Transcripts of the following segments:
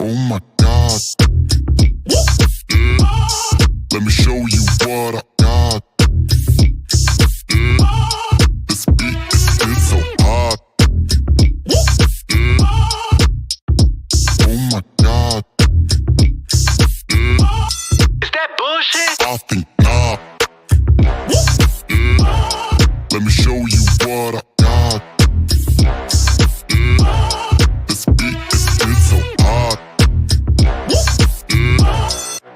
Oh my God. Let me show you what I got. This beat is so hot. Oh my God. Is that bullshit? I think not. Let me show you what I got. This beat is so hot.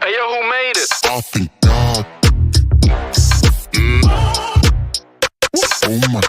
Hey yo, who made it? I think God. Oh my.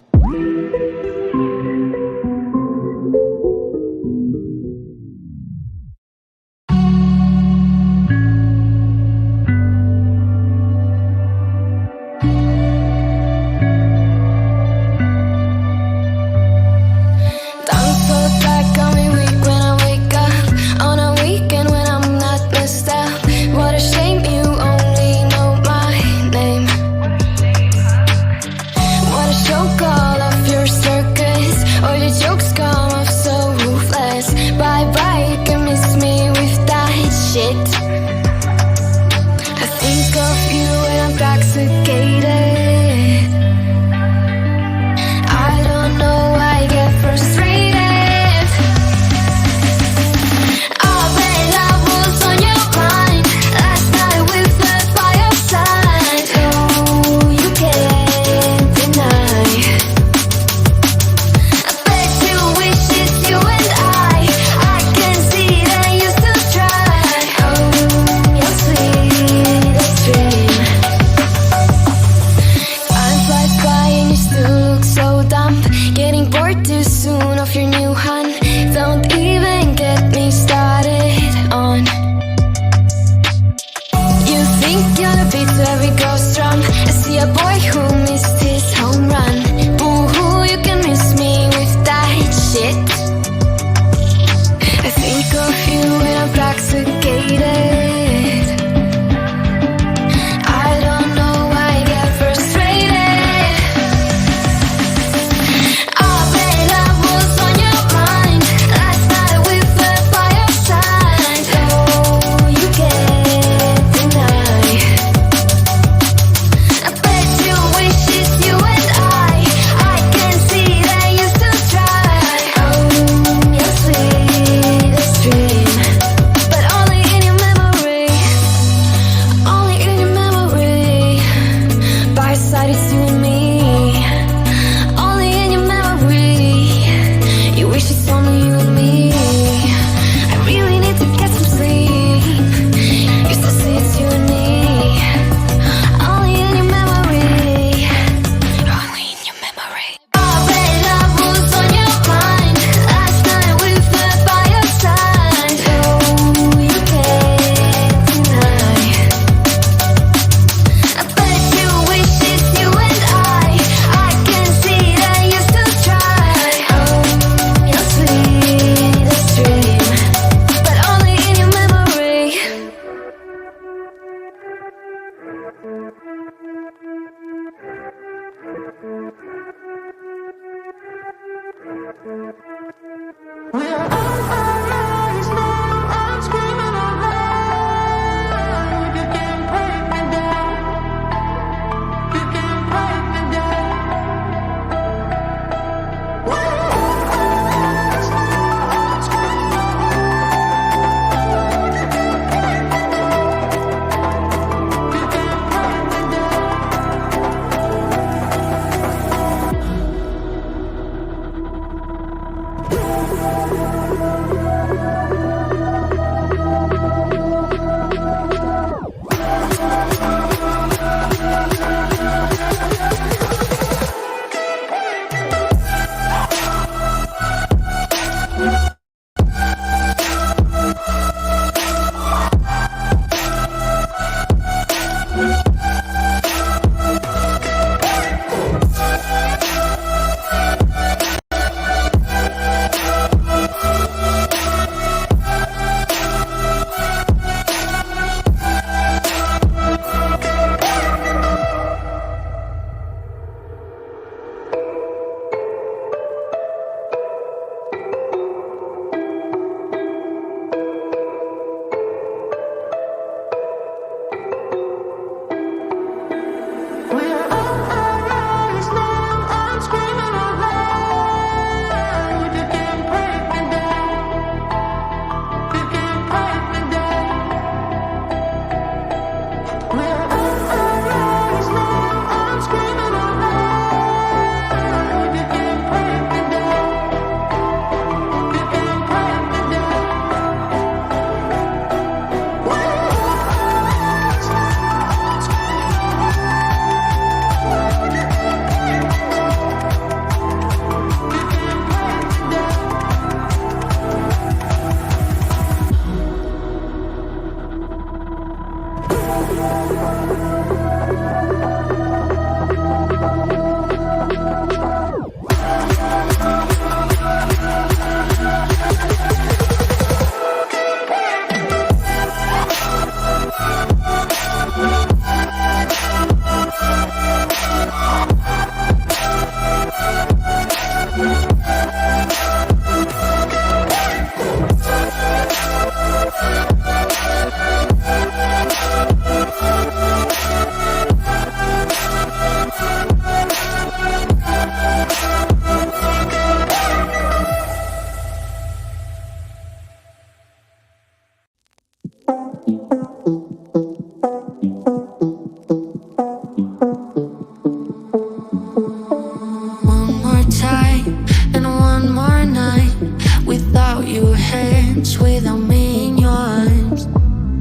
moments without me in your arms.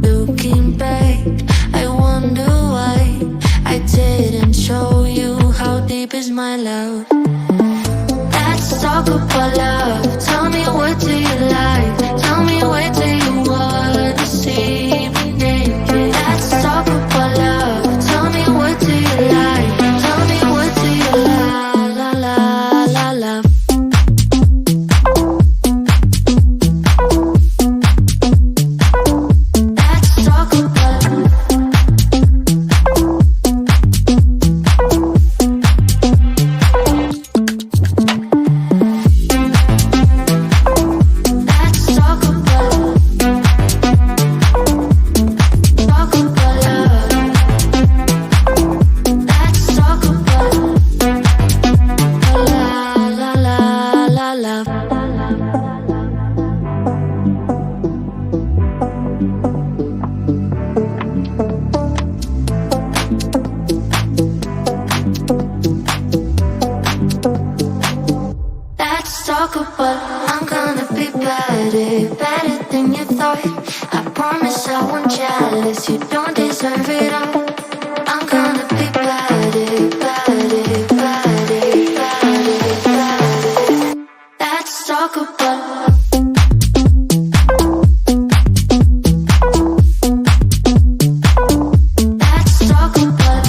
Looking back, I wonder why I didn't show you how deep is my love. Let's talk about love. Tell me, what do you like? Tell me, where do you wanna see me naked? Let's talk about love. Tell me, what do you like? Tell me, what do you like? La la la la. Let's talk about love. Let's talk about love. Talk about love. Let's talk about love. La la la la la. Let's talk about I'm gonna be better, better than you thought. I promise I won't jealous, you don't deserve it all. I'm gonna be better, better, better, better, better. Let's talk about let's talk about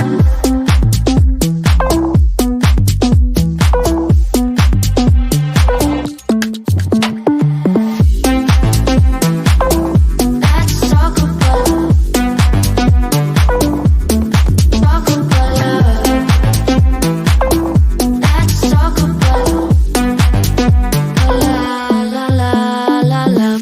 let's talk about love. Let's talk about la la la la la.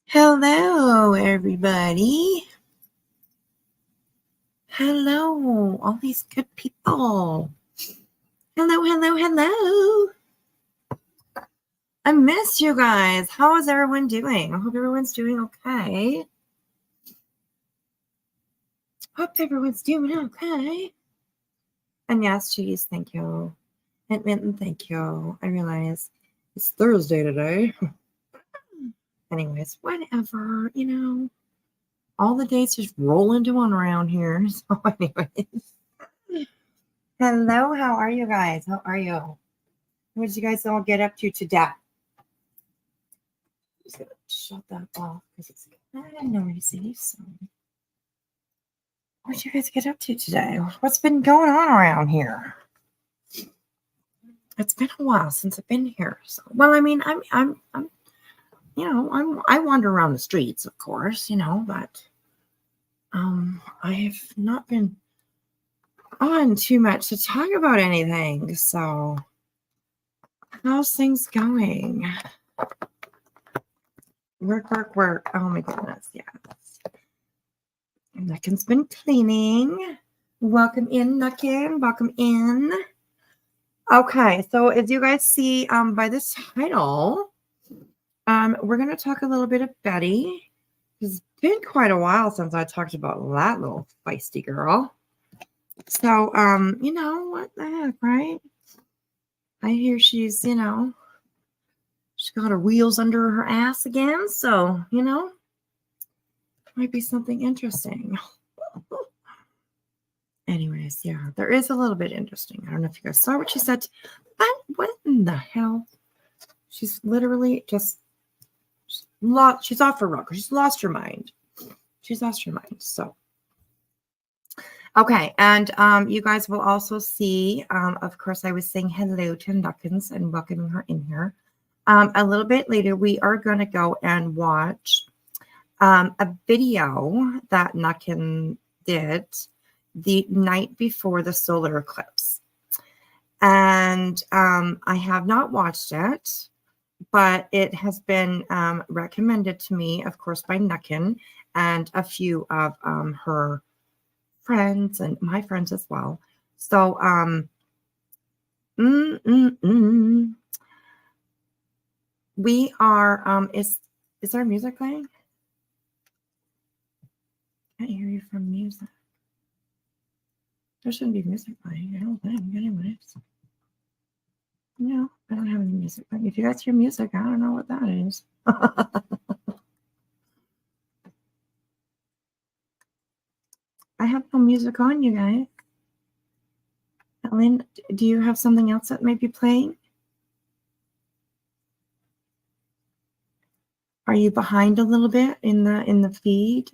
Hello, everybody. Hello, all these good people. Hello, hello, hello. I miss you guys. How is everyone doing? I hope everyone's doing okay. Hope everyone's doing okay. And yes, cheese, thank you. And Minton, thank you. I realize it's Thursday today. Anyways, whatever, all the days just roll into one around here. So anyways. Hello, how are you guys? How are you? What did you guys all get up to today? I'm just gonna shut that off because it's kind of noisy. So what did you guys get up to today? What's been going on around here? It's been a while since I've been here. So well, I mean, I'm I wander around the streets, of course, but I have not been on too much to talk about anything. So how's things going? Work. Oh my goodness, yes. Nuckin's been cleaning. Welcome in, Nuckin. Welcome in. Okay, so as you guys see by this title, we're going to talk a little bit of Betty. It's been quite a while since I talked about that little feisty girl. So, what the heck, right? I hear she's, she's got her wheels under her ass again. So, might be something interesting. Anyways, yeah, there is a little bit interesting. I don't know if you guys saw what she said. But what in the hell? She's literally just she's off her rocker. She's lost her mind. So, okay. And you guys will also see, of course, I was saying hello to Nuckins and welcoming her in here. A little bit later, we are going to go and watch a video that Nuckin did the night before the solar eclipse. And I have not watched it. but it has been recommended to me, of course, by Nuckin and a few of her friends and my friends as well. So, we are, is there music playing? Can't hear you from music. There shouldn't be music playing. I don't think, anyways. No, I don't have any music playing. If you guys hear music, I don't know what that is. I have no music on, you guys. Ellen, do you have something else that may be playing? Are you behind a little bit in the feed?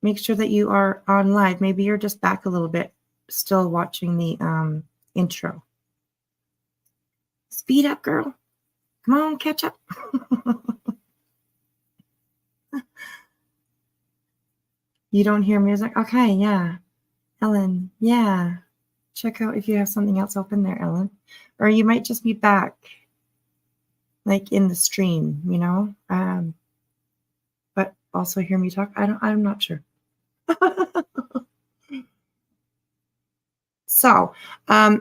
Make sure that you are on live. Maybe you're just back a little bit, still watching the intro. Speed up, girl. Come on, catch up. You don't hear music? Okay, yeah. Ellen, yeah. Check out if you have something else open there, Ellen. Or you might just be back, like in the stream, you know? But also hear me talk. I'm not sure. So, as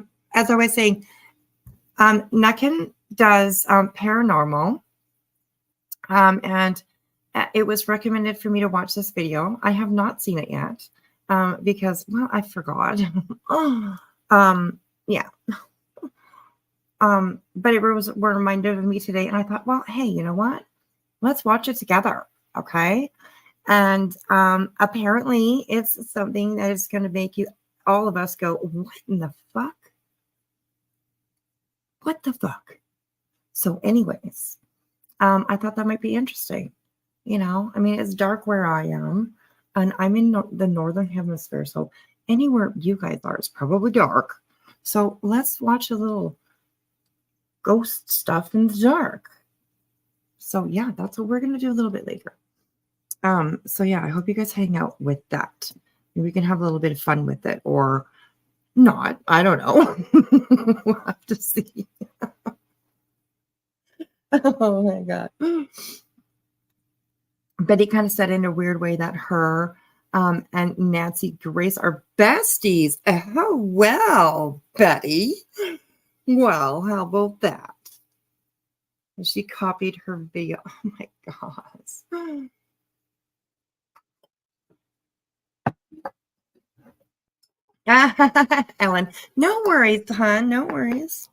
I was saying, Nuckin does paranormal, and it was recommended for me to watch this video. I have not seen it yet because, well, I forgot. Yeah. But it was reminded of me today, and I thought, well, hey, you know what? Let's watch it together, okay? And apparently, it's something that is going to make all of us go, what in the fuck? What the fuck? So, anyways, I thought that might be interesting. You know, I mean, it's dark where I am, and I'm in the northern hemisphere, so anywhere you guys are is probably dark. So let's watch a little ghost stuff in the dark. So yeah, that's what we're gonna do a little bit later. So yeah, I hope you guys hang out with that. Maybe we can have a little bit of fun with it, or not. I don't know. We'll have to see. Oh my god. Betty kind of said in a weird way that her and Nancy Grace are besties. Oh, well, Betty. Well, how about that? And she copied her video. Oh my gosh. Ellen, no worries, hon. No worries.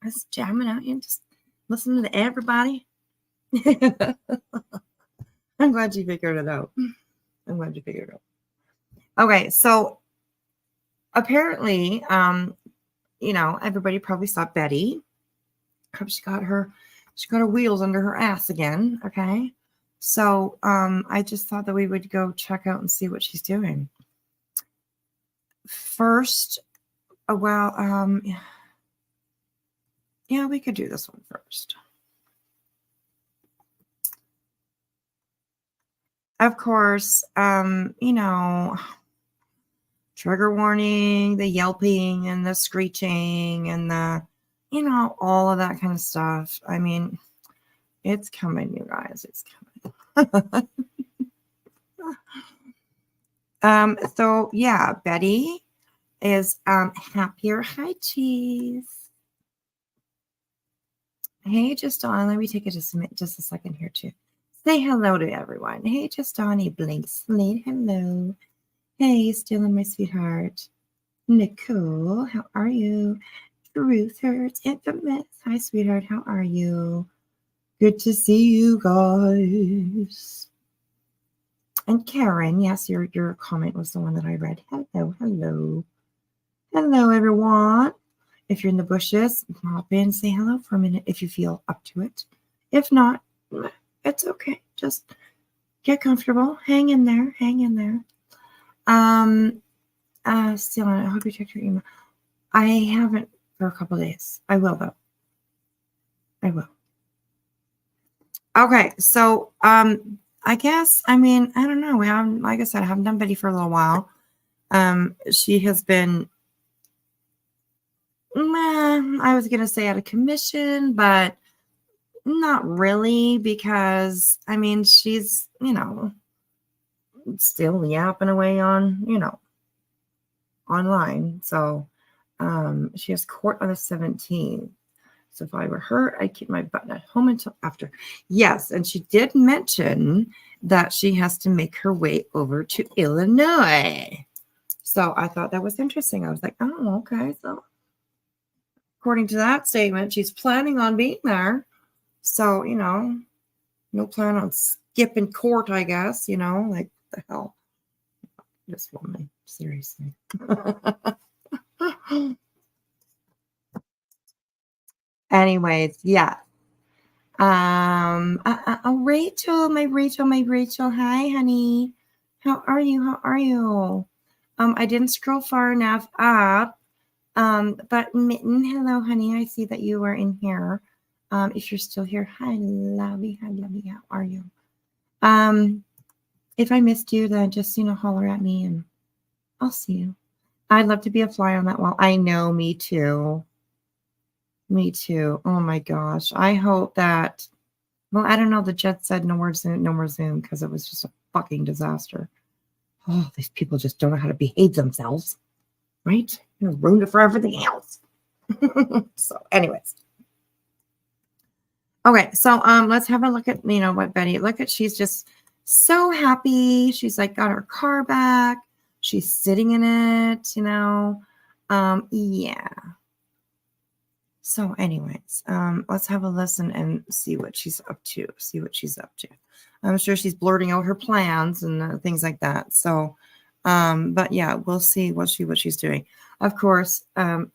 Just jamming out and just listening to everybody. I'm glad you figured it out. I'm glad you figured it out. Okay, so apparently, you know, everybody probably saw Betty. Hope she got her wheels under her ass again. Okay. So I just thought that we would go check out and see what she's doing. First, well, yeah, we could do this one first. Of course, you know, trigger warning, the yelping and the screeching and the, you know, all of that kind of stuff. I mean, it's coming, you guys. It's coming. So yeah, Betty is happier. Hi, cheese. Hey, just on. Let me take it just a second here too. Say hello to everyone. Hey, just Donnie Blink Slate. Hello. Hey, still my sweetheart. Nicole, how are you? Truth Hurts Infamous. Hi, sweetheart. How are you? Good to see you guys. And Karen, yes, your comment was the one that I read. Hello, hello. Hello, everyone. If you're in the bushes, hop in, say hello for a minute if you feel up to it. If not, it's okay. Just get comfortable. Hang in there. Hang in there. Still, I hope you checked your email. I haven't for a couple days. I will, though. I will. Okay, so I guess, I mean, I don't know. We haven't, like I said, I haven't done Betty for a little while. She has been I was gonna say out of commission, but not really, because I mean she's, still yapping away on, online. So she has court on the 17th. So if I were her, I'd keep my button at home until after. Yes, and she did mention that she has to make her way over to Illinois. So I thought that was interesting. I was like, oh, okay. So according to that statement, she's planning on being there. So, no plan on skipping court, I guess, like the hell. This woman, seriously. Anyways, yeah. Rachel, my Rachel. Hi, honey. How are you? How are you? I didn't scroll far enough up. But Mitten, hello, honey. I see that you are in here. If you're still here, hi, lovey. How are you? If I missed you, then just, holler at me and I'll see you. I'd love to be a fly on that wall. I know, me too. Me too. Oh my gosh. I hope that, well, I don't know. The Jet said no more Zoom because it was just a fucking disaster. Oh, these people just don't know how to behave themselves, right? Ruined it for everything else. So, anyways. Okay, so let's have a look at, what Betty, she's just so happy. She's like got her car back. She's sitting in it, yeah. So anyways, let's have a listen and see what she's up to. I'm sure she's blurting out her plans and things like that. So, but yeah, we'll see what she's doing. Of course,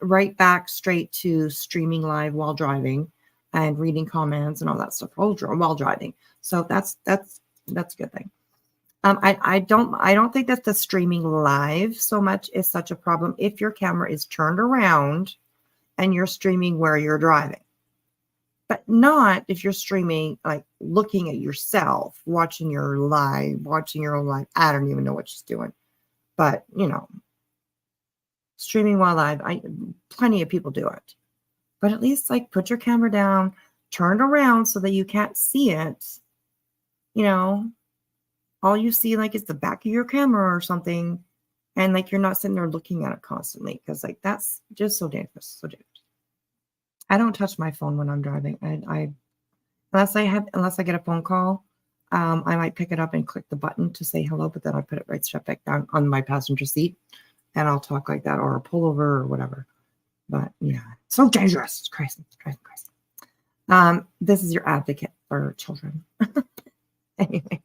right back straight to streaming live while driving and reading comments and all that stuff while driving. So that's a good thing. I don't think that the streaming live so much is such a problem if your camera is turned around and you're streaming where you're driving, but not if you're streaming, like looking at yourself, watching your own live. I don't even know what she's doing, but streaming while live, plenty of people do it, but at least like put your camera down, turn it around so that you can't see it. All you see like is the back of your camera or something. And like, you're not sitting there looking at it constantly, because like, that's just so dangerous. I don't touch my phone when I'm driving. Unless I get a phone call, I might pick it up and click the button to say hello, but then I put it right straight back down on my passenger seat and I'll talk like that, or I'll pull over or whatever. But yeah, so dangerous. It's crazy. This is your advocate for children. Anyways.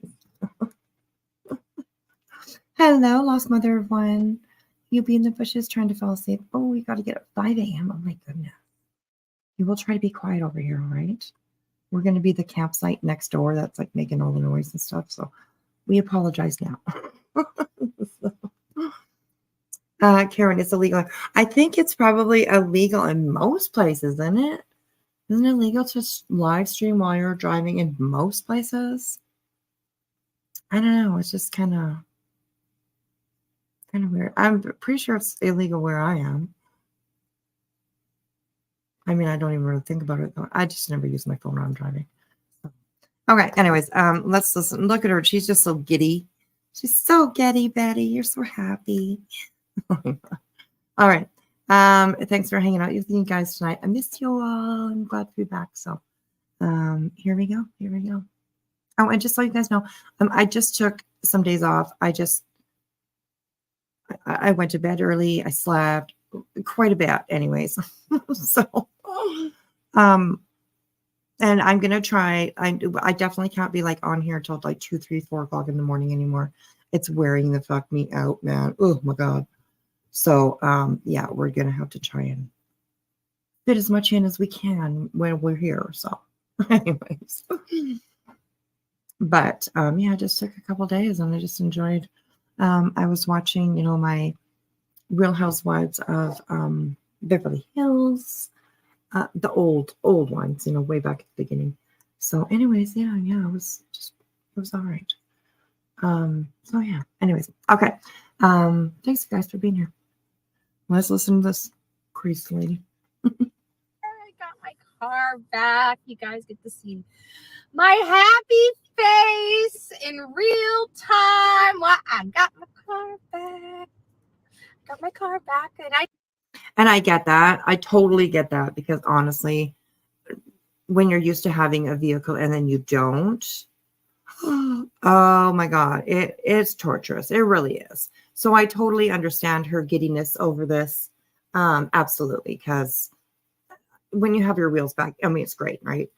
Hello, lost mother of one. You be in the bushes trying to fall asleep. Oh, we got to get at 5 a.m. Oh my goodness. You will try to be quiet over here, all right? We're going to be the campsite next door that's like making all the noise and stuff. So we apologize now. Karen, it's illegal. I think it's probably illegal in most places, isn't it? Isn't it illegal to live stream while you're driving in most places? I don't know. It's just kind of weird. I'm pretty sure it's illegal where I am. I mean, I don't even really think about it though. I just never use my phone when I'm driving. Okay, anyways, let's listen. Look at her. She's just so giddy. She's so giddy, Betty. You're so happy. All right. Thanks for hanging out with you guys tonight. I missed you all. I'm glad to be back. So here we go. Oh, and just so you guys know, I just took some days off. I went to bed early. I slept quite a bit anyways. So and I'm gonna try. I definitely can't be like on here until like 2, 3, 4 o'clock in the morning anymore. It's wearing the fuck me out, man. Oh my god. So yeah, we're gonna have to try and fit as much in as we can when we're here. So anyways. But yeah, I just took a couple days and I just enjoyed. I was watching, my Real Housewives of Beverly Hills, the old ones, way back at the beginning. So anyways, yeah, it was all right. So yeah, anyways, okay. Thanks guys for being here. Let's listen to this crazy lady. car back. You guys get to see my happy face in real time. Well, I got my car back. Got my car back, And I get that. I totally get that, because honestly, when you're used to having a vehicle and then you don't, oh my God, it's torturous. It really is. So I totally understand her giddiness over this. Absolutely. Because when you have your wheels back, I mean, it's great, right?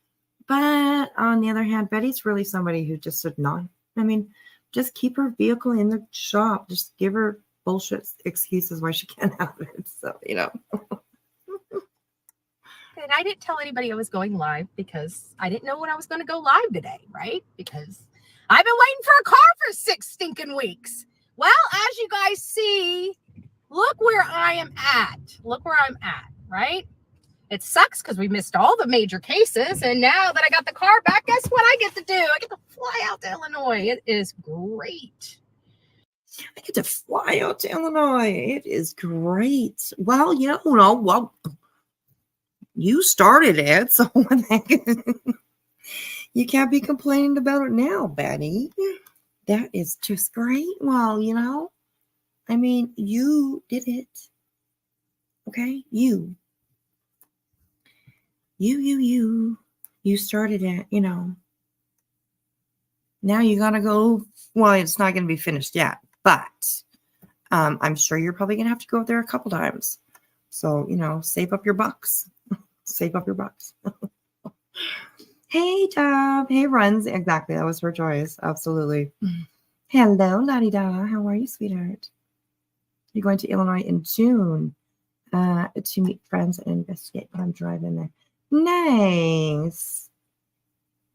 But on the other hand, Betty's really somebody who just said not. I mean, just keep her vehicle in the shop. Just give her bullshit excuses why she can't have it. So, you know. and I didn't tell anybody I was going live because I didn't know when I was going to go live today, right? Because I've been waiting for a car for 6 stinking weeks. Well, as you guys see, look where I am at. Look where I'm at, right? It sucks because we missed all the major cases. And now that I got the car back, guess what I get to do? I get to fly out to Illinois. It is great. I get to fly out to Illinois. It is great. Well, you know, well, you started it, so you can't be complaining about it now, Betty. That is just great. Well, you know, I mean, you did it. Okay? You started it, you know. Now you gotta go. Well, it's not gonna be finished yet, but I'm sure you're probably gonna have to go up there a couple times. So, you know, save up your bucks. Save up your bucks. Hey, Dub. Hey, Runs. Exactly. That was her choice. Absolutely. Hello, la-di-da. How are you, sweetheart? You're going to Illinois in June to meet friends and investigate, but I'm driving there. Nice.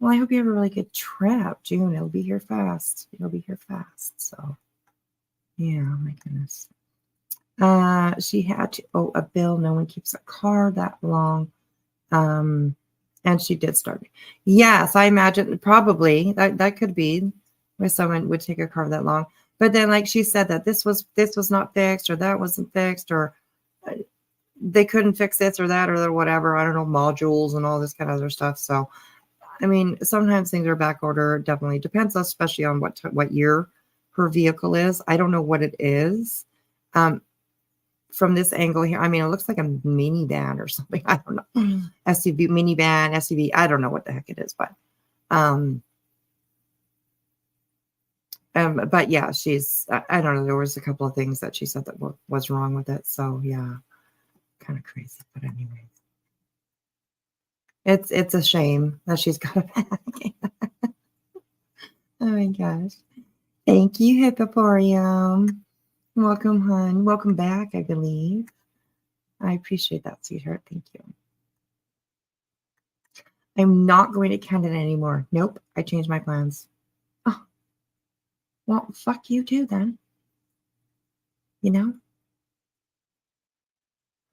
Well, I hope you have a really good trip. June, it'll be here fast. It'll be here fast. So, yeah, oh my goodness. She had to owe a bill. No one keeps a car that long. And she did start. Yes, I imagine probably that could be where someone would take a car that long. But then, like she said, that this was not fixed, or that wasn't fixed, or they couldn't fix this or that or whatever. I don't know, modules and all this kind of other stuff. So, I mean, sometimes things are back order. It definitely depends, especially on what year her vehicle is. I don't know what it is. From this angle here, I mean, it looks like a minivan or something. I don't know. SUV, minivan, SUV. I don't know what the heck it is, but yeah, she's, I don't know. There was a couple of things that she said that was wrong with it. So yeah, kind of crazy. But anyway, it's a shame that she's got a back. Oh my gosh. Thank you, Hippoporium. Welcome, hon. Welcome back, I believe. I appreciate that, sweetheart. Thank you. I'm not going to Canada anymore. Nope. I changed my plans. Oh. Well, fuck you too, then. You know?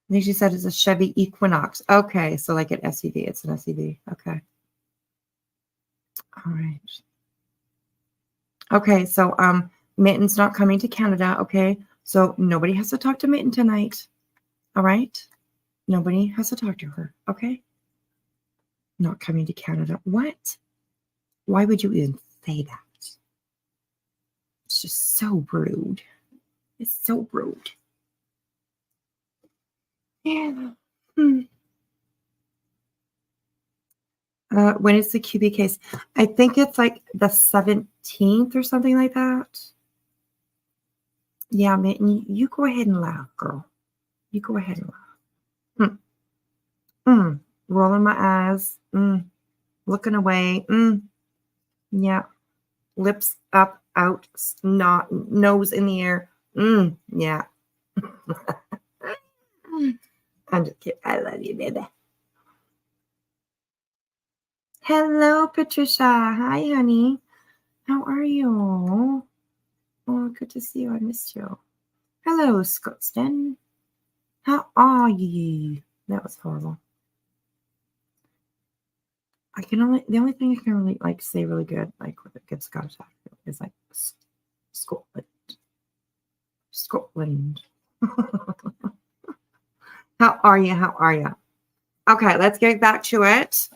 I think she said it's a Chevy Equinox. Okay, so like an SUV. It's an SUV. Okay. All right. Okay, so Mitten's not coming to Canada, okay? So nobody has to talk to Mitten tonight, all right? Nobody has to talk to her, okay? Not coming to Canada. What? Why would you even say that? It's just so rude. It's so rude. Yeah. When is the QB case? I think it's like the 17th or something like that. Yeah, Mitten, you go ahead and laugh, girl. You go ahead and laugh. Rolling my eyes. Looking away. Yeah. Lips up, out, snot, nose in the air. Yeah. I'm just kidding. I love you, baby. Hello, Patricia. Hi, honey. How are you? Oh, good to see you. I missed you. Hello, Scottston. How are you? That was horrible. The only thing I can really like say really good, like with a good Scottish accent, is like Scotland. Scotland. How are you? How are you? Okay, let's get back to it.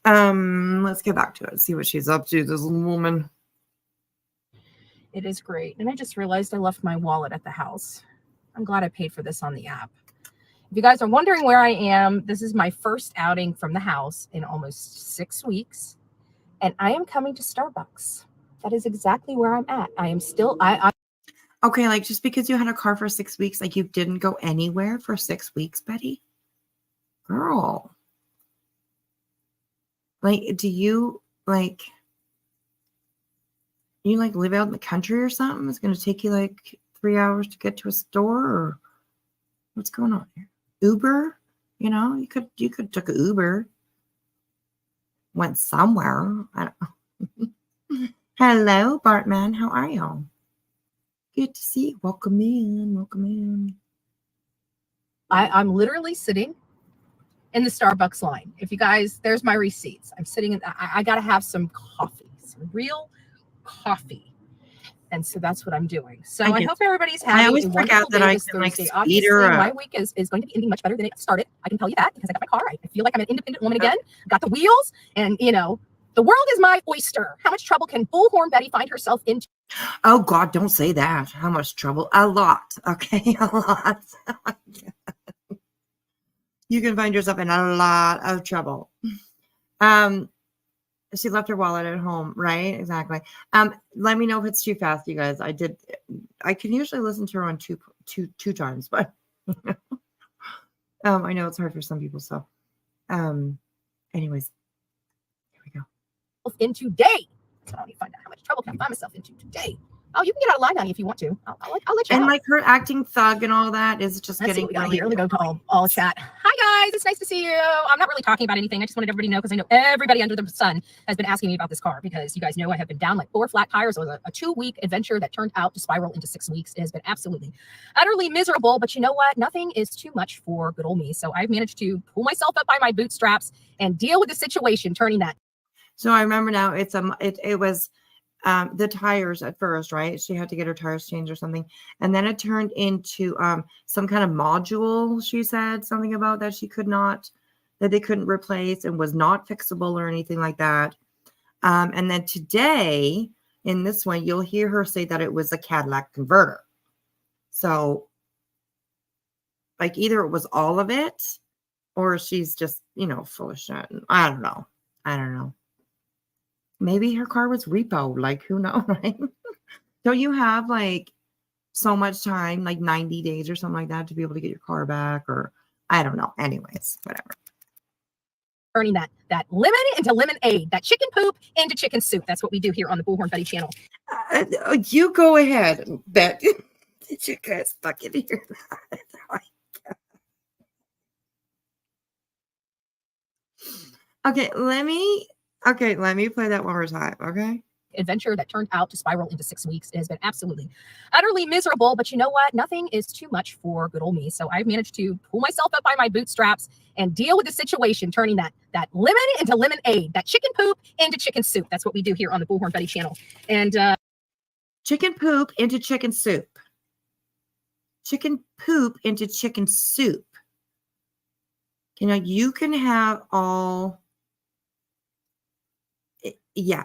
Let's get back to it. See what she's up to, this woman. It is great. And I just realized I left my wallet at the house. I'm glad I paid for this on the app. If you guys are wondering where I am, this is my first outing from the house in almost 6 weeks. And I am coming to Starbucks. That is exactly where I'm at. I am still, Okay, like just because you had a car for 6 weeks, like you didn't go anywhere for 6 weeks, Betty? Girl. Like, do you like live out in the country or something? It's gonna take you like 3 hours to get to a store, or what's going on here? Uber? You know, you could took an Uber. Went somewhere. I don't know. Hello, Bartman. How are you? Good to see you. Welcome in. Welcome in. I'm literally sitting in the Starbucks line. If you guys, there's my receipts. I'm sitting in, I got to have some coffee, some real coffee. And so that's what I'm doing. So I hope everybody's having always a forget wonderful that day I this can, like, Thursday. speed Obviously, her my up. week is going to be ending much better than it started. I can tell you that because I got my car. I feel like I'm an independent woman again. Got the wheels, and you know, the world is my oyster. How much trouble can Bullhorn Betty find herself into? Oh God, don't say that. How much trouble? A lot. Okay, a lot. You can find yourself in a lot of trouble. She left her wallet at home, right? Exactly. Let me know if it's too fast, you guys. I can usually listen to her on two times, but I know it's hard for some people. So, anyways, here we go. In today. So I need to find out how much trouble can I find myself into today. Oh, you can get out of line, honey, if you want to. I'll let you And out. like her acting thug and all that is just Let's see getting what we got really here. Let me go to all chat. Hi guys, it's nice to see you. I'm not really talking about anything. I just wanted everybody to know because I know everybody under the sun has been asking me about this car because you guys know I have been down like 4 flat tires. It was a 2-week adventure that turned out to spiral into 6 weeks. It has been absolutely, utterly miserable. But you know what? Nothing is too much for good old me. So I've managed to pull myself up by my bootstraps and deal with the situation, turning that. So I remember now it was the tires at first, right? She had to get her tires changed or something. And then it turned into some kind of module, she said something about that that they couldn't replace and was not fixable or anything like that. And then today, in this one, you'll hear her say that it was a Cadillac converter. So, like, either it was all of it or she's just, full of shit. I don't know. Maybe her car was repo, like who knows, right? Don't you have like so much time, like 90 days or something like that to be able to get your car back? Or I don't know. Anyways, whatever. Turning that lemon into lemonade, that chicken poop into chicken soup. That's what we do here on the Bullhorn Betty channel. You go ahead, Bet. Did you guys fucking hear that? Okay, let me play that one more time, okay? Adventure that turned out to spiral into 6 weeks. It has been absolutely, utterly miserable. But you know what? Nothing is too much for good old me. So I've managed to pull myself up by my bootstraps and deal with the situation, turning that lemon into lemonade, that chicken poop into chicken soup. That's what we do here on the Bullhorn Betty channel. And chicken poop into chicken soup. Chicken poop into chicken soup. You can have all. Yeah.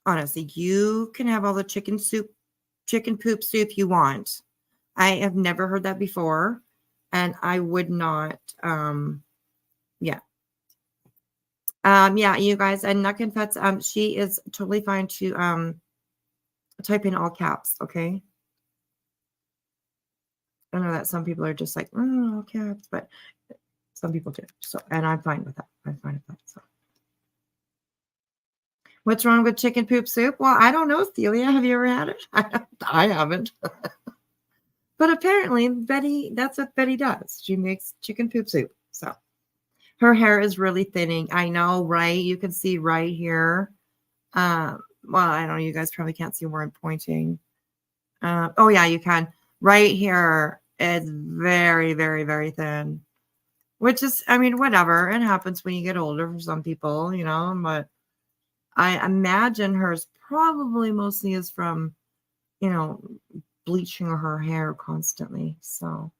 Honestly, you can have all the chicken poop soup you want. I have never heard that before, and I would not. Yeah, you guys, and Nuckinfuts, she is totally fine to type in all caps. Okay. I know that some people are just like all caps, but some people do. So, and I'm fine with that. So. What's wrong with chicken poop soup? Well, I don't know, Celia. Have you ever had it? I haven't. But apparently, that's what Betty does. She makes chicken poop soup. So her hair is really thinning. I know, right? You can see right here. Well, I don't know. You guys probably can't see where I'm pointing. Oh, yeah, you can. Right here is very, very, very thin. Which is, whatever. It happens when you get older for some people, but I imagine hers probably mostly is from, bleaching her hair constantly. So,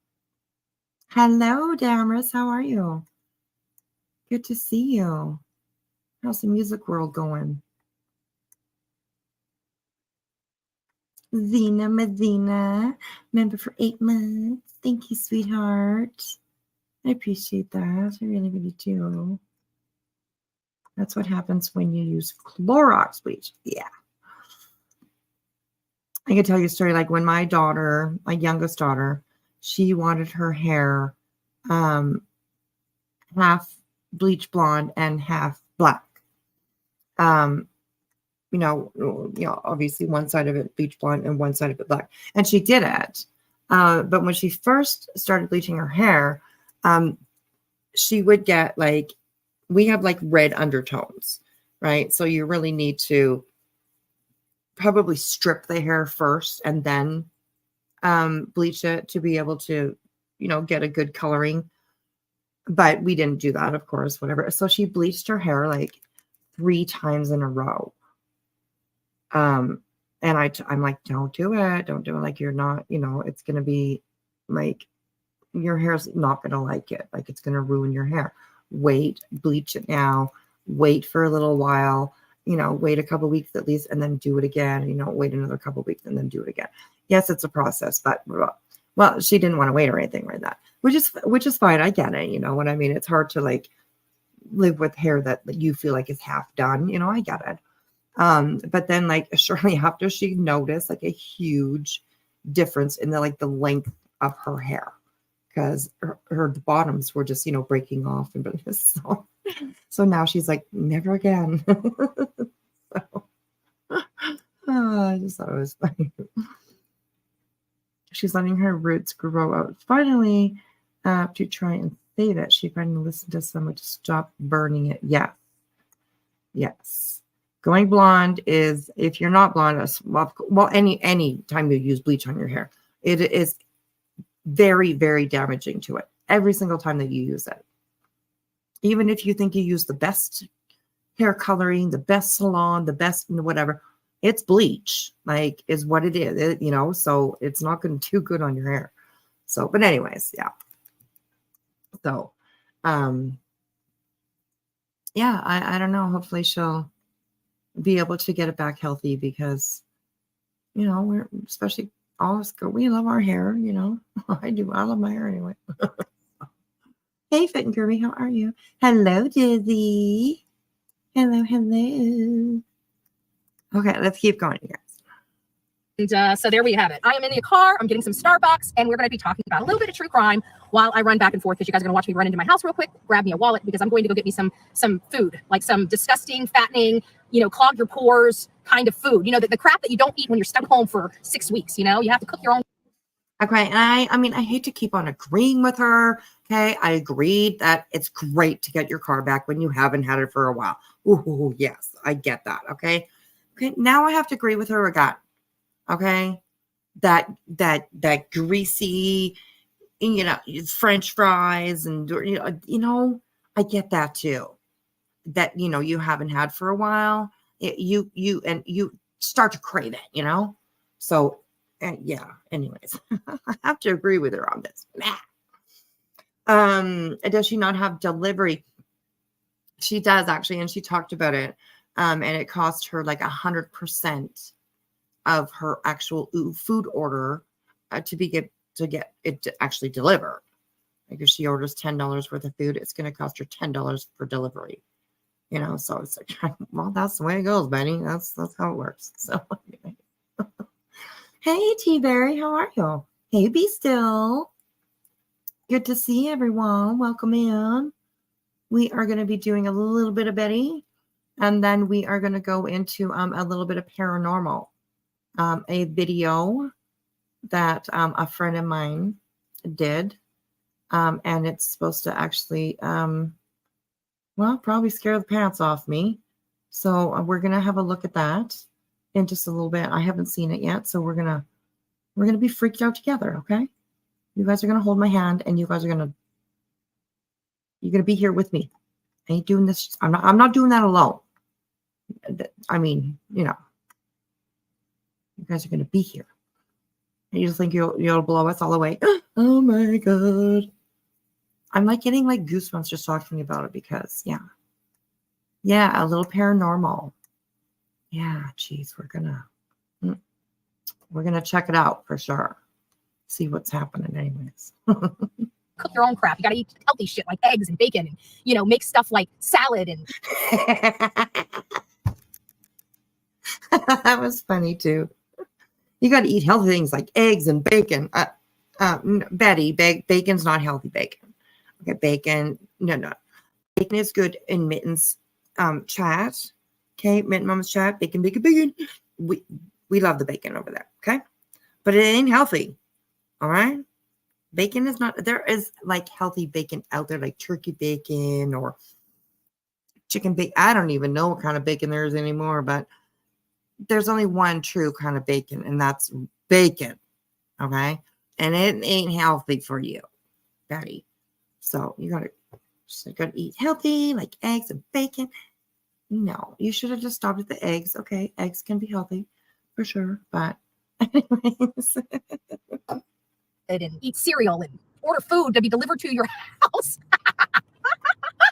Hello, Damaris. How are you? Good to see you. How's the music world going? Zena Medina, member for 8 months. Thank you, sweetheart. I appreciate that. I really, really do. That's what happens when you use Clorox bleach. Yeah. I can tell you a story like when my daughter, my youngest daughter, she wanted her hair half bleach blonde and half black. Obviously one side of it bleach blonde and one side of it black. And she did it. But when she first started bleaching her hair, she would get like, we have like red undertones, right? So you really need to probably strip the hair first and then bleach it to be able to, get a good coloring. But we didn't do that, of course, whatever. So she bleached her hair like 3 times in a row. And I'm like, don't do it. Don't do it. Like, you're not, it's going to be like, your hair's not going to like it. Like, it's going to ruin your hair. Wait, bleach it now. Wait for a little while, wait a couple weeks at least, and then do it again. Wait another couple weeks and then do it again. Yes, it's a process, but well, she didn't want to wait or anything like that, which is fine. I get it. You know what I mean? It's hard to like live with hair that you feel like is half done. I get it. But then like shortly after, she noticed like a huge difference in the length of her hair, because her bottoms were just, breaking off and so now she's like, never again. I just thought it was funny. She's letting her roots grow out. Finally, to try and save it, she finally listened to someone to stop burning it. Yeah. Yes. Going blonde is, if you're not blonde, well, any time you use bleach on your hair, it is very, very damaging to it. Every single time that you use it. Even if you think you use the best hair coloring, the best salon, the best whatever, it's bleach, like, is what it is, so it's not going to do good on your hair. So, but anyways, yeah. So, yeah, I don't know. Hopefully she'll be able to get it back healthy, because, we're especially we love our hair, I do. I love my hair anyway. Hey, Fit and Curvy, how are you? Hello, Dizzy. Hello. Okay, let's keep going, you guys. And so there we have it. I am in the car. I'm getting some Starbucks, and we're going to be talking about a little bit of true crime while I run back and forth, because you guys are going to watch me run into my house real quick, grab me a wallet, because I'm going to go get me some food, like some disgusting, fattening, clog your pores kind of food. The crap that you don't eat when you're stuck home for 6 weeks. You have to cook your own. Okay, and I hate to keep on agreeing with her. Okay, I agreed that it's great to get your car back when you haven't had it for a while. Ooh, yes, I get that. Okay, now I have to agree with her again. Okay, that greasy, French fries and I get that too. That you haven't had for a while. You start to crave it. So. Yeah, anyways, I have to agree with her on this. Does she not have delivery? She does, actually, and she talked about it. And it cost her like 100% of her actual food order to get it to actually deliver. Like, if she orders $10 worth of food, it's going to cost her $10 for delivery. So it's like, well, that's the way it goes, Benny. That's how it works. So anyway. Hey, T-Berry, how are you? Hey, Be Still. Good to see everyone. Welcome in. We are going to be doing a little bit of Betty, and then we are going to go into a little bit of paranormal, a video that a friend of mine did, and it's supposed to actually, probably scare the pants off me. So we're going to have a look at that in just a little bit. I haven't seen it yet, so we're gonna be freaked out together. Okay, you guys are gonna hold my hand, and you're gonna be here with me. I ain't doing this. I'm not doing that alone. I mean, you guys are gonna be here. And you just think you'll blow us all away? Oh my god! I'm like getting like goosebumps just talking about it because yeah. Yeah, a little paranormal. Yeah, geez, we're gonna check it out for sure. See what's happening anyways. Cook your own crap. You got to eat healthy shit like eggs and bacon and, you know, make stuff like salad and That was funny too. You got to eat healthy things like eggs and bacon. Betty, bacon's not healthy bacon. Okay, bacon. No. Bacon is good in Mitten's chat. Okay, Mitten Mama's chat. Bacon. We love the bacon over there. Okay, but it ain't healthy. All right. Bacon is not. There is like healthy bacon out there, like turkey bacon or chicken bacon. I don't even know what kind of bacon there is anymore, but there's only one true kind of bacon, and that's bacon. Okay, and it ain't healthy for you, Betty. So you gotta eat healthy, like eggs and bacon. No, you should have just stopped at the eggs. Okay, eggs can be healthy for sure, but anyways. and eat cereal and order food to be delivered to your house.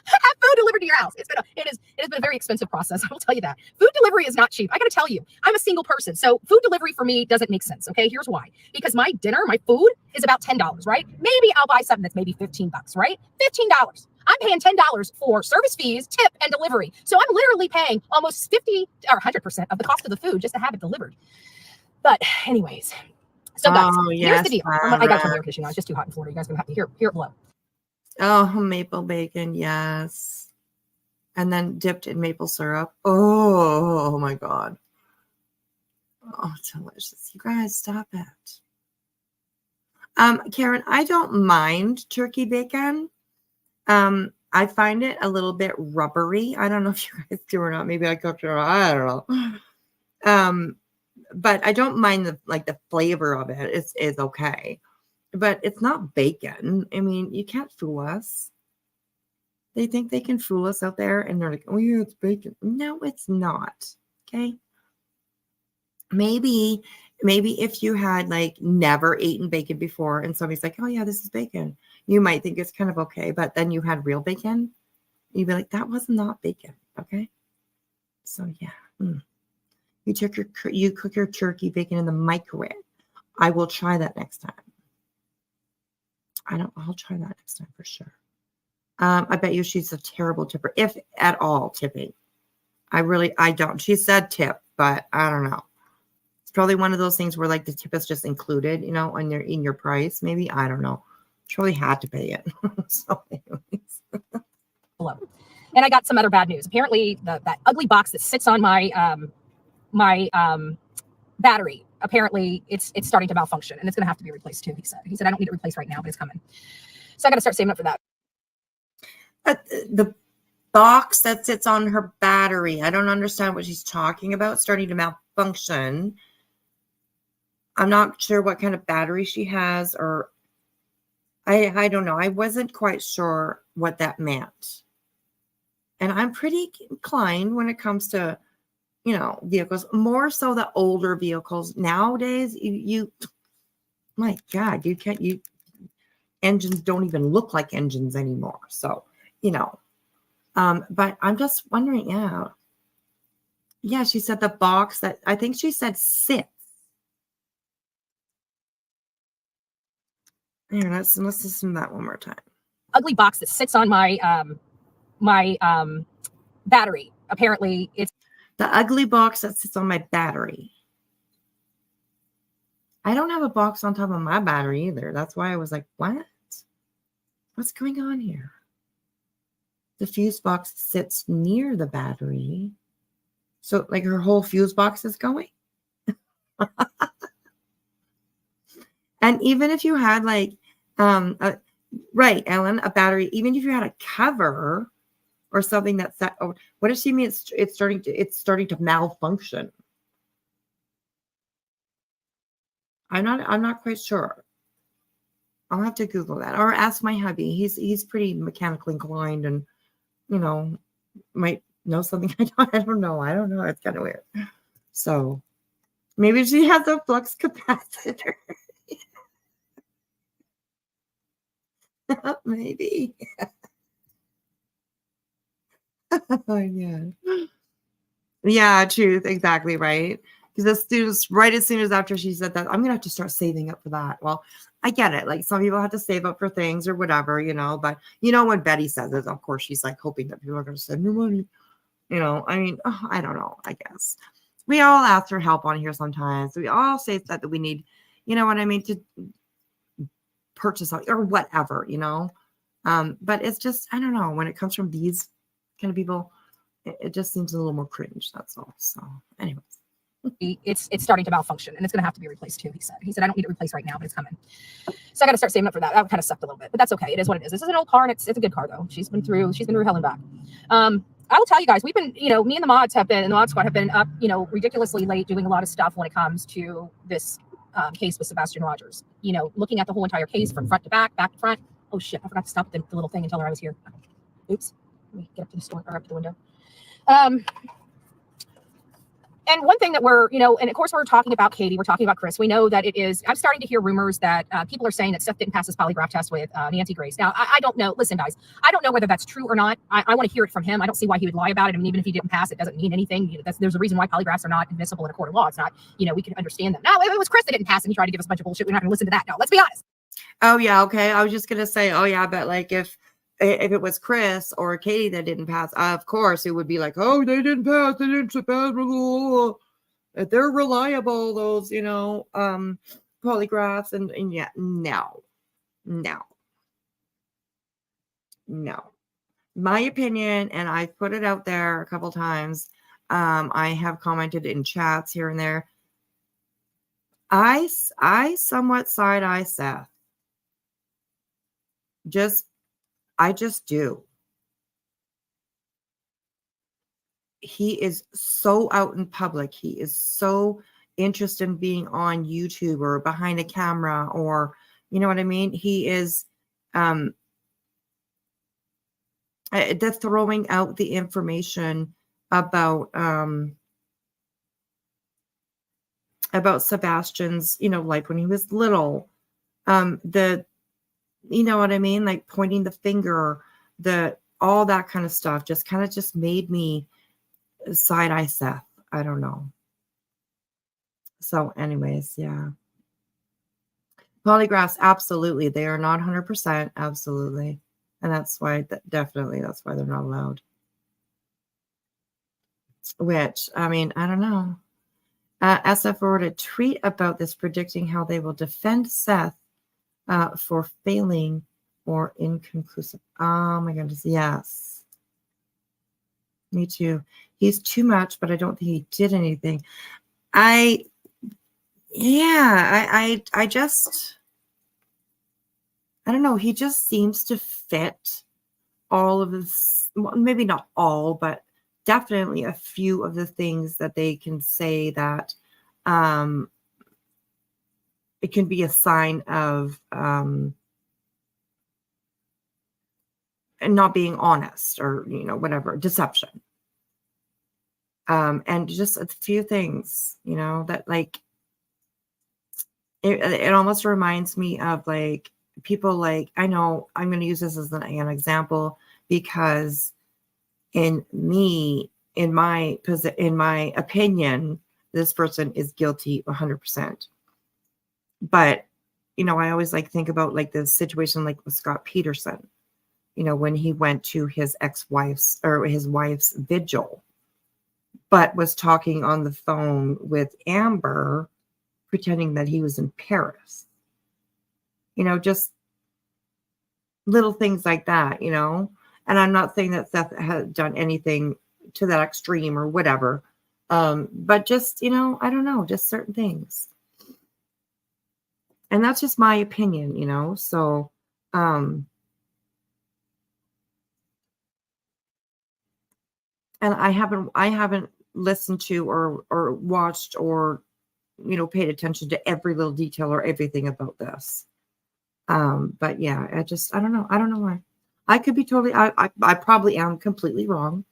Have food delivered to your house. It has been a very expensive process. I will tell you that. Food delivery is not cheap. I got to tell you, I'm a single person. So food delivery for me doesn't make sense. Okay. Here's why. Because my dinner, my food is about $10, right? Maybe I'll buy something that's maybe $15, right? $15. I'm paying $10 for service fees, tip, and delivery. So I'm literally paying almost 50 or 100% of the cost of the food just to have it delivered. But anyways, so guys, here's the deal. I got some air conditioning on. It's just too hot in Florida. You guys are going to have to hear it blow. Oh, maple bacon, yes. And then dipped in maple syrup. Oh my God. Oh, delicious. You guys, stop it. Karen, I don't mind turkey bacon. I find it a little bit rubbery. I don't know if you guys do or not. Maybe I cooked it. I don't know. But I don't mind the flavor of it. It's okay. But it's not bacon. I mean, you can't fool us. They think they can fool us out there, and they're like, "Oh yeah, it's bacon." No, it's not. Okay. Maybe if you had like never eaten bacon before, and somebody's like, "Oh yeah, this is bacon," you might think it's kind of okay. But then you had real bacon, you'd be like, "That was not bacon." Okay. So yeah, you cook your turkey bacon in the microwave. I will try that next time. I'll try that next time for sure. I bet you she's a terrible tipper, if at all tipping. I don't. She said tip, but I don't know. It's probably one of those things where like the tip is just included, you know, in your price. Maybe, I don't know. She probably had to pay it. So anyways. And I got some other bad news. Apparently that ugly box that sits on my battery, apparently it's starting to malfunction, and it's going to have to be replaced too. He said I don't need it replaced right now, but it's coming. So I got to start saving up for that. The box that sits on her battery, I don't understand what she's talking about. Starting to malfunction. I'm not sure what kind of battery she has, or I don't know. I wasn't quite sure what that meant. And I'm pretty inclined when it comes to, you know, vehicles, more so the older vehicles nowadays. My God, engines don't even look like engines anymore. So, you know, but I'm just wondering, yeah, she said the box that I think she said sits. Here, let's listen to that one more time. Ugly box that sits on my battery. Apparently it's the ugly box that sits on my battery. I don't have a box on top of my battery either. That's why I was like, what? What's going on here? The fuse box sits near the battery. So like her whole fuse box is going. And even if you had like, right, Ellen, a battery, even if you had a cover or something that's that, oh, what does she mean? It's starting to malfunction. I'm not quite sure. I'll have to Google that or ask my hubby. He's pretty mechanically inclined and, you know, might know something. I don't know. It's kind of weird. So maybe she has a flux capacitor. Maybe. Oh, yeah. Yeah, truth. Exactly, right? Because the students, right as soon as after she said that, I'm gonna have to start saving up for that. Well, I get it. Like some people have to save up for things or whatever, but when Betty says it, of course she's like hoping that people are gonna send her money. I mean, I don't know, I guess. We all ask for help on here sometimes. We all say that we need, what I mean, to purchase or whatever, but it's just, I don't know, when it comes from these kind of people, it just seems a little more cringe. That's all. So anyways. It's starting to malfunction and it's going to have to be replaced too. He said I don't need it replaced right now, but it's coming. So I got to start saving up for that. That kind of sucked a little bit, but that's okay. It is what it is. This is an old car and it's a good car though. She's been through hell and back. I will tell you guys, we've been, me and the mods have been, and the mod squad have been up, ridiculously late doing a lot of stuff when it comes to this case with Sebastian Rogers. Looking at the whole entire case from front to back to front. Oh shit! I forgot to stop the little thing and tell her I was here. Oops. Let me get up to the store or up to the window. And one thing that we're, and of course we're talking about Katie, we're talking about Chris. We know that it is, I'm starting to hear rumors that people are saying that Seth didn't pass his polygraph test with Nancy Grace. Now, I don't know. Listen, guys, I don't know whether that's true or not. I want to hear it from him. I don't see why he would lie about it. I mean, even if he didn't pass, it doesn't mean anything. There's a reason why polygraphs are not admissible in a court of law. It's not, we can understand that. Now, if it was Chris that didn't pass and he tried to give us a bunch of bullshit, we're not going to listen to that. No, let's be honest. Oh, yeah. Okay. I was just going to say, oh, yeah, but like if it was Chris or Katie that didn't pass, of course it would be like, oh, they didn't pass. They didn't pass. Blah, blah, blah. They're reliable, those, polygraphs and yeah, no. My opinion, and I've put it out there a couple times. I have commented in chats here and there. I somewhat side eye Seth. I just do. He is so out in public. He is so interested in being on YouTube or behind a camera, or you know what I mean? He is the throwing out the information about Sebastian's, like when he was little, you know what I mean? Like pointing the finger, all that kind of stuff just made me side eye Seth. I don't know. So anyways, yeah. Polygraphs, absolutely. They are not 100%. Absolutely. And that's why, definitely, that's why they're not allowed. Which, I mean, I don't know. SF wrote a tweet about this, predicting how they will defend Seth for failing or inconclusive. Oh my goodness, yes. Me too. He's too much, but I don't think he did anything. I just, I don't know. He just seems to fit all of this, well, maybe not all, but definitely a few of the things that they can say that it can be a sign of not being honest or, whatever, deception. And just a few things, that like, it almost reminds me of like people like, I know I'm going to use this as an example because in my opinion, this person is guilty 100%. But, I always like think about like the situation like with Scott Peterson, when he went to his ex-wife's or his wife's vigil, but was talking on the phone with Amber, pretending that he was in Paris. Just little things like that, And I'm not saying that Seth has done anything to that extreme or whatever. But just, I don't know, just certain things. And that's just my opinion, So, and I haven't listened to or watched or paid attention to every little detail or everything about this. But yeah, I don't know why. I could be totally, I probably am completely wrong.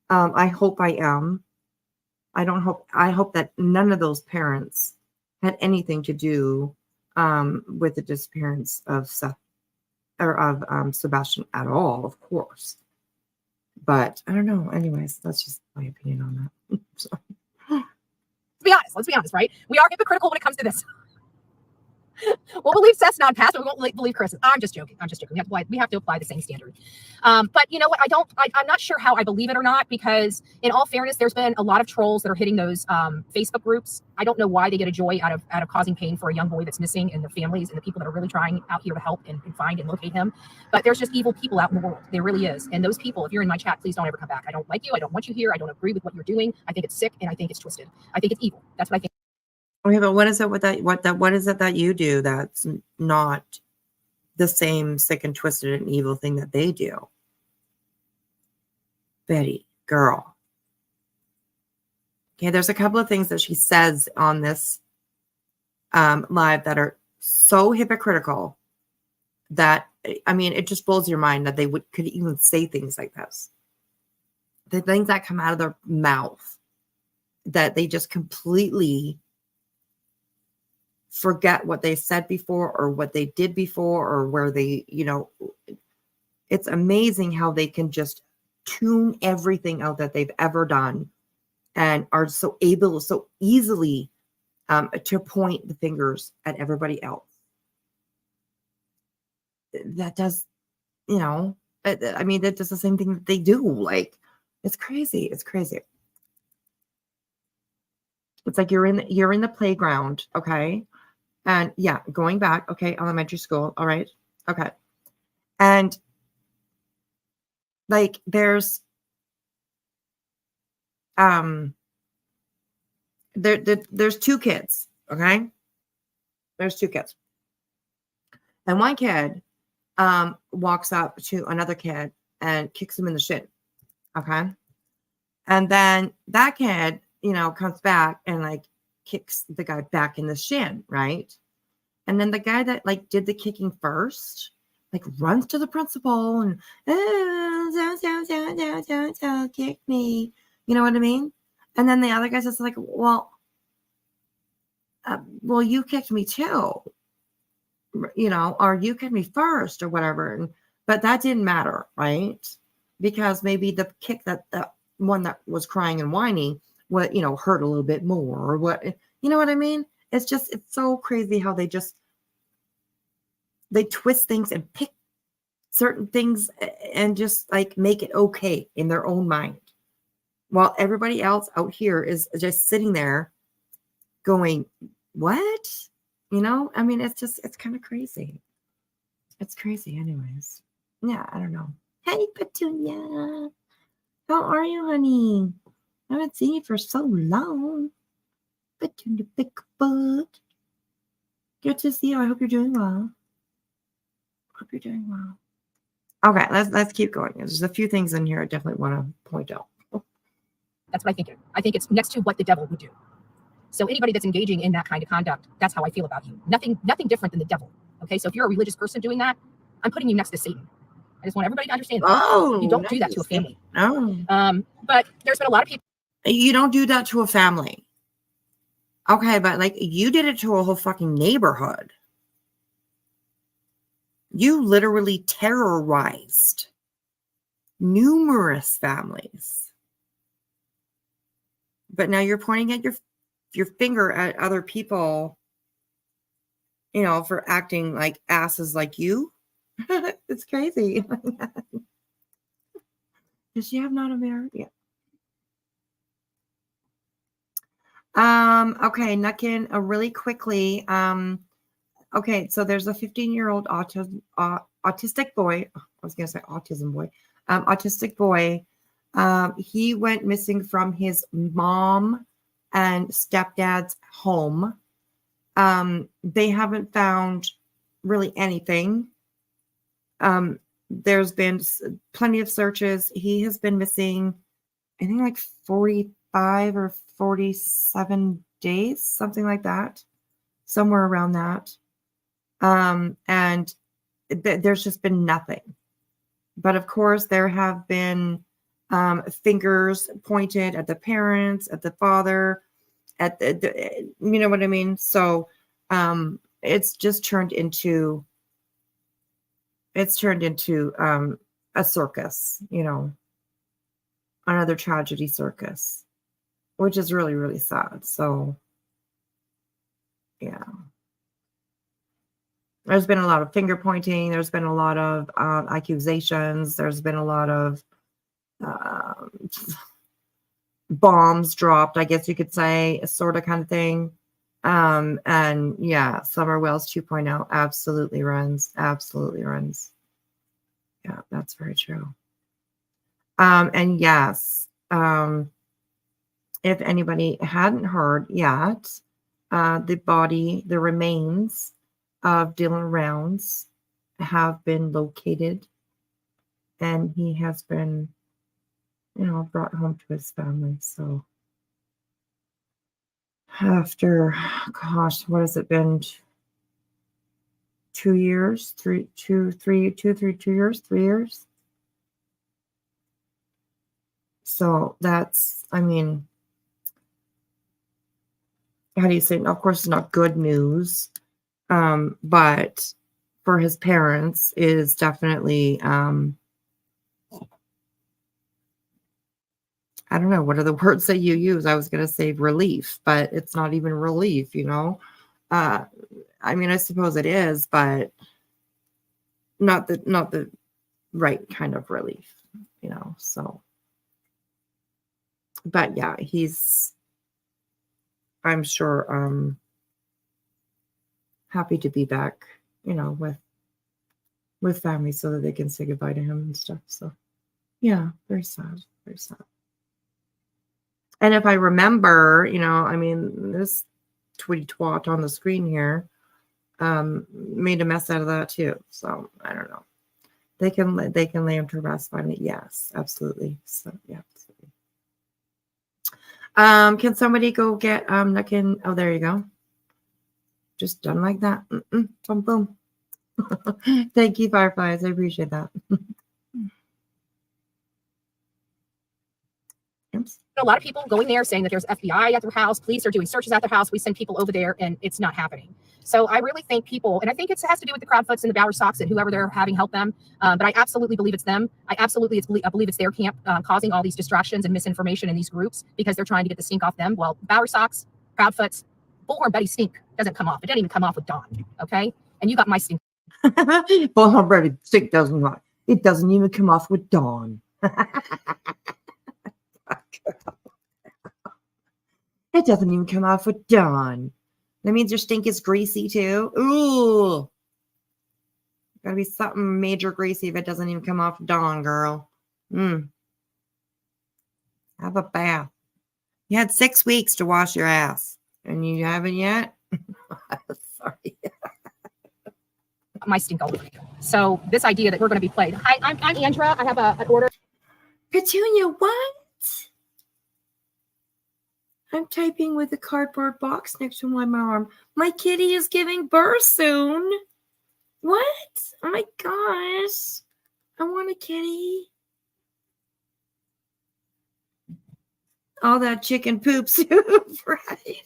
I hope I am. I hope that none of those parents had anything to do with the disappearance of Seth or of Sebastian at all, of course. But I don't know. Anyways, that's just my opinion on that. So. Let's be honest, right? We are hypocritical when it comes to this. We'll believe Seth's non-pass, but we won't believe Chris's. I'm just joking. We have to apply the same standard. But you know what? I'm not sure how I believe it or not, because in all fairness, there's been a lot of trolls that are hitting those Facebook groups. I don't know why they get a joy out of causing pain for a young boy that's missing, and the families and the people that are really trying out here to help and find and locate him. But there's just evil people out in the world. There really is. And those people, if you're in my chat, please don't ever come back. I don't like you. I don't want you here. I don't agree with what you're doing. I think it's sick, and I think it's twisted. I think it's evil. That's what I think. Okay, but what is it with that? What is it that you do that's not the same sick and twisted and evil thing that they do? Betty, girl. Okay, there's a couple of things that she says on this live that are so hypocritical that, I mean, it just blows your mind that they could even say things like this. The things that come out of their mouth, that they just completely forget what they said before or what they did before or where they, it's amazing how they can just tune everything out that they've ever done and are so easily to point the fingers at everybody else. That does, I mean, that does the same thing that they do. Like, it's crazy. It's crazy. It's like you're in the playground, okay? And yeah, going back, okay, elementary school, all right, okay. And like there's there's two kids, okay? There's two kids. And one kid walks up to another kid and kicks him in the shin, okay? And then that kid, comes back and like kicks the guy back in the shin, right? And then the guy that like did the kicking first, like runs to the principal and kick me. You know what I mean? And then the other guy says like, well, you kicked me too, or you kicked me first or whatever. But that didn't matter, right? Because maybe the kick that the one that was crying and whining, hurt a little bit more or what, you know what I mean? It's so crazy how they twist things and pick certain things and just like make it okay in their own mind. While everybody else out here is just sitting there going, what? I mean, it's kind of crazy. It's crazy anyways. Yeah, I don't know. Hey, Petunia. How are you, honey? I haven't seen you for so long. Petunia Bigfoot. Good to see you. I hope you're doing well. Hope you're doing well. Okay, let's keep going. There's a few things in here I definitely want to point out. That's what I think. I think it's next to what the devil would do. So anybody that's engaging in that kind of conduct, that's how I feel about you. Nothing different than the devil. Okay, so if you're a religious person doing that, I'm putting you next to Satan. I just want everybody to understand that. Oh, you don't do that to a family. No. But there's been a lot of people. You don't do that to a family. Okay, but like you did it to a whole fucking neighborhood. You literally terrorized numerous families. But now you're pointing at your finger at other people, for acting like asses like you. It's crazy. Does she have not a marriage? Yeah. Okay, Nuckin, really quickly. Okay, so there's a 15-year-old autistic boy. I was gonna say autism boy. Autistic boy. He went missing from his mom and stepdad's home. They haven't found really anything. There's been plenty of searches. He has been missing, I think, like 45 or 47 days, something like that, somewhere around that. And there's just been nothing. But of course, there have been fingers pointed at the parents, at the father, at the you know what I mean? So it's just turned into it's turned into a circus, you know, another tragedy circus, which is really, really sad. So, yeah. There's been a lot of finger pointing. There's been a lot of accusations. There's been a lot of um, bombs dropped, I guess you could say, sort of kind of thing. And yeah, Summer Wells 2.0 absolutely runs. Absolutely runs. Yeah, that's very true. And yes, if anybody hadn't heard yet, the remains of Dylan Rounds have been located, and he has been, you know, brought home to his family. So after, gosh, what has it been? 2 years, 3 years, 3 years. So that's, I mean, how do you say? Of course, it's not good news, but for his parents, it is definitely, I don't know, what are the words that you use? I was going to say relief, but it's not even relief, you know? I mean, I suppose it is, but not the right kind of relief, you know? So, but yeah, I'm sure, happy to be back, you know, with family so that they can say goodbye to him and stuff. So, yeah, very sad, very sad. And if I remember, you know, I mean, this tweety twat on the screen here made a mess out of that too. So I don't know. They can lay him to rest finally. Yes, absolutely. So yeah, absolutely. Can somebody go get Nuckin? Oh, there you go. Just done like that. Boom, boom. Thank you, Fireflies. I appreciate that. Oops. A lot of people going there saying that there's FBI at their house, police are doing searches at their house. We send people over there and it's not happening. So I really think people, and I think it has to do with the Crowdfuts and the Bower Sox and whoever they're having help them. But I absolutely believe it's them. I believe it's their camp causing all these distractions and misinformation in these groups because they're trying to get the stink off them. Well, Bower Sox, Crowdfuts, Bullhorn Betty stink doesn't come off. It doesn't even come off with Dawn. Okay. And you got my stink. Bullhorn Betty stink doesn't lie. It doesn't even come off with Dawn. It doesn't even come off with Dawn. That means your stink is greasy too. Ooh. Gotta be something major greasy if it doesn't even come off Dawn, girl. Have a bath. You had 6 weeks to wash your ass. And you haven't yet? Sorry. My stink all over you. So this idea that we're going to be played. Hi, I'm Andra. I have an order. Petunia, what? I'm typing with a cardboard box next to my arm. My kitty is giving birth soon. What? Oh my gosh. I want a kitty. All that chicken poop soup, right?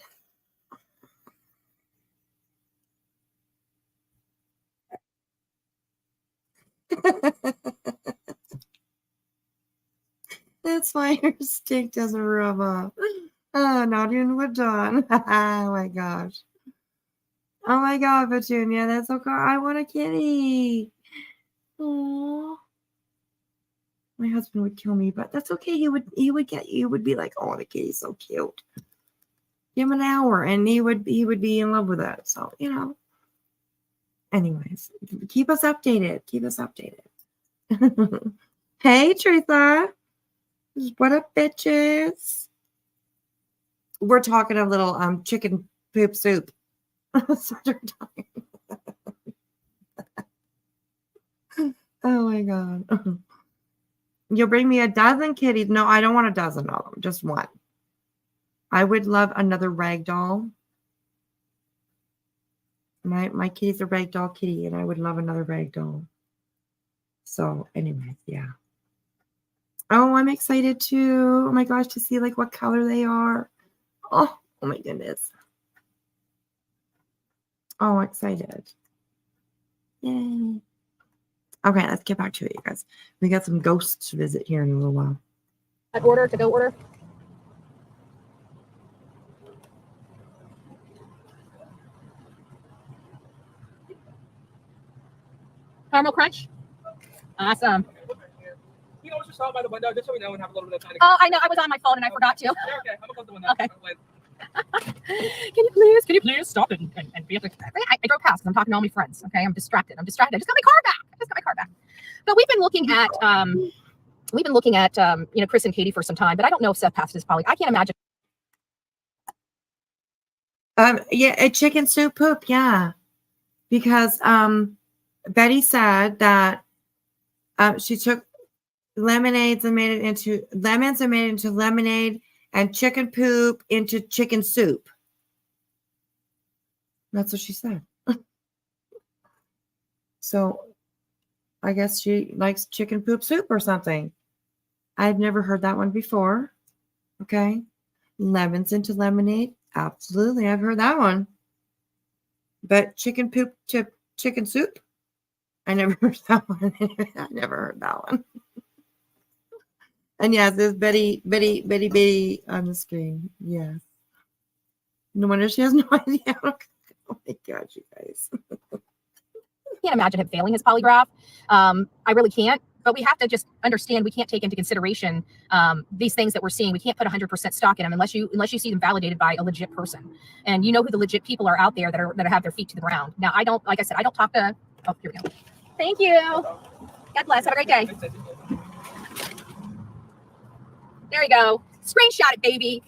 That's why her stink doesn't rub off. Oh, not even with Dawn. Oh my gosh. Oh my god, Petunia, that's so cool. I want a kitty. Aww. My husband would kill me, but that's okay. He would be like, oh, the kitty's so cute. Give him an hour and he would be in love with it. So, you know. Anyways, keep us updated. Keep us updated. Hey, Trutha. What up, bitches? We're talking a little chicken poop soup. Oh my god. You'll bring me a dozen kitties. No, I don't want a dozen of them. Just one. I would love another rag doll. My kitty's a rag doll kitty, and I would love another rag doll. So, anyways, yeah. Oh, I'm excited too. Oh my gosh, to see like what color they are. Oh my goodness. Oh, excited. Yay. Okay, let's get back to it, you guys. We got some ghosts to visit here in a little while. An order to go order. Caramel crunch. Awesome. You know, just stop by the window just so we know and have a little bit of time. Oh, I know. I was on my phone and I forgot to. Yeah, okay. I'm gonna close the window. Okay. Can you please stop it and be able to? I drove past because I'm talking to all my friends. Okay, I'm distracted. I just got my car back. But we've been looking at you know, Chris and Katie for some time, but I don't know if Seth passed his poly. I can't imagine. Yeah, a chicken soup poop, yeah. Because Betty said that she took lemons and made it into lemonade and chicken poop into chicken soup. That's what she said. So I guess she likes chicken poop soup or something. I've never heard that one before. Okay. Lemons into lemonade. Absolutely. I've heard that one. But chicken poop to chicken soup? I never heard that one. I never heard that one. And yes, there's Betty on the screen. Yes. No wonder she has no idea. Oh my God, you guys. I can't imagine him failing his polygraph. I really can't. But we have to just understand we can't take into consideration these things that we're seeing. We can't put 100% stock in them unless you see them validated by a legit person. And you know who the legit people are out there that have their feet to the ground. Now, I don't, like I said, I don't talk to. Oh, here we go. Thank you. God bless. Have a great day. There you go. Screenshot it, baby.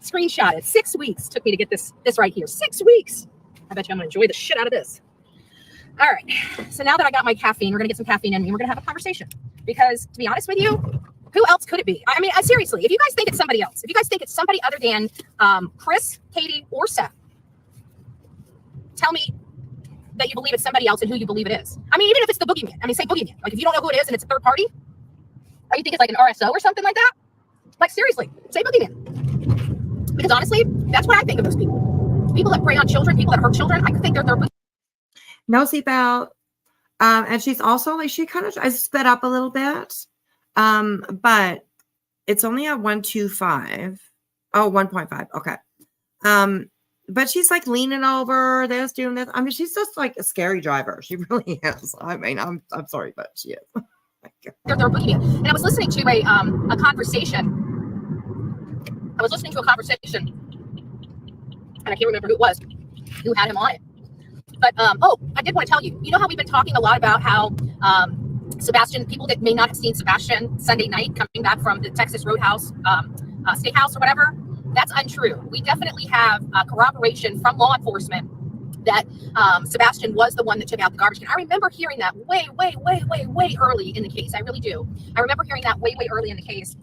Screenshot it. 6 weeks took me to get this right here. 6 weeks. I bet you I'm gonna enjoy the shit out of this. All right. So now that I got my caffeine, we're gonna get some caffeine in me and we're gonna have a conversation. Because to be honest with you, who else could it be? I mean, seriously, if you guys think it's somebody else, if you guys think it's somebody other than Chris, Katie, or Seth, tell me that you believe it's somebody else and who you believe it is. I mean, even if it's the boogeyman. I mean, say boogeyman. Like if you don't know who it is and it's a third party, or you think it's like an RSO or something like that, like seriously, say boogeyman. Because honestly, that's what I think of those people. People that prey on children, people that hurt children, I think they're boogeyman. No seatbelt. And she's also like, she kind of sped up a little bit. But it's only at 1.25. Oh, 1.5. Okay. But she's like leaning over this, doing this. I mean, she's just like a scary driver. She really is. I mean, I'm sorry, but she is. They're boogeyman. And I was listening to a conversation. I was listening to a conversation, and I can't remember who it was, who had him on it. But, I did want to tell you, you know how we've been talking a lot about how Sebastian, people that may not have seen Sebastian Sunday night coming back from the Texas Roadhouse Steakhouse or whatever, that's untrue. We definitely have corroboration from law enforcement that Sebastian was the one that took out the garbage can. I remember hearing that way early in the case. I really do. I remember hearing that way early in the case.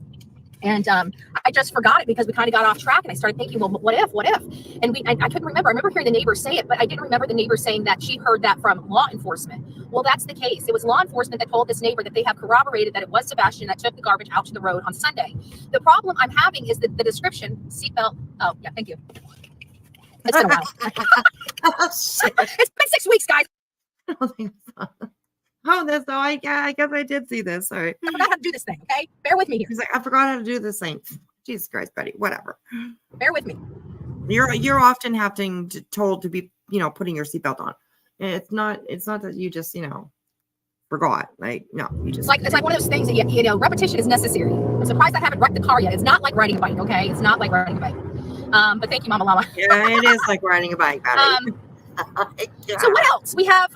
And I just forgot it because we kind of got off track and I started thinking, well, what if? And I couldn't remember. I remember hearing the neighbor say it, but I didn't remember the neighbor saying that she heard that from law enforcement. Well, that's the case. It was law enforcement that told this neighbor that they have corroborated that it was Sebastian that took the garbage out to the road on Sunday. The problem I'm having is the description, seatbelt. Oh, yeah, thank you. It's been a while. Oh, shit. It's been 6 weeks, guys. Oh, that's all. I guess I did see this. Sorry. I forgot how to do this thing, okay? Bear with me here. He's like, I forgot how to do this thing. Jesus Christ, Betty. Whatever. Bear with me. You're often having told to be, putting your seatbelt on. And it's not that you just, forgot. Like, no, you just it's like one of those things that repetition is necessary. I'm surprised I haven't wrecked the car yet. It's not like riding a bike, okay? It's not like riding a bike. But thank you, Mama Llama. Yeah, it is like riding a bike, Betty. So what else? We have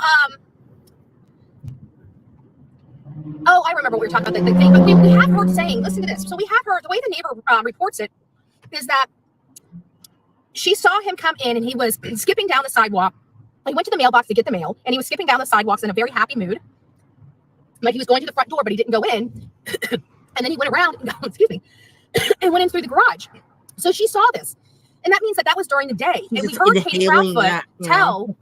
oh, I remember what we were talking about, the thing, but we have heard saying, listen to this. So we have heard, the way the neighbor reports it is that she saw him come in and he was skipping down the sidewalk. He went to the mailbox to get the mail and he was skipping down the sidewalks in a very happy mood. Like he was going to the front door, but he didn't go in. And then he went around, excuse me, and went in through the garage. So she saw this. And that means that was during the day. And we heard Katie Proudfoot tell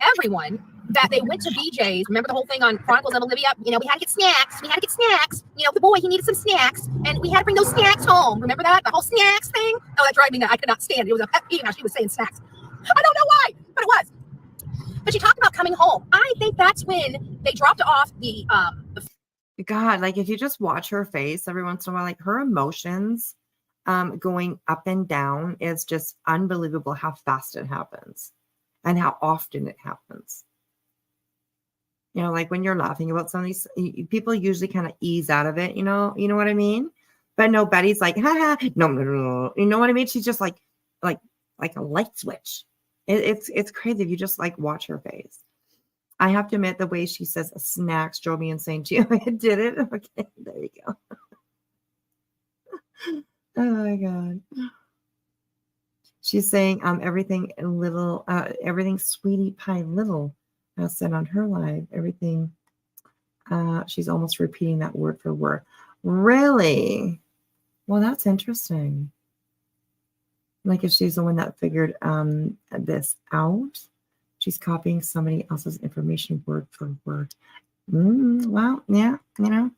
everyone that they went to BJ's. Remember the whole thing on Chronicles of Olivia? We had to get snacks. The boy, he needed some snacks. And we had to bring those snacks home. Remember that? The whole snacks thing? Oh, that drive me nuts. I could not stand it. It was a pet peeve how she was saying snacks. I don't know why, but it was. But she talked about coming home. I think that's when they dropped off the God, like if you just watch her face every once in a while, like her emotions going up and down is just unbelievable how fast it happens and how often it happens. You know, like when you're laughing about some of these, people usually kind of ease out of it, you know what I mean? But no, Betty's like, ha, no. You know what I mean? She's just like a light switch. It's crazy if you just like watch her face. I have to admit, the way she says snacks drove me insane too. I did it. Okay, there you go. Oh my God. She's saying everything little, everything sweetie pie little said on her live. Everything. She's almost repeating that word for word. Really? Well, that's interesting. Like if she's the one that figured this out, she's copying somebody else's information word for word. Well, yeah, you know,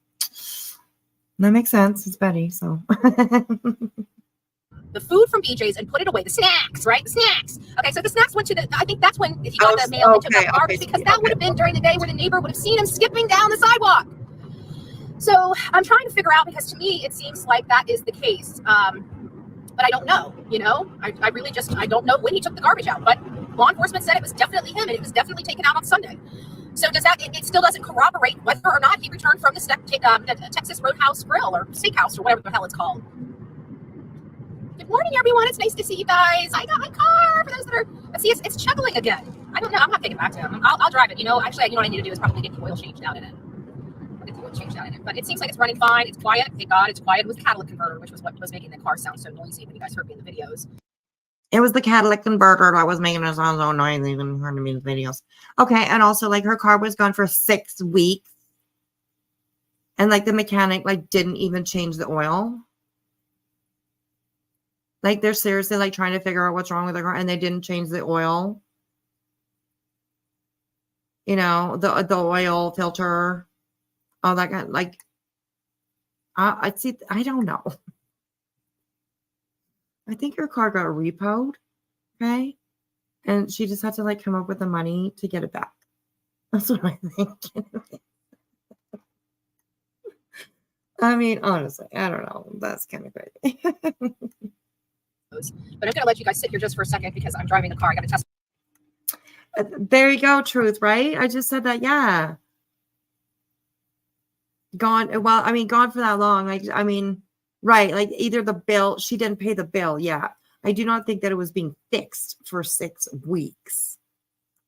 that makes sense. It's Betty, so. the food from BJ's and put it away. The snacks, right? The snacks. Okay, so the snacks went to the, I think that's when he got the mail and took out the garbage, because that would have been during the day where the neighbor would have seen him skipping down the sidewalk. So I'm trying to figure out, because to me, it seems like that is the case. But I don't know, you know, I really just, I don't know when he took the garbage out, but law enforcement said it was definitely him and it was definitely taken out on Sunday. So does that, it still doesn't corroborate whether or not he returned from the Texas Roadhouse Grill or Steakhouse or whatever the hell it's called. Good morning, everyone. It's nice to see you guys. I got my car for those that are, but see, it's chugging again. I don't know. I'm not taking it back to him. I'll drive it. You know, actually, you know what I need to do is probably get the oil changed out in it. But it seems like it's running fine. It's quiet. Thank God it's quiet. It was the catalytic converter, which was what was making the car sound so noisy when you guys heard me in the videos. It was the catalytic converter that was making it sound so noisy when you heard me in the videos. Okay, and also like her car was gone for 6 weeks. And like the mechanic like didn't even change the oil. Like they're seriously like trying to figure out what's wrong with their car and they didn't change the oil. You know, the oil filter. Oh, that kind of, like, I see. I don't know. I think her car got repoed, okay, and she just had to like come up with the money to get it back. That's what I think. I mean, honestly, I don't know. That's kind of crazy. But I'm gonna let you guys sit here just for a second because I'm driving the car. I got to test. There you go, truth. Right? I just said that. Yeah. Gone. Well, I mean, gone for that long. Like, I mean, right. Like either the bill, she didn't pay the bill. Yeah. I do not think that it was being fixed for 6 weeks.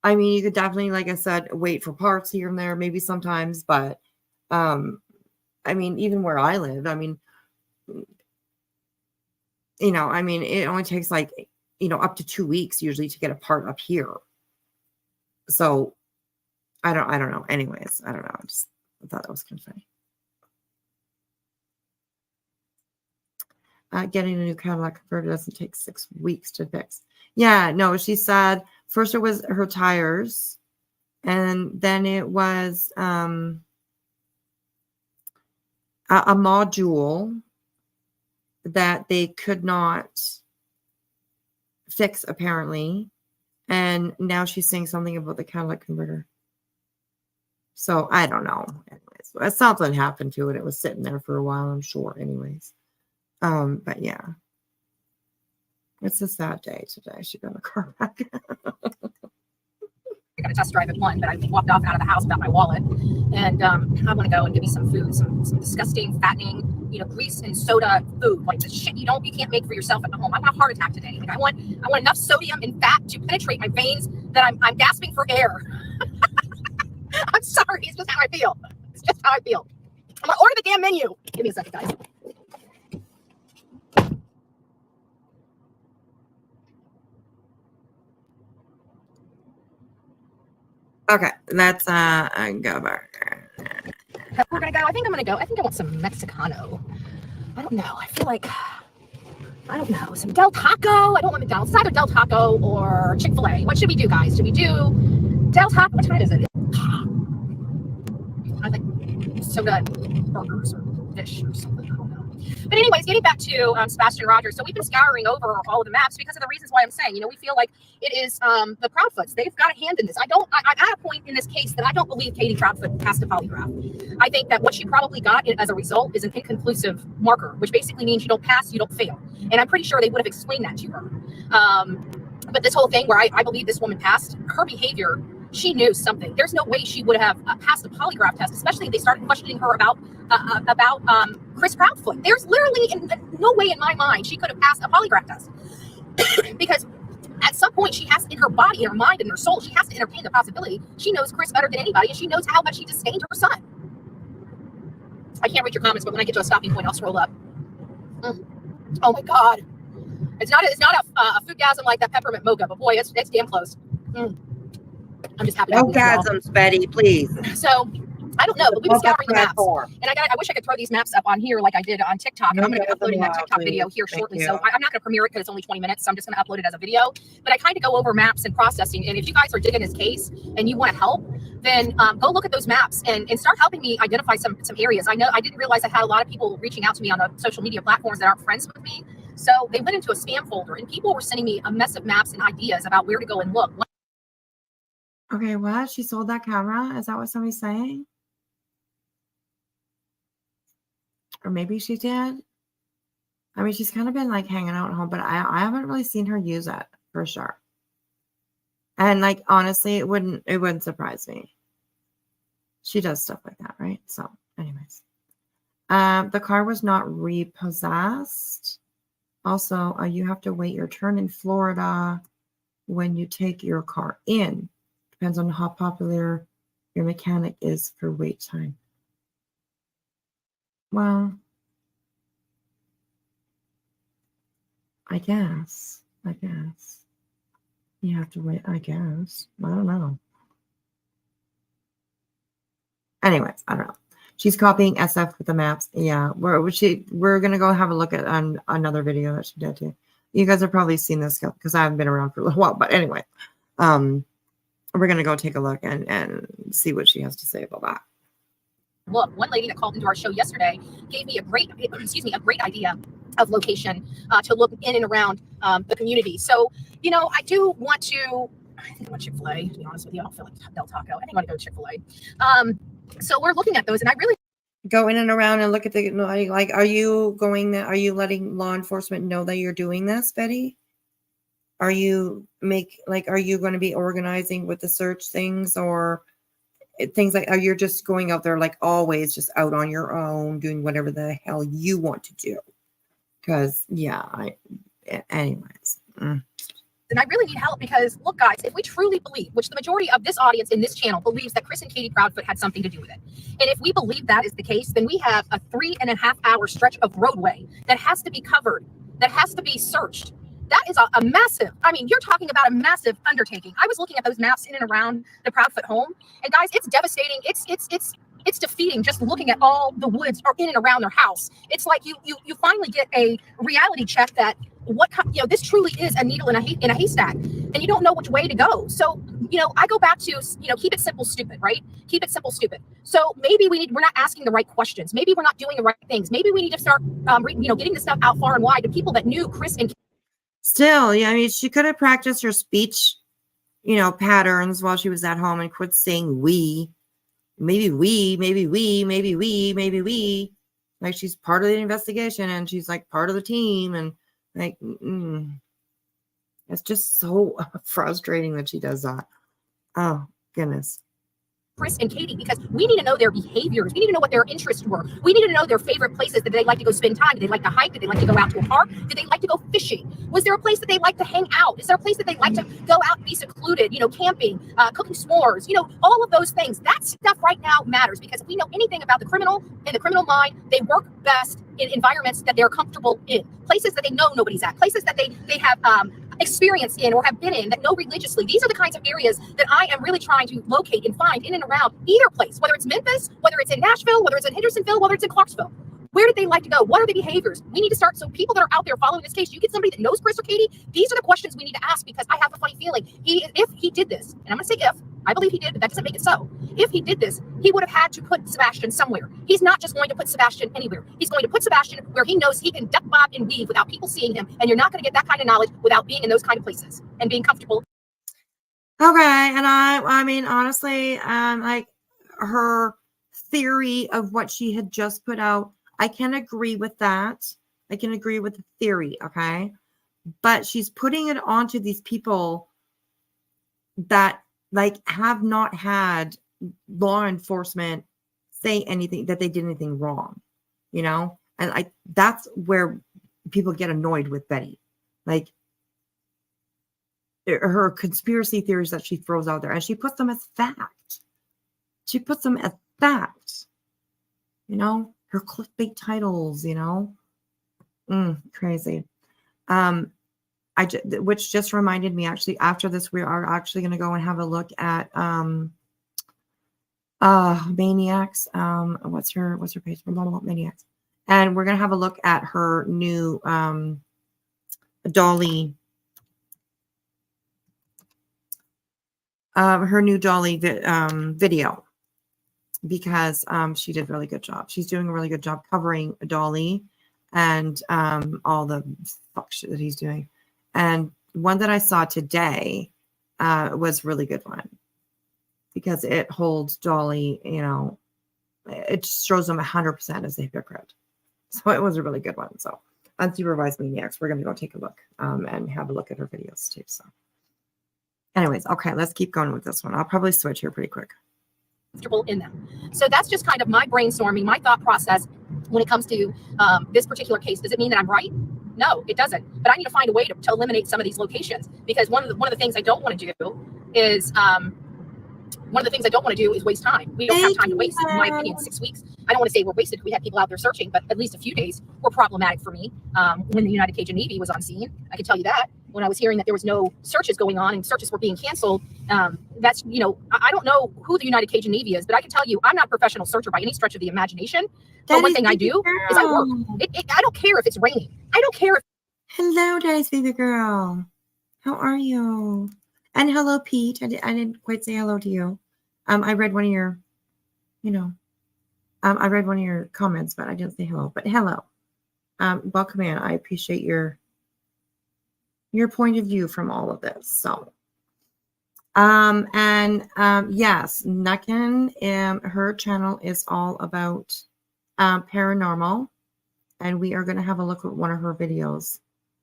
I mean, you could definitely, like I said, wait for parts here and there, maybe sometimes, but, I mean, even where I live, I mean, you know, I mean, it only takes like, you know, up to 2 weeks usually to get a part up here. So I don't know. Anyways, I don't know. I thought that was kind of funny. Getting a new Cadillac converter doesn't take 6 weeks to fix. Yeah, no, she said first it was her tires, and then it was a module that they could not fix apparently, and now she's saying something about the Cadillac converter. So I don't know. Anyways, something happened to it. It was sitting there for a while, I'm sure. Anyways, but yeah, it's a sad day today. She got a car back. I got a test drive at 1, but I walked off out of the house without my wallet, and I want to go and give me some food, some disgusting, fattening, you know, grease and soda food, like the shit you can't make for yourself at home. I want a heart attack today. Like I want enough sodium and fat to penetrate my veins that I'm gasping for air. I'm sorry. It's just how I feel. It's just how I feel. I'm going to order the damn menu. Give me a second, guys. Okay, let's go back. We're going to go. I think I'm going to go. I think I want some Mexicano. I don't know. I feel like, I don't know, some Del Taco. I don't want McDonald's. It's either Del Taco or Chick-fil-A. What should we do, guys? Should we do Del Taco? What time is it? I like soda burgers or fish or something. I don't know. But anyways, getting back to Sebastian Rogers. So we've been scouring over all of the maps because of the reasons why I'm saying, we feel like it is the Proudfoots. They've got a hand in this. I'm at a point in this case that I don't believe Katie Proudfoot passed a polygraph. I think that what she probably got as a result is an inconclusive marker, which basically means you don't pass, you don't fail. And I'm pretty sure they would have explained that to her. But this whole thing where I believe this woman passed, her behavior, she knew something. There's no way she would have passed a polygraph test, especially if they started questioning her about Chris Proudfoot. There's literally no way in my mind she could have passed a polygraph test. Because at some point she has, in her body, in her mind, in her soul, she has to entertain the possibility. She knows Chris better than anybody, and she knows how much he disdained her son. I can't read your comments, but when I get to a stopping point, I'll scroll up. Oh my God. It's not a foodgasm like that peppermint mocha, but boy, it's damn close. I'm just happy. No gasms, Betty, please. So I don't know, but we've been scouring the maps, and I wish I could throw these maps up on here like I did on TikTok. And I'm going to be uploading that TikTok video here shortly. So I'm not going to premiere it because it's only 20 minutes. So I'm just going to upload it as a video. But I kind of go over maps and processing. And if you guys are digging this case and you want to help, then go look at those maps and start helping me identify some areas. I know I didn't realize I had a lot of people reaching out to me on the social media platforms that aren't friends with me. So they went into a spam folder, and people were sending me a mess of maps and ideas about where to go and look. Okay, what? She sold that camera? Is that what somebody's saying? Or maybe she did. I mean, she's kind of been like hanging out at home, but I haven't really seen her use it for sure. And like, honestly, it wouldn't surprise me. She does stuff like that, right? So anyways, the car was not repossessed. Also, you have to wait your turn in Florida when you take your car in. Depends on how popular your mechanic is for wait time. Well, I guess. You have to wait, I guess. I don't know. Anyways, I don't know. She's copying SF with the maps. Yeah, we're gonna go have a look at another video that she did too. You guys have probably seen this because I haven't been around for a little while. But anyway, we're gonna go take a look and see what she has to say about that. Look, one lady that called into our show yesterday gave me a great idea of location to look in and around the community. So, I do want to. I think I want Chick-fil-A. To be honest with you, I don't feel like Del Taco. I think I want to go to Chick-fil-A. So we're looking at those, and I really go in and around and look at the like. Are you letting law enforcement know that you're doing this, Betty? Are you going to be organizing with the search things or things like? Are you just going out there like always, just out on your own, doing whatever the hell you want to do? Because anyways. And I really need help because, look, guys, if we truly believe, which the majority of this audience in this channel believes that Chris and Katie Proudfoot had something to do with it. And if we believe that is the case, then we have a 3.5 hour stretch of roadway that has to be covered, that has to be searched. That is a massive, you're talking about a massive undertaking. I was looking at those maps in and around the Proudfoot home. And guys, it's devastating. It's defeating just looking at all the woods or in and around their house. It's like you finally get a reality check that this truly is a needle in a haystack, and you don't know which way to go. So, I go back to, keep it simple, stupid, right? Keep it simple, stupid. So maybe we're not asking the right questions. Maybe we're not doing the right things. Maybe we need to start, getting this stuff out far and wide to people that knew Chris and. Still, she could have practiced her speech, patterns while she was at home and quit saying we. Maybe we. Like she's part of the investigation and she's like part of the team and like, it's just so frustrating that she does that. Oh, goodness. Chris and Katie, because we need to know their behaviors. We need to know what their interests were. We need to know their favorite places. Did they like to go spend time? Did they like to hike? Did they like to go out to a park? Did they like to go fishing? Was there a place that they like to hang out? Is there a place that they like to go out and be secluded, camping, cooking s'mores, all of those things. That stuff right now matters because if we know anything about the criminal and the criminal mind, they work best in environments that they're comfortable in, places that they know nobody's at, places that they have experience in or have been in that know religiously. These are the kinds of areas that I am really trying to locate and find in and around either place, whether it's Memphis, whether it's in Nashville, whether it's in Hendersonville, whether it's in Clarksville. Where did they like to go? What are the behaviors? We need to start. So people that are out there following this case, you get somebody that knows Chris or Katie, these are the questions we need to ask because I have a funny feeling if he did this, and I'm going to say I believe he did, but that doesn't make it so. If he did this, he would have had to put Sebastian somewhere. He's not just going to put Sebastian anywhere. He's going to put Sebastian where he knows he can duck, bob, and weave without people seeing him. And you're not going to get that kind of knowledge without being in those kind of places and being comfortable. Okay, and I mean, honestly, like her theory of what she had just put out, I can agree with that. I can agree with the theory, okay? But she's putting it onto these people that like have not had law enforcement say anything, that they did anything wrong, you know? And that's where people get annoyed with Betty. Like her conspiracy theories that she throws out there, and she puts them as fact. She puts them as fact. You know, her clickbait titles, you know? Crazy. Which just reminded me, actually, after this, we are actually going to go and have a look at Maniacs. What's her page? Maniacs. And we're going to have a look at her new Dolly. Her new Dolly video, because she did a really good job. She's doing a really good job covering Dolly and all the fuck shit that he's doing. And one that I saw today was a really good one, because it holds Dolly, you know, it shows them 100% as a hypocrite. So it was a really good one. So Unsupervised Maniacs, we're going to go take a look and have a look at her videos too. So anyways, okay, let's keep going with this one. I'll probably switch here pretty quick. In them. So that's just kind of my brainstorming, my thought process when it comes to this particular case. Does it mean that I'm right? No, it doesn't. But I need to find a way to eliminate some of these locations, because one of the things I don't want to do is waste time. We don't have time to waste. In my opinion, 6 weeks. I don't want to say we're wasted. We had people out there searching, but at least a few days were problematic for me. When the United Cajun Navy was on scene, I can tell you that. When I was hearing that there was no searches going on and searches were being canceled, that's, you know, I don't know who the United Cajun Navy is, but I can tell you I'm not a professional searcher by any stretch of the imagination. But one thing I do is I work. I don't care if it's raining. I don't care if. Hello, Dice Baby Girl. How are you? And hello, Pete. I didn't quite say hello to you. I read one of your, I read one of your comments, but I didn't say hello. But hello. Welcome in. I appreciate your point of view from all of this. So, yes, Nuckin, her channel is all about paranormal, and we are going to have a look at one of her videos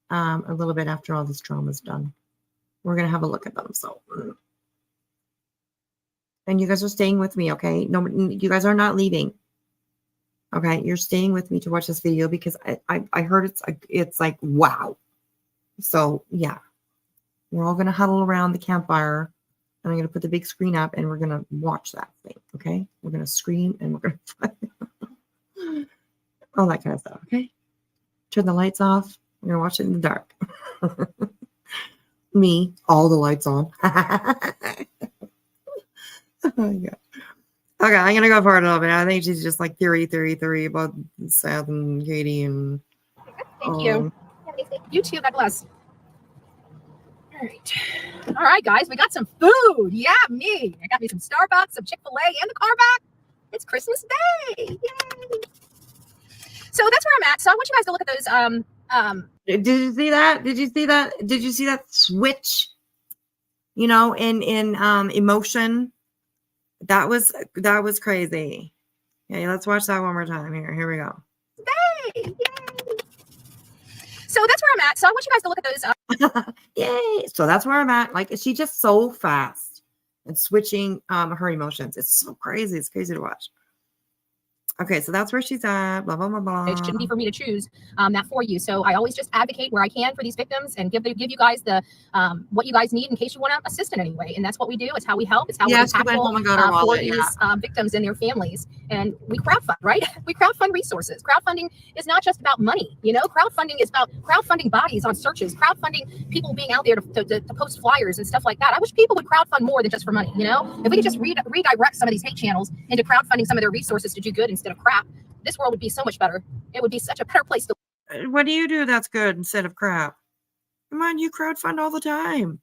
a little bit after all this drama is done. We're going to have a look at them. So, and you guys are staying with me, okay? No, you guys are not leaving. Okay, you're staying with me to watch this video, because I heard it's like wow. So yeah, we're all gonna huddle around the campfire, and I'm gonna put the big screen up, and we're gonna watch that thing. Okay, we're gonna scream, and we're gonna all that kind of stuff. Okay, turn the lights off. We're gonna watch it in the dark. Me, all the lights on. Oh my God. Okay, I'm gonna go for it a little bit. I think she's just like theory about Seth and Katie and. Thank you. You too. God bless. All right, guys, we got some food. Yeah, me. I got me some Starbucks, some Chick-fil-A, and the car back. It's Christmas Day. Yay! So that's where I'm at. So I want you guys to look at those. Did you see that? Did you see that? Did you see that switch? You know, in emotion. That was crazy. Okay, let's watch that one more time. Here we go. Yay! So that's where I'm at. So I want you guys to look at those. Yay! So that's where I'm at. Like, is she just so fast and switching her emotions? It's so crazy. It's crazy to watch. Okay, so that's where she's at. Blah blah blah blah. It shouldn't be for me to choose that for you. So I always just advocate where I can for these victims and give you guys the what you guys need in case you want to assist in any way. And that's what we do. It's how we help. It's how we impactful for these victims and their families. And we crowdfund, right? We crowdfund resources. Crowdfunding is not just about money. You know, crowdfunding is about crowdfunding bodies on searches, crowdfunding people being out there to post flyers and stuff like that. I wish people would crowdfund more than just for money. You know, if we could just redirect some of these hate channels into crowdfunding some of their resources to do good instead of crap, this world would be so much better. It would be such a better place to. What do you do that's good instead of crap? Come on, you crowdfund all the time.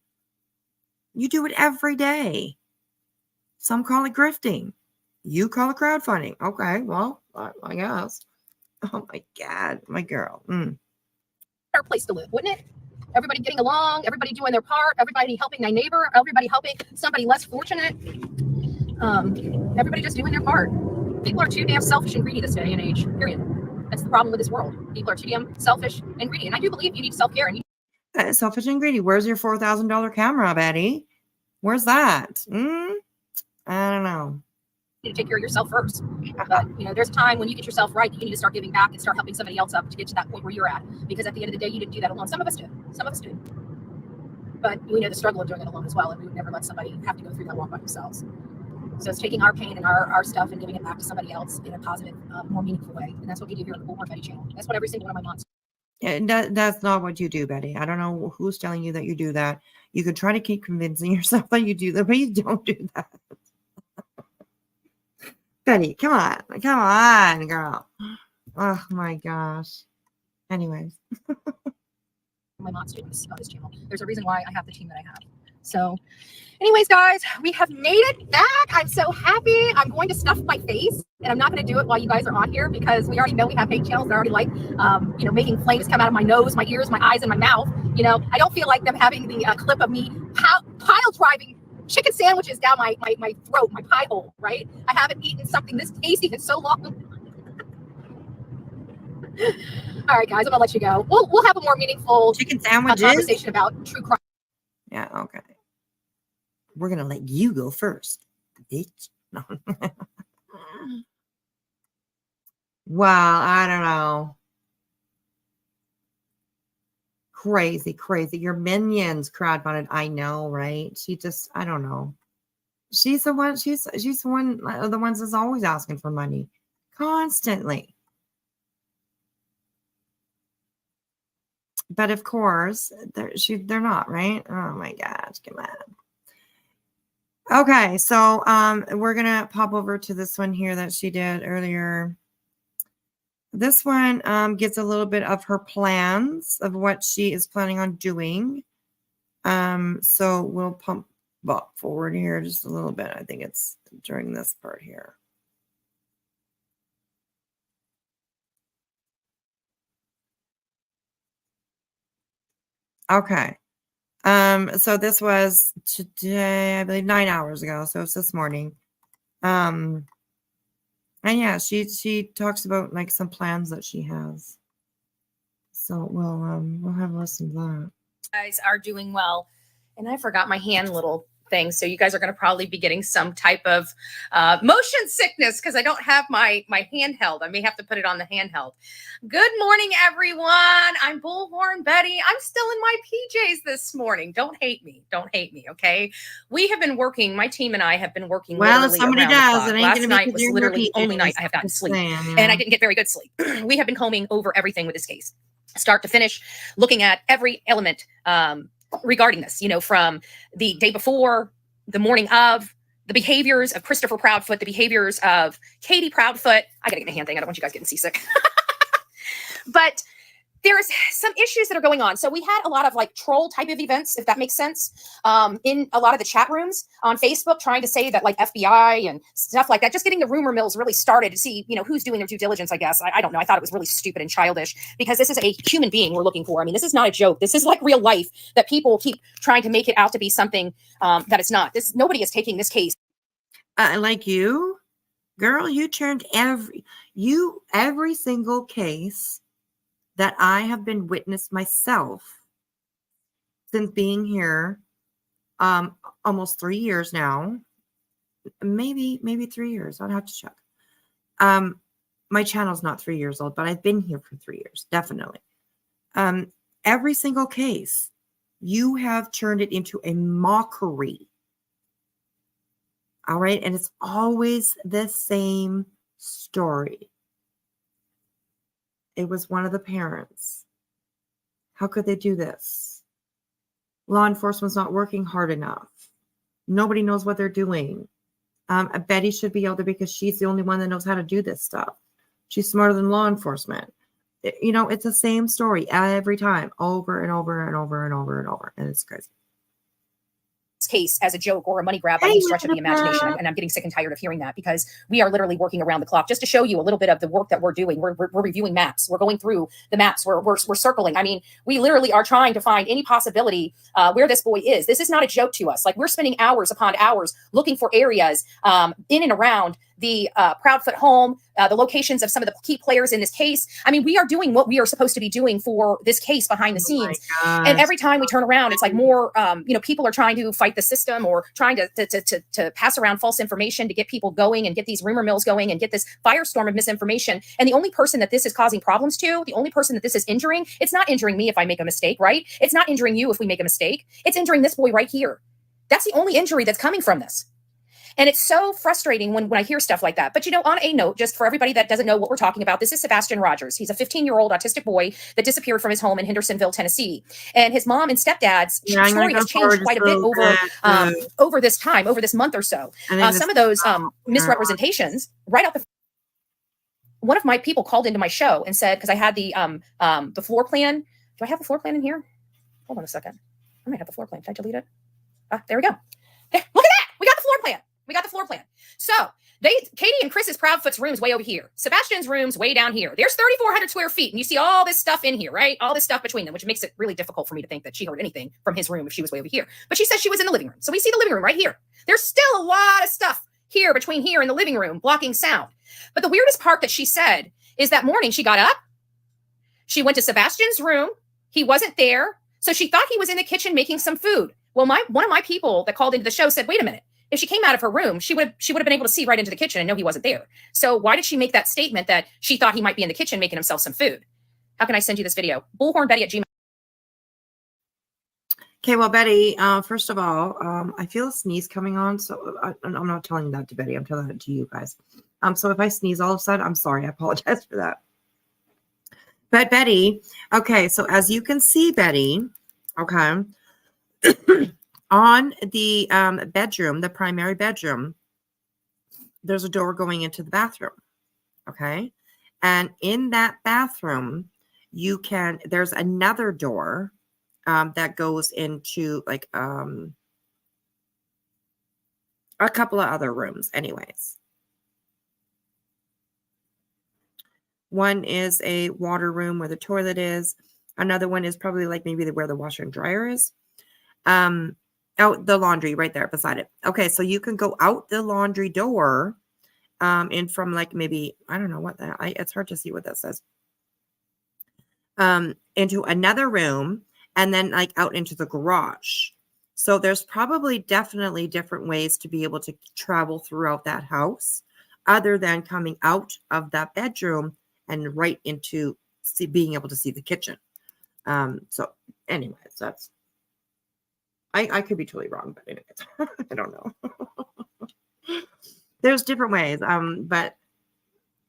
You do it every day. Some call it grifting. You call it crowdfunding. Okay, well, I guess. Oh my God, my girl. Better place to live, wouldn't it? Everybody getting along, everybody doing their part, everybody helping their neighbor, everybody helping somebody less fortunate. Everybody just doing their part. People are too damn selfish and greedy this day and age, period. That's the problem with this world. People are too damn selfish and greedy. And I do believe you need self-care. And Selfish and greedy. Where's your $4,000 camera, Betty? Where's that? I don't know. you need to take care of yourself first. But, there's a time when you get yourself right that you need to start giving back and start helping somebody else up to get to that point where you're at. Because at the end of the day, you didn't do that alone. Some of us did. But we know the struggle of doing it alone as well. And we would never let somebody have to go through that walk by themselves. So it's taking our pain and our stuff and giving it back to somebody else in a positive, more meaningful way. And that's what we do here on the Bullhorn Betty channel. That's what every single one of my moms. Yeah, that's not what you do, Betty. I don't know who's telling you that you do that. You could try to keep convincing yourself that you do that, but you don't do that. Betty, come on, girl. Oh my gosh. Anyways. My mom's doing this on this channel. There's a reason why I have the team that I have. So anyways, guys, we have made it back. I'm so happy. I'm going to stuff my face, and I'm not going to do it while you guys are on here because we already know we have hate channels that already like, making flames come out of my nose, my ears, my eyes, and my mouth. I don't feel like them having the clip of me pile driving chicken sandwiches down my throat, my pie hole, right? I haven't eaten something this tasty in so long. All right, guys, I'm gonna let you go. We'll have a more meaningful chicken sandwiches conversation about true crime. Yeah, okay. We're gonna let you go first, bitch. No. Well, I don't know. Crazy. Your minions crowdfunded. I know, right? I don't know. She's the one. She's the one of the ones that's always asking for money, constantly. But of course, they're not, right? Oh my gosh, come on. Okay, so we're gonna pop over to this one here that she did earlier. This one gives a little bit of her plans of what she is planning on doing. So we'll pump forward here just a little bit. I think it's during this part here. Okay. So this was today, I believe 9 hours ago. So it's this morning. And yeah, she talks about like some plans that she has. So we'll have a listen to that. Guys are doing well. And I forgot my hand little thing. So you guys are going to probably be getting some type of motion sickness because I don't have my handheld. I may have to put it on the handheld. Good morning, everyone. I'm Bullhorn Betty. I'm still in my PJs this morning. Don't hate me. Okay? We have been working. My team and I have been working. Well, if somebody does, it ain't last going to night be was literally the only night I have gotten sleep. And I didn't get very good sleep. We have been combing over everything with this case, start to finish, looking at every element regarding this, from the day before, the morning of, the behaviors of Christopher Proudfoot, the behaviors of Katie Proudfoot. I gotta get my hand thing. I don't want you guys getting seasick. But there's some issues that are going on. So we had a lot of like troll type of events, if that makes sense, in a lot of the chat rooms on Facebook, trying to say that like FBI and stuff like that, just getting the rumor mills really started to see, who's doing their due diligence, I guess. I don't know. I thought it was really stupid and childish because this is a human being we're looking for. I mean, this is not a joke. This is like real life that people keep trying to make it out to be something that it's not. Nobody is taking this case. Like you, girl, you turned every single case that I have been witness myself since being here almost 3 years now. Maybe 3 years. I'd have to check. My channel's not 3 years old, but I've been here for 3 years, definitely. Every single case, you have turned it into a mockery. All right. And it's always the same story. It was one of the parents. How could they do this? Law enforcement's not working hard enough. Nobody knows what they're doing. Betty should be out there because she's the only one that knows how to do this stuff. She's smarter than law enforcement. It's the same story every time, over and over and over and over and over. And it's crazy. case as a joke or a money grab by Hey, any stretch of the imagination. Andra. And I'm getting sick and tired of hearing that, because we are literally working around the clock just to show you a little bit of the work that we're doing. We're reviewing maps. We're going through the maps. We're circling. I mean, we literally are trying to find any possibility where this boy is. This is not a joke to us. Like, we're spending hours upon hours looking for areas in and around the Proudfoot home, the locations of some of the key players in this case. I mean, we are doing what we are supposed to be doing for this case behind the scenes. And every time we turn around, it's like more, people are trying to fight the system, or trying to pass around false information to get people going and get these rumor mills going and get this firestorm of misinformation. And the only person that this is causing problems to, the only person that this is injuring, it's not injuring me if I make a mistake, right? It's not injuring you if we make a mistake. It's injuring this boy right here. That's the only injury that's coming from this. And it's so frustrating when I hear stuff like that. But, on a note, just for everybody that doesn't know what we're talking about, this is Sebastian Rogers. He's a 15-year-old autistic boy that disappeared from his home in Hendersonville, Tennessee. And his mom and stepdad's story has changed quite a bit over this time, over this month or so. Some of those misrepresentations right out the... One of my people called into my show and said, because I had the floor plan. Do I have the floor plan in here? Hold on a second. I might have the floor plan. Did I delete it? There we go. Look at that. We got the floor plan. So Katie and Chris's Proudfoot's room's way over here. Sebastian's room's way down here. There's 3,400 square feet. And you see all this stuff in here, right? All this stuff between them, which makes it really difficult for me to think that she heard anything from his room if she was way over here. But she says she was in the living room. So we see the living room right here. There's still a lot of stuff here between here and the living room blocking sound. But the weirdest part that she said is that morning she got up. She went to Sebastian's room. He wasn't there. So she thought he was in the kitchen making some food. Well, one of my people that called into the show said, wait a minute. If she came out of her room, she would have been able to see right into the kitchen and know he wasn't there. So why did she make that statement that she thought he might be in the kitchen making himself some food? How can I send you this video? Bullhornbetty@gmail. Okay, well, Betty, first of all, I feel a sneeze coming on, so I'm not telling that to Betty. I'm telling it to you guys. So if I sneeze all of a sudden, I'm sorry. I apologize for that. But Betty, okay, so as you can see, Betty, okay, on the bedroom, the primary bedroom, there's a door going into the bathroom, okay? And in that bathroom, there's another door that goes into like a couple of other rooms anyways. One is a water room where the toilet is. Another one is probably like maybe where the washer and dryer is. Out the laundry right there beside it. Okay, so you can go out the laundry door in from like maybe, I don't know what that, it's hard to see what that says. Into another room and then like out into the garage. So there's probably definitely different ways to be able to travel throughout that house other than coming out of that bedroom and right into being able to see the kitchen. So anyways, that's, I could be totally wrong, but anyways, I don't know. There's different ways, but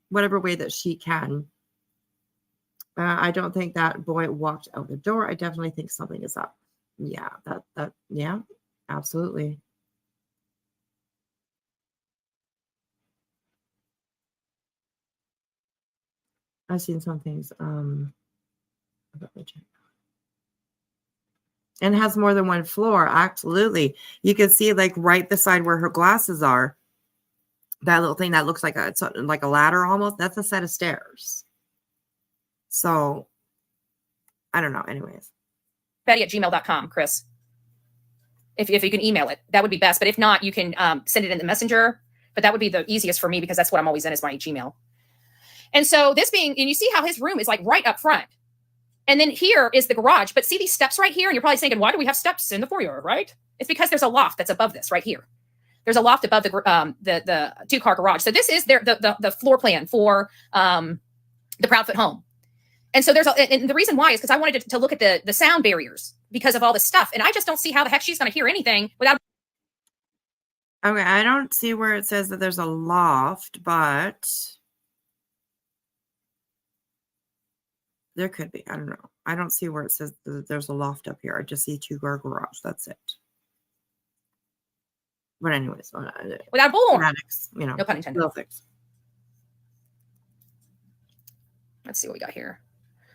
whatever way that she can. I don't think that boy walked out the door. I definitely think something is up. Yeah, yeah, absolutely. I've seen some things. And it has more than one floor. Absolutely. You can see like right beside where her glasses are, that little thing that looks like it's like a ladder almost. That's a set of stairs. So I don't know. Anyways. Betty@gmail.com, Chris. If you can email it, that would be best. But if not, you can send it in the messenger. But that would be the easiest for me because that's what I'm always in is my Gmail. And so and you see how his room is like right up front. And then here is the garage. But see these steps right here? And you're probably thinking, why do we have steps in the foyer, right? It's because there's a loft that's above this right here. There's a loft above the two-car garage. So this is the floor plan for the Proudfoot home. And so and the reason why is because I wanted to look at the sound barriers because of all this stuff. And I just don't see how the heck she's going to hear anything without. Okay, I don't see where it says that there's a loft, but there could be. I don't know. I don't see where it says that there's a loft up here. I just see two-car garage. That's it. But anyways, without bullhorn. No pun intended. No thanks. Let's see what we got here.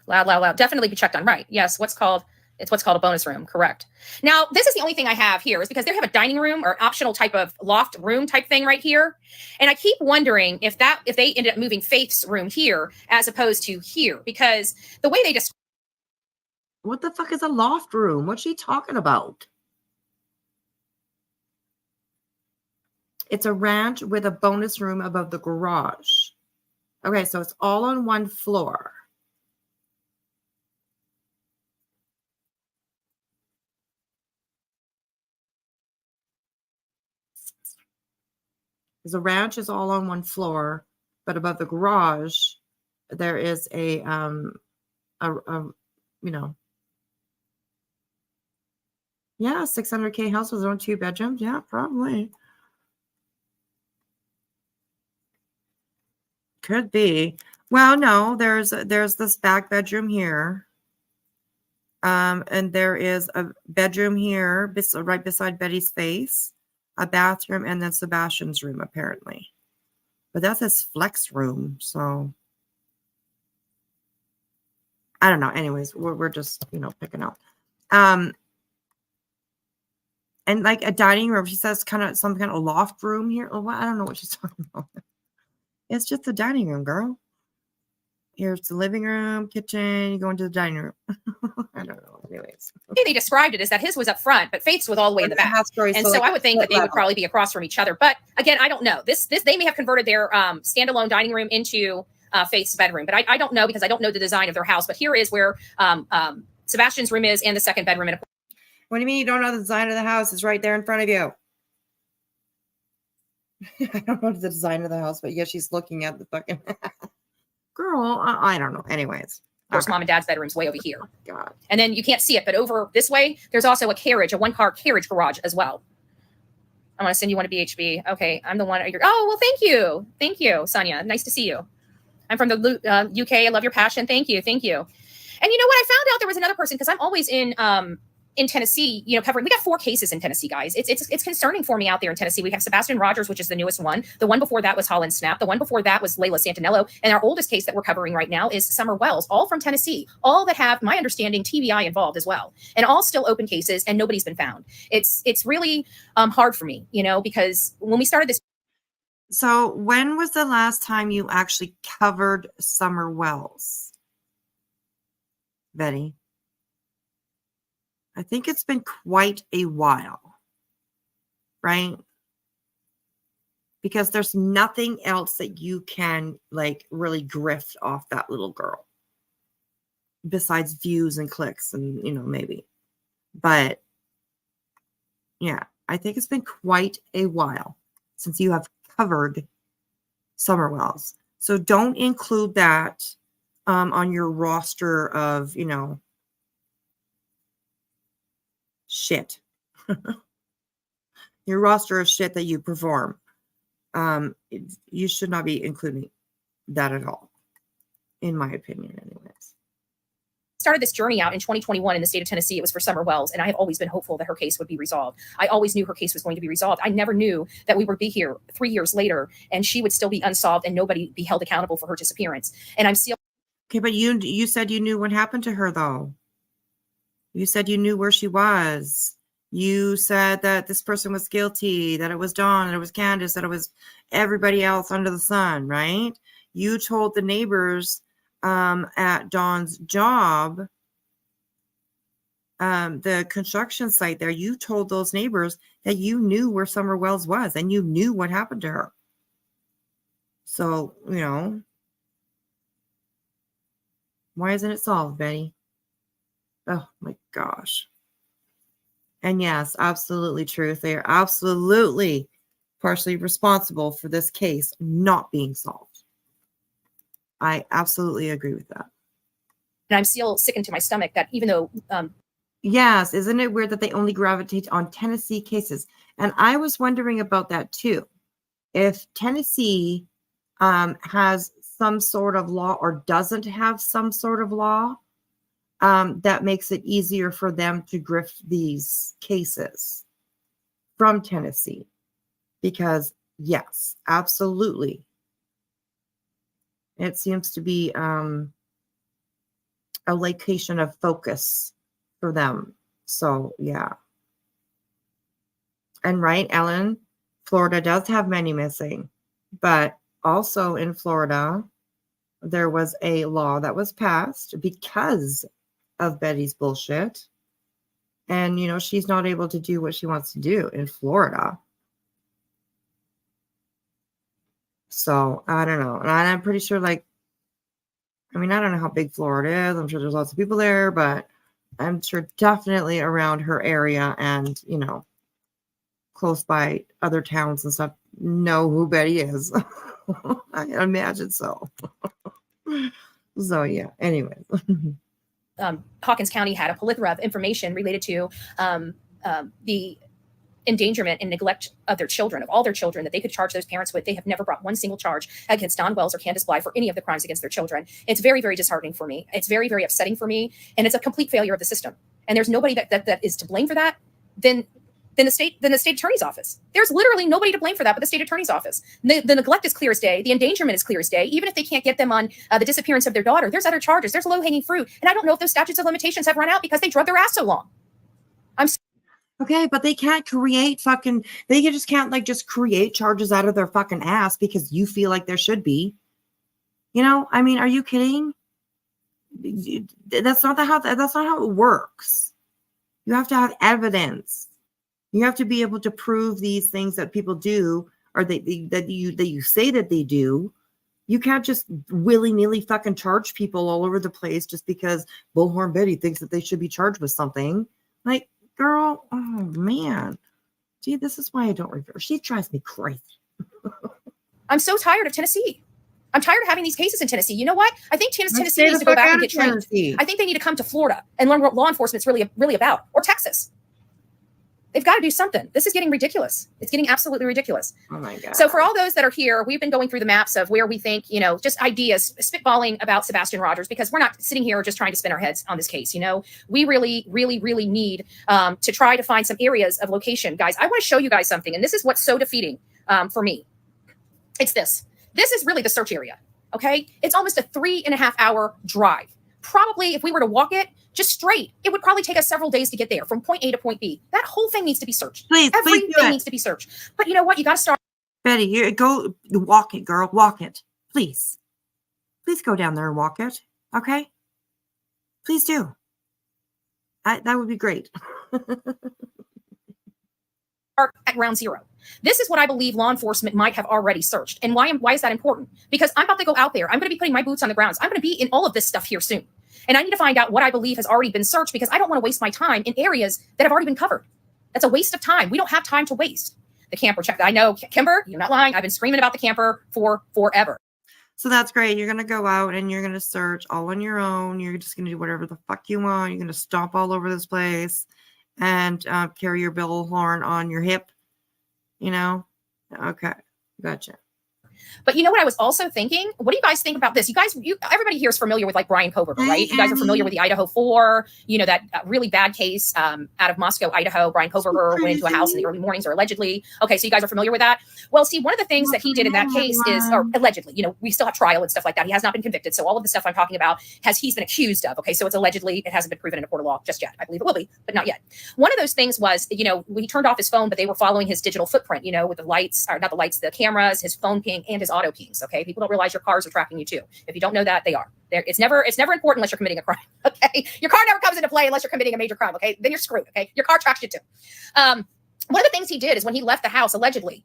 Loud. Definitely be checked on. Right. Yes. What's called It's what's called a bonus room, correct. Now, this is the only thing I have here is because they have a dining room or optional type of loft room type thing right here. And I keep wondering if they ended up moving Faith's room here as opposed to here, because the way they describe. What the fuck is a loft room? What's she talking about? It's a ranch with a bonus room above the garage. Okay, so it's all on one floor. The ranch is all on one floor, but above the garage, there is a you know, yeah, 600K house with own 2 bedrooms. Yeah, probably. Could be. Well, no, there's this back bedroom here. And there is a bedroom here right beside Betty's face, a bathroom, and then Sebastian's room, apparently. But that's his flex room, so I don't know. Anyways, we're just, picking out. And like a dining room, she says kind of some kind of loft room here. Oh, I don't know what she's talking about. It's just the dining room, girl. Here's the living room, kitchen. You go into the dining room. I don't know. Anyways, They described it as that his was up front, but Faith's was all the way in the back. And so I would think that they would probably be across from each other. But again, I don't know. This they may have converted their standalone dining room into Faith's bedroom, but I don't know because I don't know the design of their house. But here is where Sebastian's room is and the second bedroom. What do you mean you don't know the design of the house? It's right there in front of you. I don't know the design of the house, but yeah, she's looking at the fucking girl. I don't know. Anyways. Of course, mom and dad's bedroom's way over here. God. And then you can't see it, but over this way, there's also a one-car carriage garage as well. I want to send you one to BHB. Okay, I'm the one. Oh, well, thank you. Thank you, Sonia. Nice to see you. I'm from the UK. I love your passion. Thank you. Thank you. And you know what? I found out there was another person because I'm always in Tennessee, covering. We got 4 cases in Tennessee, guys. It's concerning for me out there in Tennessee. We have Sebastian Rogers, which is the newest one. The one before that was Holland Snap. The one before that was Layla Santinello. And our oldest case that we're covering right now is Summer Wells, all from Tennessee, all that have, my understanding, TBI involved as well, and all still open cases, and nobody's been found. It's really hard for me, because when we started this. So when was the last time you actually covered Summer Wells, Betty? I think it's been quite a while, right? Because there's nothing else that you can really grift off that little girl besides views and clicks and, maybe. But yeah, I think it's been quite a while since you have covered Summer Wells. So don't include that on your roster of, shit. Your roster of shit that you perform. You should not be including that at all, in my opinion, anyways. Started this journey out in 2021 in the state of Tennessee. It was for Summer Wells, and I have always been hopeful that her case would be resolved. I always knew her case was going to be resolved. I never knew that we would be here 3 years later and she would still be unsolved and nobody be held accountable for her disappearance. And I'm still. Okay, but you said you knew what happened to her, though. You said you knew where she was. You said that this person was guilty, that it was Dawn, that it was Candace, that it was everybody else under the sun, right? You told the neighbors at Dawn's job, the construction site there, you told those neighbors that you knew where Summer Wells was and you knew what happened to her. So, why isn't it solved, Betty? Oh my gosh. And yes, absolutely truth. They are absolutely partially responsible for this case not being solved. I absolutely agree with that. And I'm still sickened to my stomach that even though. Yes, isn't it weird that they only gravitate on Tennessee cases? And I was wondering about that too. If Tennessee has some sort of law or doesn't have some sort of law, that makes it easier for them to grift these cases from Tennessee. Because, yes, absolutely. It seems to be a location of focus for them. So yeah. And right, Ellen, Florida does have many missing, but also in Florida, there was a law that was passed because of Betty's bullshit. And, you know, she's not able to do what she wants to do in Florida. So I don't know. And I'm pretty sure, like, I mean, I don't know how big Florida is. I'm sure there's lots of people there, but I'm sure definitely around her area and, you know, close by other towns and stuff know who Betty is. I imagine so. So yeah, anyways. Hawkins County had a plethora of information related to the endangerment and neglect of their children, of all their children, that they could charge those parents with. They have never brought one single charge against Don Wells or Candace Bly for any of the crimes against their children. It's very, very disheartening for me. It's very, very upsetting for me. And it's a complete failure of the system. And there's nobody that is to blame for that than the state attorney's office. There's literally nobody to blame for that but the state attorney's office. The neglect is clear as day. The endangerment is clear as day. Even if they can't get them on the disappearance of their daughter, there's other charges. There's low-hanging fruit. And I don't know if those statutes of limitations have run out because they drug their ass so long. Okay, but they can't create just create charges out of their fucking ass because you feel like there should be. You know, I mean, are you kidding? That's not how it works. You have to have evidence. You have to be able to prove these things that people do or that you say that they do. You can't just willy-nilly fucking charge people all over the place just because Bullhorn Betty thinks that they should be charged with something. Like, girl, oh man. Gee, this is why I don't refer. She drives me crazy. I'm so tired of Tennessee. I'm tired of having these cases in Tennessee. You know what? I think Tennessee needs to go back and get trained. I think they need to come to Florida and learn what law enforcement's really about, or Texas. They've got to do something. This is getting ridiculous. It's getting absolutely ridiculous. Oh my God. So for all those that are here, we've been going through the maps of where we think, you know, just ideas, spitballing about Sebastian Rogers, because we're not sitting here just trying to spin our heads on this case. You know, we really, really, really need to try to find some areas of location. Guys, I want to show you guys something. And this is what's so defeating for me. It's this. This is really the search area. Okay. It's almost a 3.5 hour drive. Probably if we were to walk it just straight, it would probably take us several days to get there from point A to point B. That whole thing needs to be searched. Everything needs to be searched. But you know what? You got to start. Betty, you go walk it, girl. Walk it. Please. Please go down there and walk it. Okay? Please do. That would be great. At ground zero. This is what I believe law enforcement might have already searched. And why is that important? Because I'm about to go out there. I'm going to be putting my boots on the grounds. I'm going to be in all of this stuff here soon. And I need to find out what I believe has already been searched because I don't want to waste my time in areas that have already been covered. That's a waste of time. We don't have time to waste. The camper check. I know, Kimber, you're not lying. I've been screaming about the camper for forever. So that's great. You're going to go out and you're going to search all on your own. You're just going to do whatever the fuck you want. You're going to stomp all over this place and carry your bullhorn on your hip. You know? Okay. Gotcha. But you know what I was also thinking? What do you guys think about this? Everybody here is familiar with like Brian Koberger, right? You guys are familiar with the Idaho 4, you know, that really bad case out of Moscow, Idaho. Brian Koberger went into a house in the early mornings, or allegedly. Okay, so you guys are familiar with that? Well, see, one of the things that he did in that case is, or allegedly, you know, we still have trial and stuff like that. He has not been convicted. So all of the stuff I'm talking about he's been accused of. Okay, so it's allegedly, it hasn't been proven in a court of law just yet. I believe it will be, but not yet. One of those things was, you know, he turned off his phone, but they were following his digital footprint, you know, with the lights, or not the lights, the cameras, his phone ping, and his auto pings. Okay, people don't realize your cars are tracking you too. If you don't know that, they are. It's never important unless you're committing a crime. Okay, your car never comes into play unless you're committing a major crime. Okay, then you're screwed. Okay, your car tracks you too. One of the things he did is when he left the house, allegedly,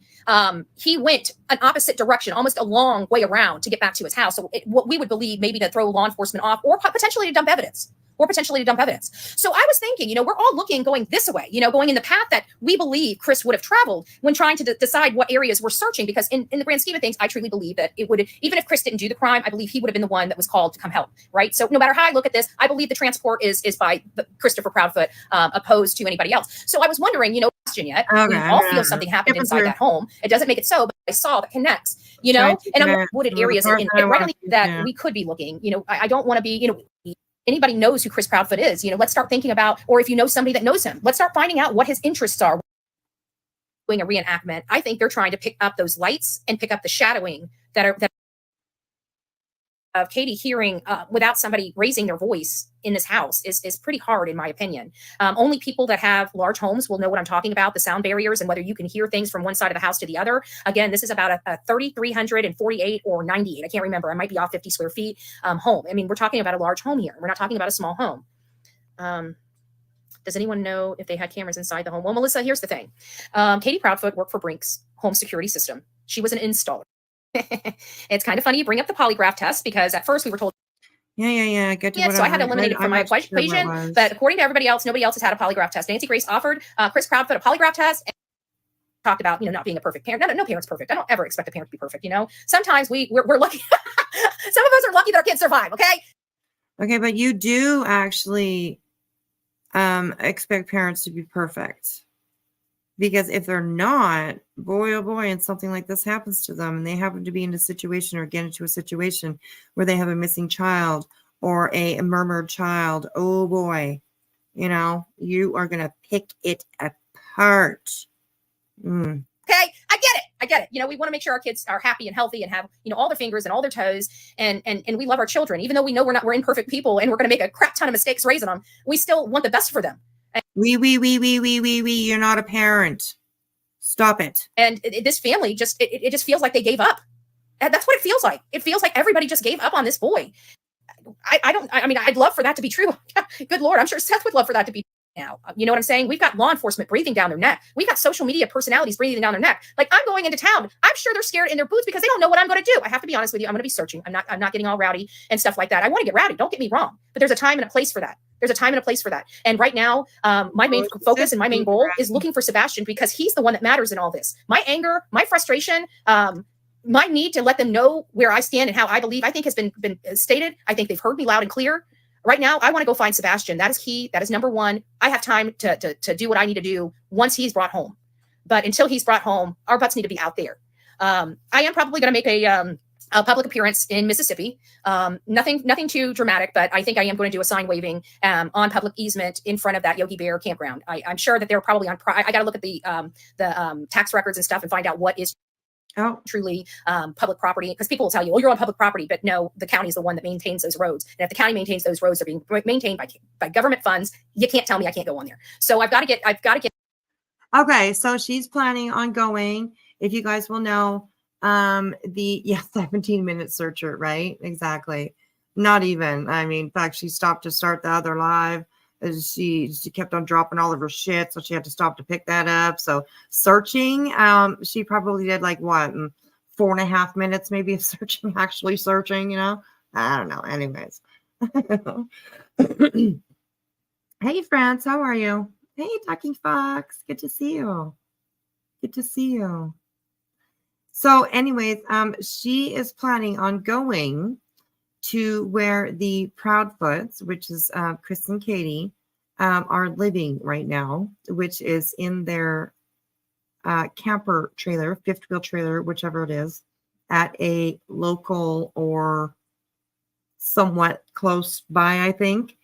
he went an opposite direction, almost a long way around to get back to his house. So what we would believe maybe to throw law enforcement off, or potentially to dump evidence. So I was thinking, you know, we're all looking, going this way, you know, going in the path that we believe Chris would have traveled when trying to decide what areas we're searching. Because in the grand scheme of things, I truly believe that it would, even if Chris didn't do the crime, I believe he would have been the one that was called to come help, right? So no matter how I look at this, I believe the transport is by Christopher Proudfoot, opposed to anybody else. So I was wondering, you know, question yet, we all feel something happened inside that home. It doesn't make it so, but I saw that connects, you know, and I'm wooded areas and right on that we could be looking, you know, I don't want to be, you know, anybody knows who Chris Proudfoot is, you know, let's start thinking about, or if you know somebody that knows him, let's start finding out what his interests are. Doing a reenactment, I think they're trying to pick up those lights and pick up the shadowing that of Katie hearing without somebody raising their voice in this house is pretty hard, in my opinion. Only people that have large homes will know what I'm talking about, the sound barriers and whether you can hear things from one side of the house to the other. Again, this is about a 3,348 or 98. I can't remember. I might be off 50 square feet home. I mean, we're talking about a large home here. We're not talking about a small home. Does anyone know if they had cameras inside the home? Well, Melissa, here's the thing. Katie Proudfoot worked for Brink's home security system. She was an installer. It's kind of funny you bring up the polygraph test because at first we were told. Yeah. I get to So I had to eliminate it from my equation. But according to everybody else, nobody else has had a polygraph test. Nancy Grace offered Chris Proudfoot a polygraph test and talked about, not being a perfect parent. No parent's perfect. I don't ever expect a parent to be perfect. Sometimes we're lucky. Some of us are lucky that our kids survive. Okay, but you do actually expect parents to be perfect. Because if they're not, boy, oh boy, and something like this happens to them, and they happen to be in a situation or get into a situation where they have a missing child or a murmured child, oh boy, you are going to pick it apart. Okay, I get it. We want to make sure our kids are happy and healthy and have, all their fingers and all their toes, and we love our children, even though we know we're imperfect people and we're going to make a crap ton of mistakes raising them. We still want the best for them. You're not a parent. Stop it. And this family just feels like they gave up. And that's what it feels like. It feels like everybody just gave up on this boy. I'd love for that to be true. Good Lord. I'm sure Seth would love for that to be now. You know what I'm saying? We've got law enforcement breathing down their neck. We've got social media personalities breathing down their neck. Like, I'm going into town. I'm sure they're scared in their boots because they don't know what I'm going to do. I have to be honest with you. I'm going to be searching. I'm not getting all rowdy and stuff like that. I want to get rowdy. Don't get me wrong. But there's a time and a place for that. And right now, my main focus and my main goal is looking for Sebastian because he's the one that matters in all this. My anger, my frustration, my need to let them know where I stand and how I believe, I think has been stated. I think they've heard me loud and clear. Right now, I want to go find Sebastian. That is key. That is number one. I have time to do what I need to do once he's brought home. But until he's brought home, our butts need to be out there. I am probably going to make a public appearance in Mississippi. Nothing too dramatic, but I think I am going to do a sign waving on public easement in front of that Yogi Bear campground. I'm sure that they're probably on. I got to look at the tax records and stuff and find out what is truly public property, because people will tell you, "Oh, you're on public property," but no, the county is the one that maintains those roads. And if the county maintains those roads, they're being maintained by government funds. You can't tell me I can't go on there. So I've got to get. Okay, so she's planning on going. If you guys will know, 17-minute searcher, right? Exactly. Not even. In fact, she stopped to start the other live. She kept on dropping all of her shit, so she had to stop to pick that up. So searching, she probably did 4.5 minutes maybe of searching, actually searching, I don't know. Anyways. Hey, France, how are you? Hey, Talking Fox, good to see you. So anyways, she is planning on going to where the Proudfoots, which is Chris and Katie, are living right now, which is in their camper trailer, fifth wheel trailer, whichever it is, at a local or somewhat close by, I think,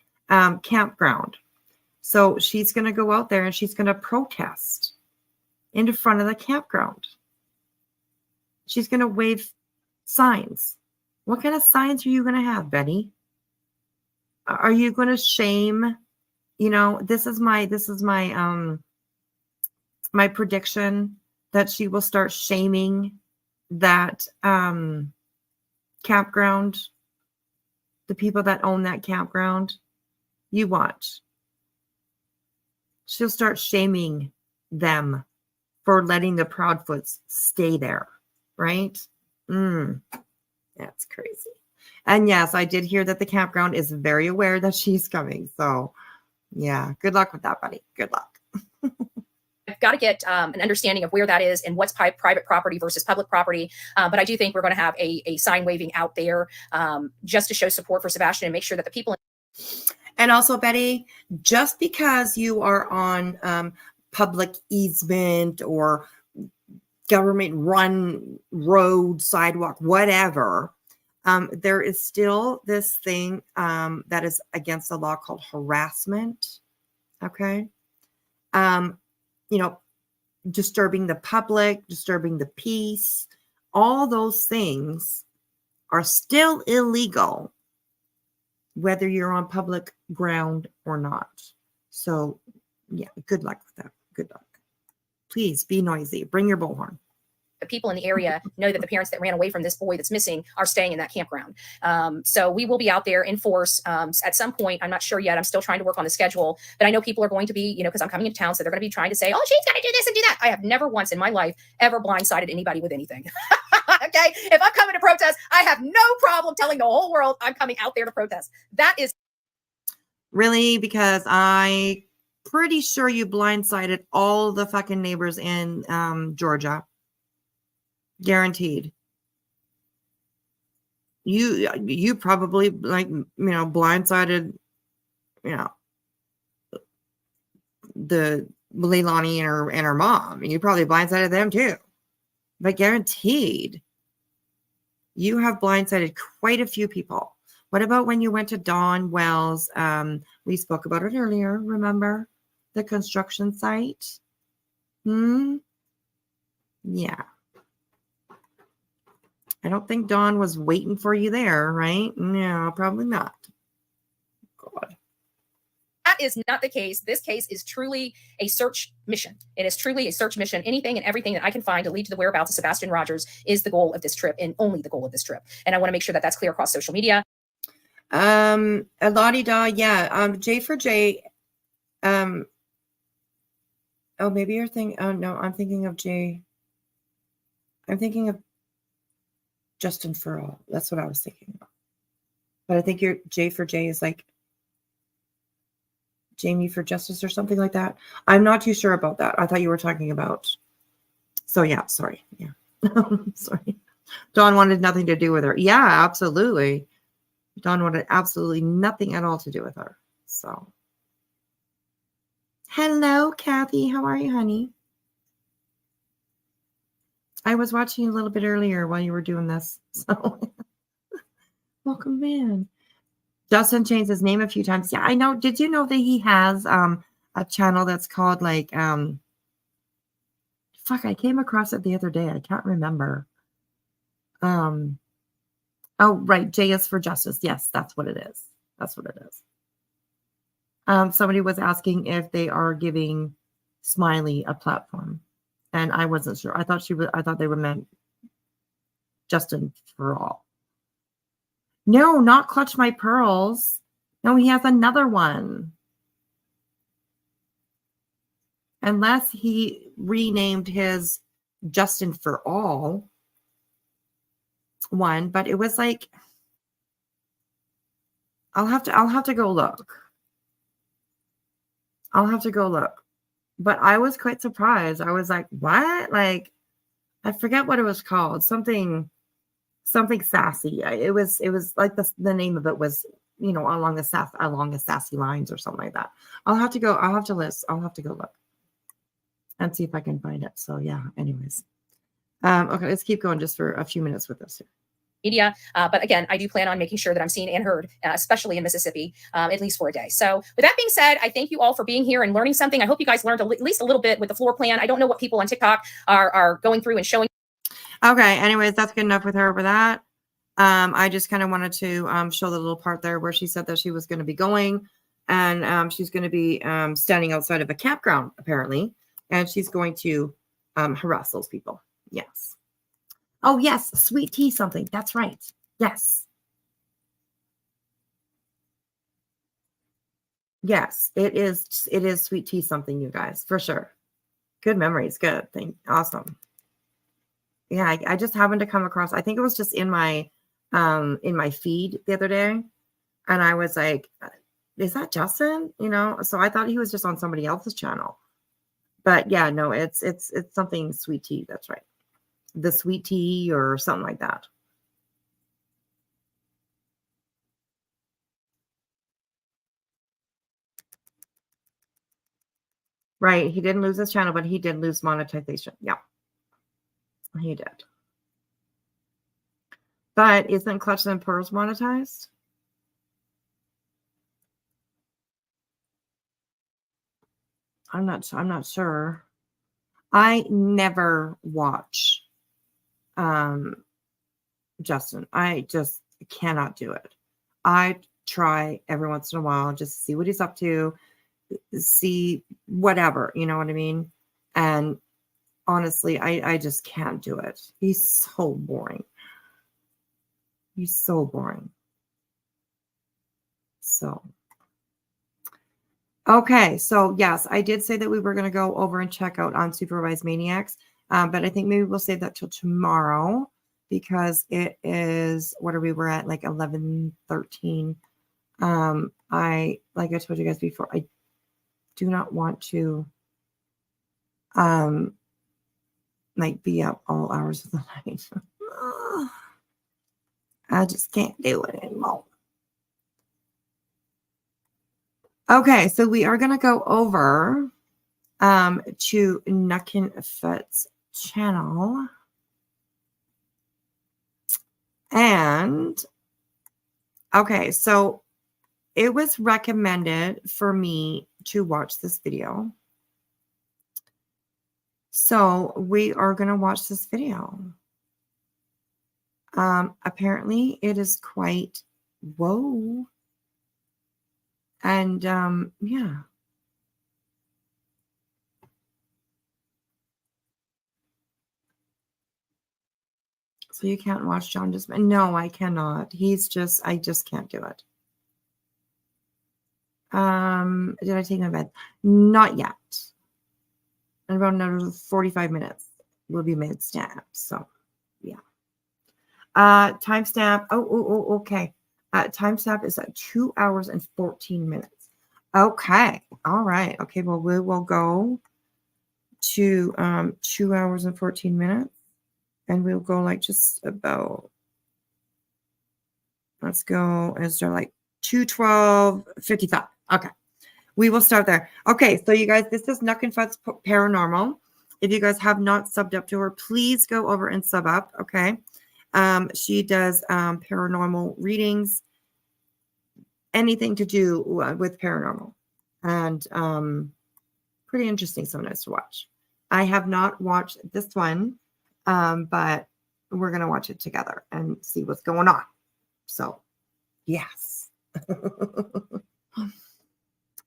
campground. So she's going to go out there and she's going to protest in front of the campground. She's going to wave signs. What kind of signs are you going to have, Betty? Are you going to shame? This is my my prediction that she will start shaming that campground, the people that own that campground. You watch. She'll start shaming them for letting the Proudfoots stay there, right? That's crazy. And yes, I did hear that the campground is very aware that she's coming. So yeah, good luck with that, buddy. Good luck. I've got to get an understanding of where that is and what's private property versus public property. But I do think we're going to have a sign waving out there just to show support for Sebastian and make sure that the people. And also, Betty, just because you are on public easement or government run road, sidewalk, whatever, there is still this thing that is against the law called harassment. Okay. Disturbing the public, disturbing the peace, all those things are still illegal, whether you're on public ground or not. So, yeah, good luck with that. Good luck. Please be noisy. Bring your bullhorn. The people in the area know that the parents that ran away from this boy that's missing are staying in that campground. So we will be out there in force at some point. I'm not sure yet. I'm still trying to work on the schedule, but I know people are going to be, you know, because I'm coming into town, so they're going to be trying to say, oh, she's got to do this and do that. I have never once in my life ever blindsided anybody with anything. Okay. If I'm coming to protest, I have no problem telling the whole world I'm coming out there to protest. That is really, because I pretty sure you blindsided all the fucking neighbors in Georgia. Guaranteed. You probably, like, you know, blindsided, you know, the Leilani and her mom. You probably blindsided them too. But guaranteed, you have blindsided quite a few people. What about when you went to Dawn Wells? We spoke about it earlier. Remember the construction site? Yeah. I don't think Dawn was waiting for you there, right? No, probably not. God. That is not the case. This case is truly a search mission. It is truly a search mission. Anything and everything that I can find to lead to the whereabouts of Sebastian Rogers is the goal of this trip, and only the goal of this trip. And I want to make sure that that's clear across social media. A la-di-da, yeah. J for J. Oh, maybe you're thinking. Oh no, I'm thinking of J. I'm thinking of Justin for All. That's what I was thinking of. But I think your J for J is like Jamie for Justice or something like that. I'm not too sure about that. I thought you were talking about. So yeah, sorry. Yeah. Sorry. Dawn wanted nothing to do with her. Yeah, absolutely. Dawn wanted absolutely nothing at all to do with her. So. Hello, Kathy. How are you, honey? I was watching a little bit earlier while you were doing this. So welcome in. Justin changed his name a few times. Yeah, I know. Did you know that he has a channel that's called like fuck, I came across it the other day. I can't remember. Oh, right. J is for Justice. Yes, that's what it is. That's what it is. Somebody was asking if they are giving Smiley a platform. And I wasn't sure. I thought they were meant Justin for All. No, not Clutch My Pearls. No, he has another one. Unless he renamed his Justin for All one, but it was like I'll have to go look. I'll have to go look. But I was quite surprised. I was like, what? Like, I forget what it was called. Something sassy. It was like the name of it was, you know, along the sassy lines or something like that. I'll have to go look and see if I can find it. So yeah, anyways. Okay, let's keep going just for a few minutes with this here. Media. But again, I do plan on making sure that I'm seen and heard, especially in Mississippi, at least for a day. So with that being said, I thank you all for being here and learning something. I hope you guys learned at least a little bit with the floor plan. I don't know what people on TikTok are going through and showing. Okay. Anyways, that's good enough with her for that. I just kind of wanted to show the little part there where she said that she was going to be going and she's going to be standing outside of a campground, apparently, and she's going to harass those people. Yes. Oh, yes. Sweet tea something. That's right. Yes. Yes, it is sweet tea something, you guys, for sure. Good memories. Good. Awesome. Yeah, I just happened to come across, I think it was just in my feed the other day. And I was like, is that Justin? You know, so I thought he was just on somebody else's channel. But yeah, no, it's something sweet tea. That's right. The sweet tea or something like that. Right. He didn't lose his channel, but he did lose monetization. Yeah. He did. But isn't Clutch and Pearls monetized? I'm not sure. I never watch Justin. I just cannot do it. I try every once in a while just to see what he's up to, see whatever, you know what I mean? And honestly, I just can't do it. He's so boring. He's so boring. So, okay. So yes, I did say that we were going to go over and check out Unsupervised Maniacs. But I think maybe we'll save that till tomorrow because it is, what are we? We're at like 11:13. Like I told you guys before, I do not want to like be up all hours of the night. I just can't do it anymore. Okay, so we are going to go over to Nuckinfuts channel. And okay, so it was recommended for me to watch this video. So we are going to watch this video. Apparently it is quite whoa. And yeah. So you can't watch John just no, I cannot. I just can't do it. Did I take my bed? Not yet. In about another 45 minutes will be mid-stamp. So yeah. Timestamp. Okay. Timestamp is at 2 hours and 14 minutes. Okay. All right. Okay. Well, we will go to 2 hours and 14 minutes. And we'll go like just about, let's go, is there like 2:12:55? Okay. We will start there. Okay. So you guys, this is Nuckinfuts Paranormal. If you guys have not subbed up to her, please go over and sub up. Okay. She does paranormal readings, anything to do with paranormal, and pretty interesting sometimes to watch. I have not watched this one, but we're gonna watch it together and see what's going on. So, yes.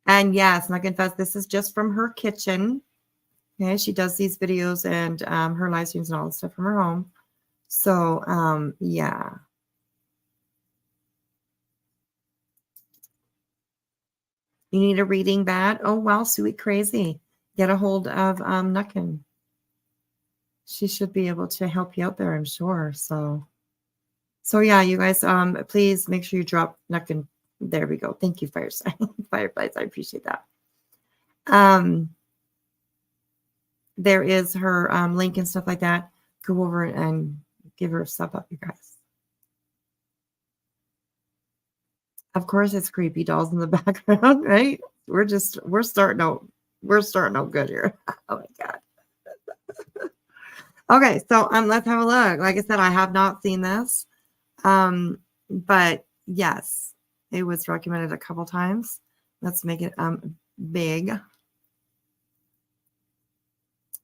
And yes, Nuckinfuts, this is just from her kitchen. Okay, she does these videos and her live streams and all this stuff from her home. So, yeah. You need a reading bad? Oh, well, sweet crazy. Get a hold of Nuckin. She should be able to help you out there, I'm sure. So yeah, you guys, please make sure you drop Nuckin. There we go. Thank you, Fireflies. I appreciate that. There is her link and stuff like that. Go over and give her a sub up, you guys. Of course, it's creepy dolls in the background, right? We're starting out good here. Oh my god. Okay, so let's have a look. Like I said, I have not seen this, but yes, it was recommended a couple times. Let's make it big,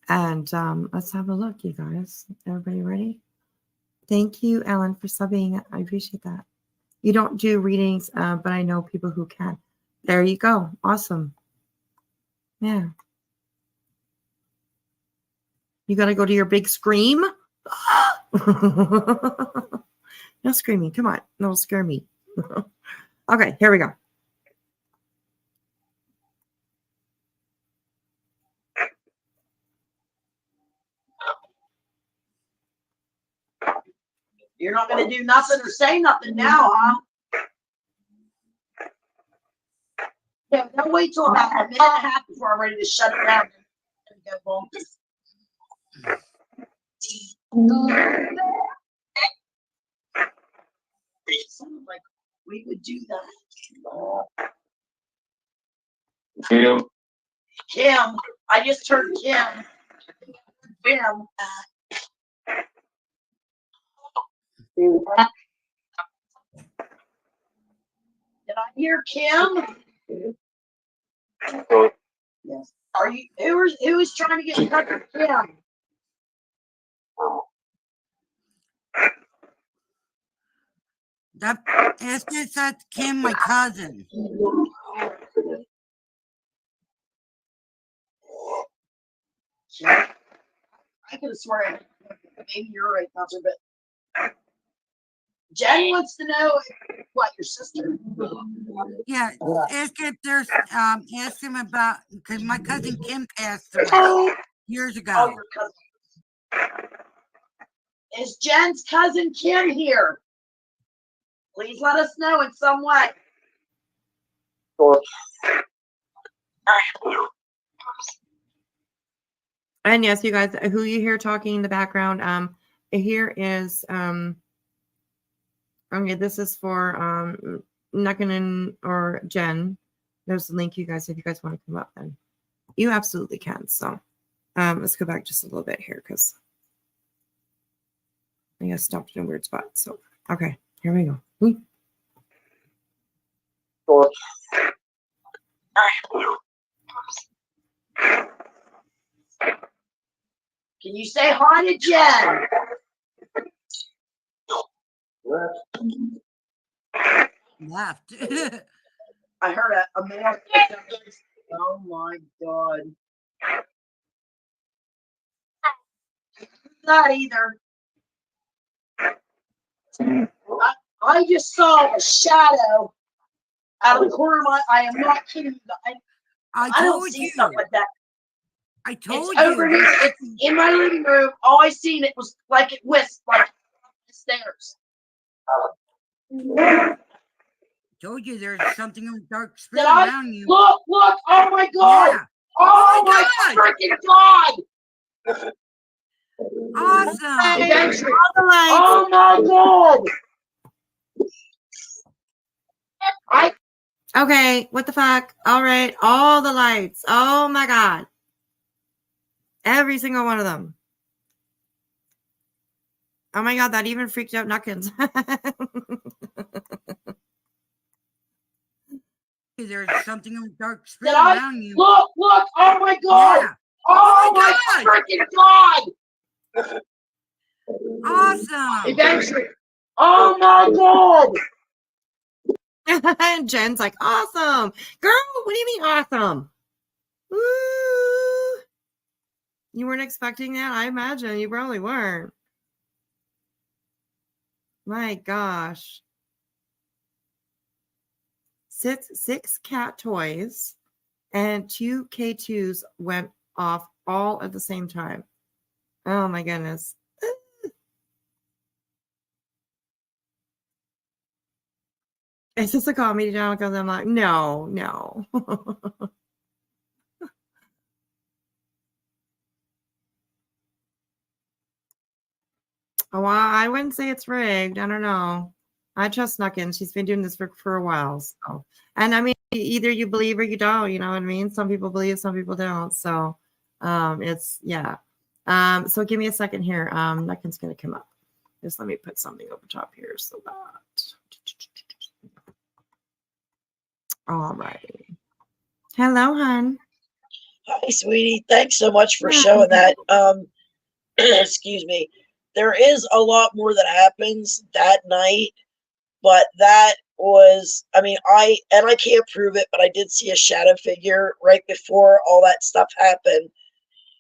and let's have a look, you guys. Everybody ready? Thank you, Ellen, for subbing. I appreciate that. You don't do readings, but I know people who can. There you go. Awesome. Yeah. You got to go to your big scream. No screaming. Come on. No, scare me. Okay, here we go. You're not going to do nothing or say nothing now, huh? Yeah, don't wait till about a minute and a half before I'm ready to shut it down and go home. It sounded like we would do that. Kim, I just heard Kim. Kim. Did I hear Kim? Yes. Are you? Who was trying to get in touch with Kim? That's Kim, my cousin. I could have sworn maybe you're right, Counselor, but Jen wants to know what your sister. Yeah, ask if there's ask him about because my cousin Kim passed away years Oh, ago. your cousin. Is Jen's cousin Kim here? Please let us know in some way. And yes, you guys, who you hear talking in the background, here is okay, this is for Nuckin or Jen. There's the link, you guys, if you guys want to come up, then you absolutely can. So let's go back just a little bit here because I got stopped in a weird spot. So okay, here we go. Can you say hi to Jen? Left. I heard a man. Oh my God. Not either. I just saw a shadow out of the corner of my eye. I am not kidding you. I don't told see you. stuff like that. I told It's over you. here. It's in my living room. All I seen it was like it whisked like the stairs. Told you there's something in the dark spirit Did I? around you. Look! Oh my God! Yeah. Oh my freaking God! Awesome. Eventually. All the lights. Oh my God! Okay, what the fuck? All right, all the lights. Oh my God. Every single one of them. Oh my God, that even freaked out Nuckins. There's something in the dark spirit Did I? around you. Look! Oh my God! Yeah. Oh my freaking God! Awesome. Eventually. Oh my God! And Jen's like, awesome. Girl, what do you mean awesome? Woo. You weren't expecting that? I imagine you probably weren't. My gosh. Six cat toys and 2 K2s went off all at the same time. Oh my goodness. Is this a comedy channel? Because I'm like, no. Oh, I wouldn't say it's rigged. I don't know. I trust Nuckin. She's been doing this for a while. So, and I mean, either you believe or you don't. You know what I mean? Some people believe, some people don't. So, it's yeah. So give me a second here. Nuckin's gonna come up. Just let me put something over top here so that. All right. Hello, hon. Hi, sweetie. Thanks so much for showing that. Excuse me. There is a lot more that happens that night, but that was, I mean, I can't prove it, but I did see a shadow figure right before all that stuff happened.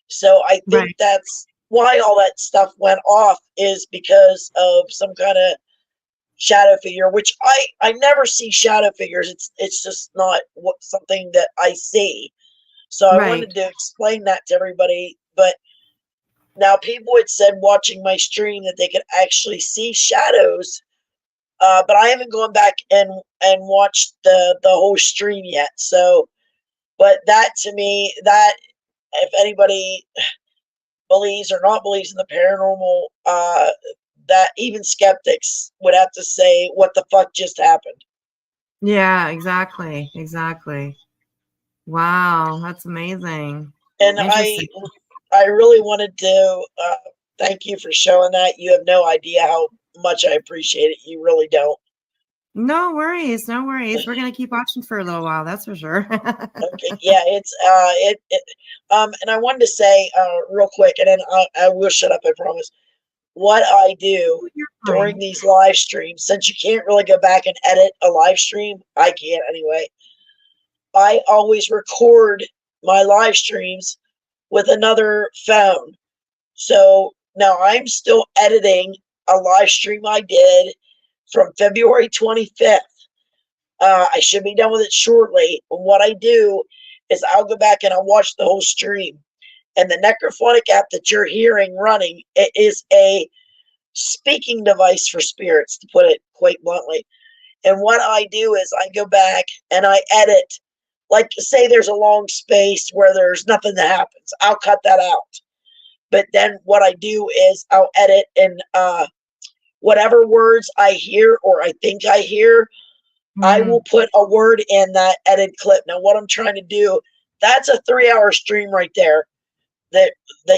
So I think that's why all that stuff went off, is because of some kind of shadow figure, which I never see shadow figures. It's just not something that I see. So I wanted to explain that to everybody. But now people had said watching my stream that they could actually see shadows, but I haven't gone back and watched the whole stream yet. So, but that to me, that if anybody believes or not believes in the paranormal, that even skeptics would have to say, what the fuck just happened? Yeah, exactly. Wow, that's amazing. And I really wanted to thank you for showing that. You have no idea how much I appreciate it. You really don't. No worries. We're gonna keep watching for a little while, that's for sure. Okay, yeah, it's and I wanted to say real quick, and then I will shut up, I promise. what I do You're during fine. these live streams, since you can't really go back and edit a live stream, I can't anyway. I always record my live streams with another phone. So now I'm still editing a live stream I did from February 25th. I should be done with it shortly. And what I do is I'll go back and I'll watch the whole stream. And the Necrophonic app that you're hearing running, it is a speaking device for spirits, to put it quite bluntly. And what I do is I go back and I edit. Like, say there's a long space where there's nothing that happens, I'll cut that out. But then what I do is I'll edit, and whatever words I hear or I think I hear, I will put a word in that edit clip. Now, what I'm trying to do, that's a 3-hour stream right there that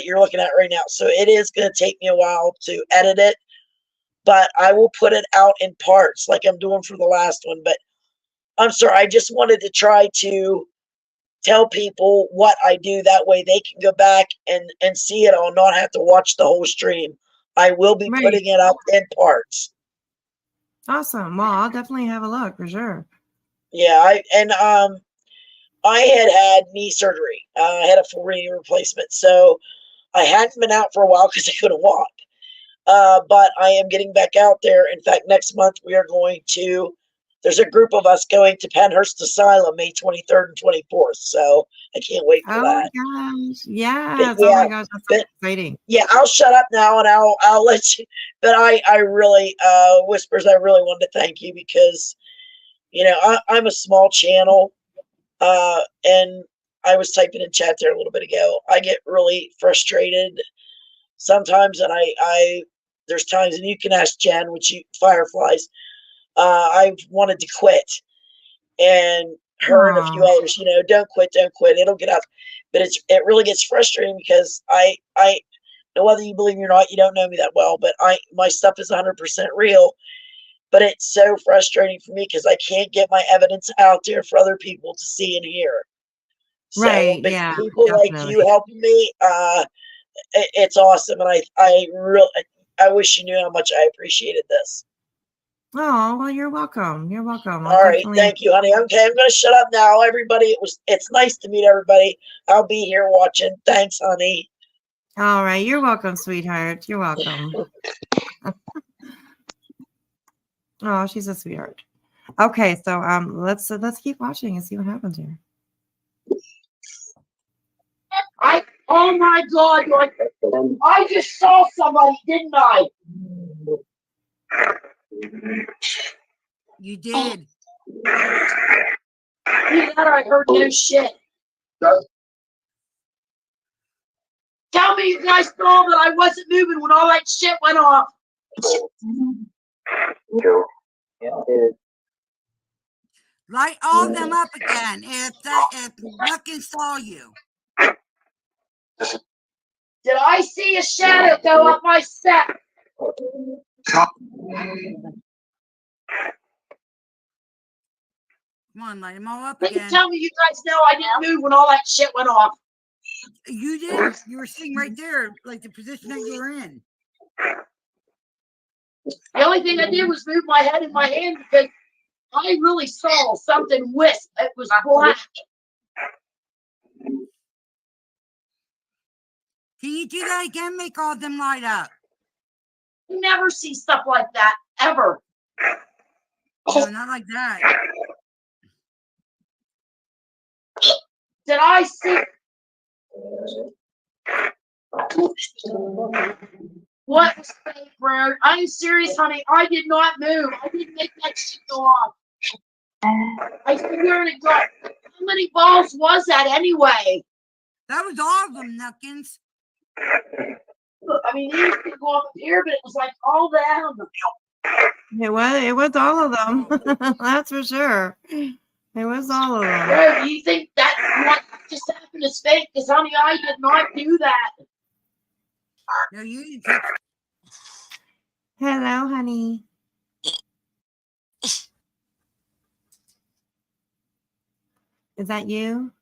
you're looking at right now. So it is going to take me a while to edit it, but I will put it out in parts like I'm doing for the last one. But I'm sorry, I just wanted to try to tell people what I do. That way they can go back and see it. I'll not have to watch the whole stream. I will be Right. putting it up in parts. Awesome. Well, I'll definitely have a look for sure. Yeah, I had knee surgery. I had a full knee replacement, so I hadn't been out for a while because I couldn't walk. But I am getting back out there. In fact, next month we are going to. There's a group of us going to Penhurst Asylum, May 23rd and 24th. So I can't wait for Oh that. my gosh. Yes. But Oh yeah, my gosh. That's so but exciting. yeah, I'll shut up now and I'll let you. But I really, Whispers, I really wanted to thank you because, you know, I'm a small channel, and I was typing in chat there a little bit ago. I get really frustrated sometimes, and I there's times, and you can ask Jen, which you Fireflies. I've wanted to quit, and her and a few Aw. others, you know, don't quit, it'll get out. But it really gets frustrating because I know, whether you believe me or not, you don't know me that well, but my stuff is 100% real. But it's so frustrating for me because I can't get my evidence out there for other people to see and hear. So, Right. but Yeah. people like you Definitely. helping me, it's awesome, and I wish you knew how much I appreciated this. Oh, well, you're welcome. You're welcome. I'll All right, definitely. thank you, honey. Okay, I'm gonna shut up now, everybody. It's nice to meet everybody. I'll be here watching. Thanks, honey. All right. You're welcome, sweetheart. You're welcome. Oh, she's a sweetheart. Okay, so let's keep watching and see what happens here. Oh my God, like, I just saw somebody, didn't I? You did. Either that or I heard no shit. Tell me you guys saw that I wasn't moving when all that shit went off. Light all of them up again if nothing saw you. Did I see a shadow go up my step? Come on, light them all up Please again. tell me you guys know I didn't move when all that shit went off. You did. You were sitting right there, like the position that you were in. The only thing I did was move my head and my hand because I really saw something wisp. It was black. Can you do that again? Make all of them light up. You never see stuff like that, ever. No, not like that. Did I see? What was fake, bro? I'm serious, honey. I did not move. I didn't make that shit go off. I swear to God. How many balls was that anyway? That was all of them, Nuckins. I mean, these could go up here, but it was like all down. It was all of them. That's for sure. It was all of them. Bro, do you think that what just happened is fake? Because, honey, I did not do that. No, you didn't touch. Hello, honey. Is that you?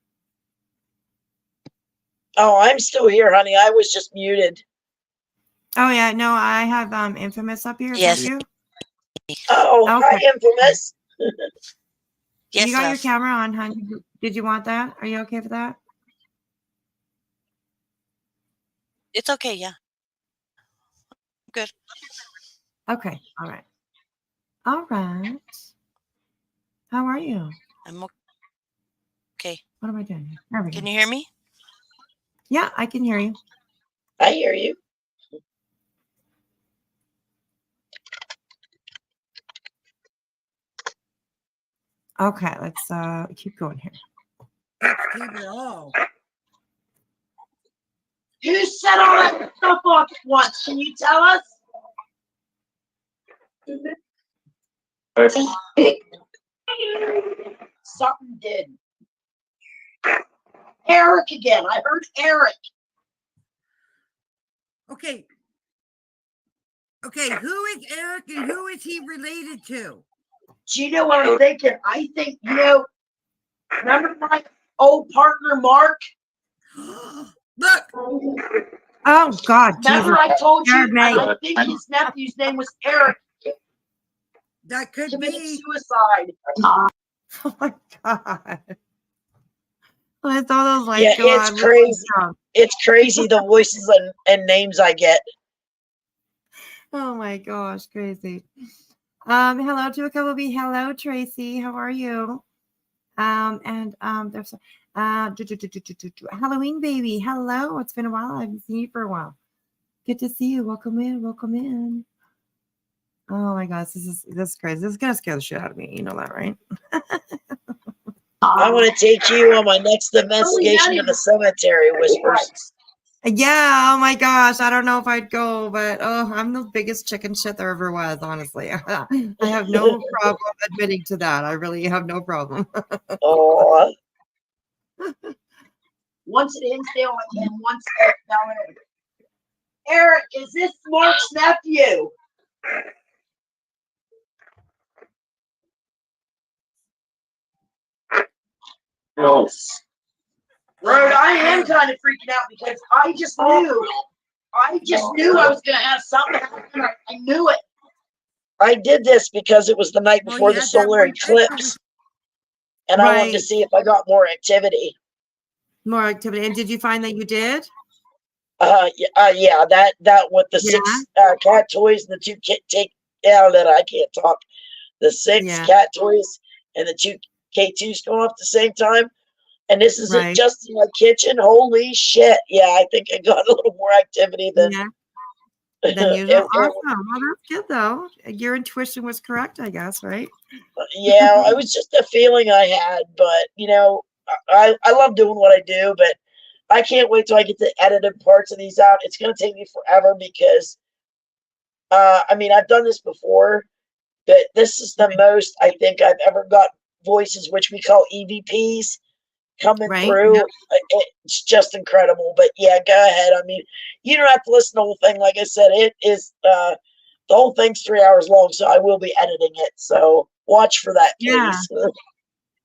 Oh, I'm still here, honey. I was just muted. Oh yeah, no, I have Infamous up here. Is Yes. that you? Oh, hi, Okay. Infamous. Yes, You got your love. camera on, hon. Did you want that? Are you okay with that? It's okay. Yeah. Good. Okay. All right. All right. How are you? I'm okay. What am I doing here? There we go. Can you hear me? Yeah, I can hear you. I hear you. Okay, let's keep going here. Let's keep it all. Who set all that stuff off once? Can you tell us? Something did. Eric again. I heard Eric. Okay. Okay, who is Eric and who is he related to? Do you know what I'm thinking? I think, remember my old partner, Mark? Look. Oh God, Remember Jesus. I told you, Mate. I think his nephew's name was Eric. That could Committed be suicide. Oh my God. It's all those like Yeah, it's crazy. It's crazy the voices and names I get. Oh my gosh, crazy. Hello to a couple of you. Hello, Tracy. How are you? There's Halloween baby. Hello. It's been a while. I haven't seen you for a while. Good to see you. Welcome in. Welcome in. Oh my gosh, this is crazy. This is gonna scare the shit out of me. You know that, right? I want to take you on my next investigation to the cemetery, Whispers. Yeah, oh my gosh. I don't know if I'd go, but I'm the biggest chicken shit there ever was, honestly. I have no problem admitting to that. I really have no problem. Oh, Once it Hinsdale and once it down there. Eric, is this Mark's nephew? yes. Right, I am kind of freaking out because I just knew I was gonna have something happen. I knew it. I did this because it was the night before the solar eclipse, and I wanted to Right. see if I got more activity. More activity. And did you find that you did? Yeah, that with the six cat toys and the two I can't talk. The six cat toys and the two K2s going off at the same time. And this is it just in my kitchen. Holy shit. Yeah, I think I got a little more activity than Then usual. Awesome. Well, that's good though. Your intuition was correct, I guess, right? Yeah, it was just a feeling I had, but I love doing what I do, but I can't wait till I get the edited parts of these out. It's gonna take me forever because I've done this before, but this is the most I think I've ever got voices, which we call EVPs, coming through. Yep. It's just incredible. But yeah, go ahead. I mean, you don't have to listen to the whole thing. Like I said, it is the whole thing's 3 hours long, so I will be editing it. So watch for that, please.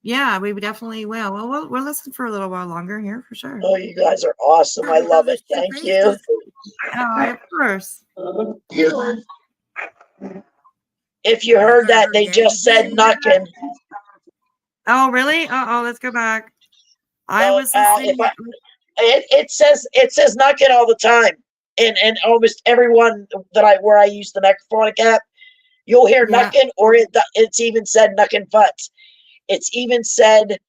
Yeah, we definitely will. Well, we'll listen for a little while longer here for sure. Oh, you guys are awesome. I love it. Thank you. Oh, of course. If you heard that, they just said Nuckin. Oh, really? Uh-oh, let's go back. I was listening. It says Nuckin all the time. And almost everyone where I use the necrophonic app, you'll hear Nuckin, or it's even said Nuckinfuts. It's even said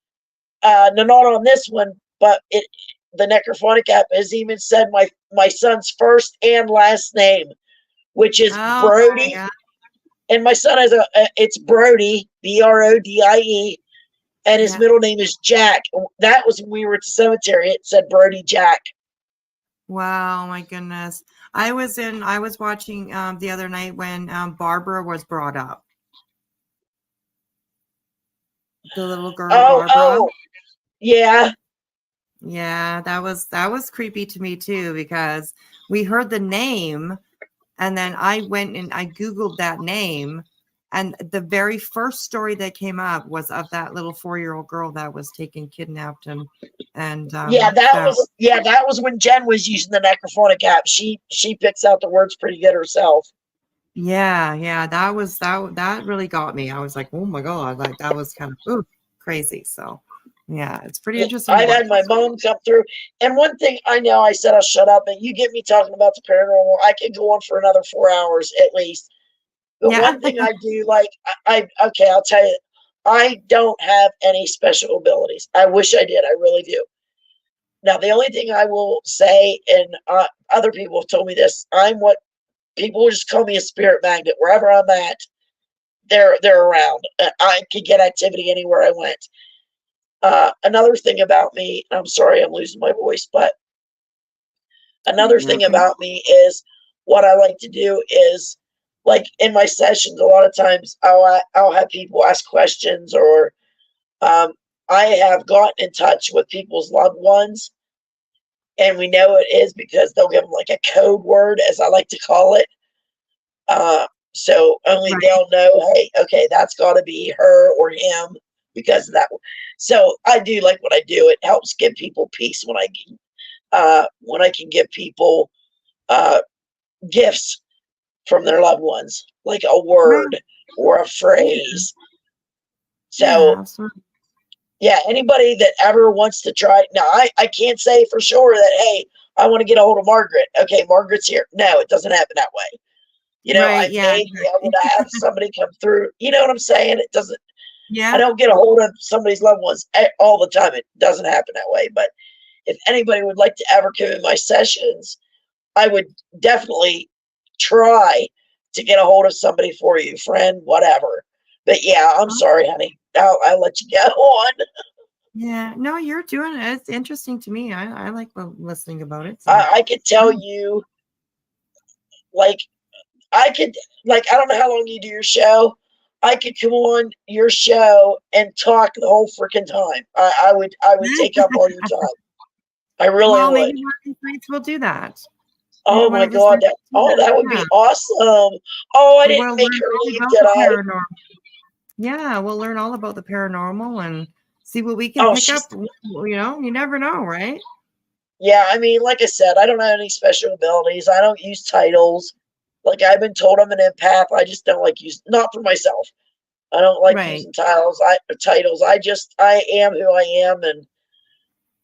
not on this one, but the necrophonic app has even said my son's first and last name, which is Brody. And my son has it's Brody, Brodie, and his middle name is Jack. That was when we were at the cemetery. It said Brody Jack. Wow, my goodness. I was watching the other night when Barbara was brought up. The little girl Barbara. Oh, yeah. Yeah, that was creepy to me too, because we heard the name and then I went and I Googled that name And the very first story that came up was of that little 4-year-old girl that was taken, kidnapped, and that was when Jen was using the necrophonic app. She picks out the words pretty good herself. Yeah, that really got me. I was like, oh my god, like that was kind of crazy. So yeah, it's pretty interesting. I've had my mom come through, and one thing I know, I said I'll shut up, and you get me talking about the paranormal, I could go on for another 4 hours at least. But one thing I do, like, I'll tell you, I don't have any special abilities. I wish I did. I really do. Now, the only thing I will say, and other people have told me this, I'm what people will just call me a spirit magnet. Wherever I'm at, they're around. I could get activity anywhere I went. Another thing about me, I'm sorry I'm losing my voice, but another thing about me is what I like to do is, like in my sessions, a lot of times I'll have people ask questions, or I have gotten in touch with people's loved ones, and we know it is because they'll give them like a code word, as I like to call it. So only they'll know, hey, okay, that's got to be her or him because of that. So I do like what I do. It helps give people peace when I can give people gifts from their loved ones, like a word or a phrase. So yeah, anybody that ever wants to try. Now, I can't say for sure that, hey, I want to get a hold of Margaret. Okay, Margaret's here. No, it doesn't happen that way. You know, I may be able to have somebody come through. You know what I'm saying? It doesn't. Yeah. I don't get a hold of somebody's loved ones all the time. It doesn't happen that way. But if anybody would like to ever come in my sessions, I would definitely try to get a hold of somebody for you, friend, whatever. But yeah, I'm sorry, honey. I'll let you get on. Yeah, no, you're doing it. It's interesting to me. I like listening about it. So. I could tell you, like, I don't know how long you do your show. I could come on your show and talk the whole freaking time. I would take up all your time. I really would. Maybe one of these nights we'll do that. Oh my god! That would be awesome. Oh, I didn't make her leave, did I? Yeah, we'll learn all about the paranormal and see what we can pick up. You know, you never know, right? Yeah, I mean, like I said, I don't have any special abilities. I don't use titles. Like, I've been told I'm an empath. I just don't like using, not for myself. I don't like using titles. I am who I am. And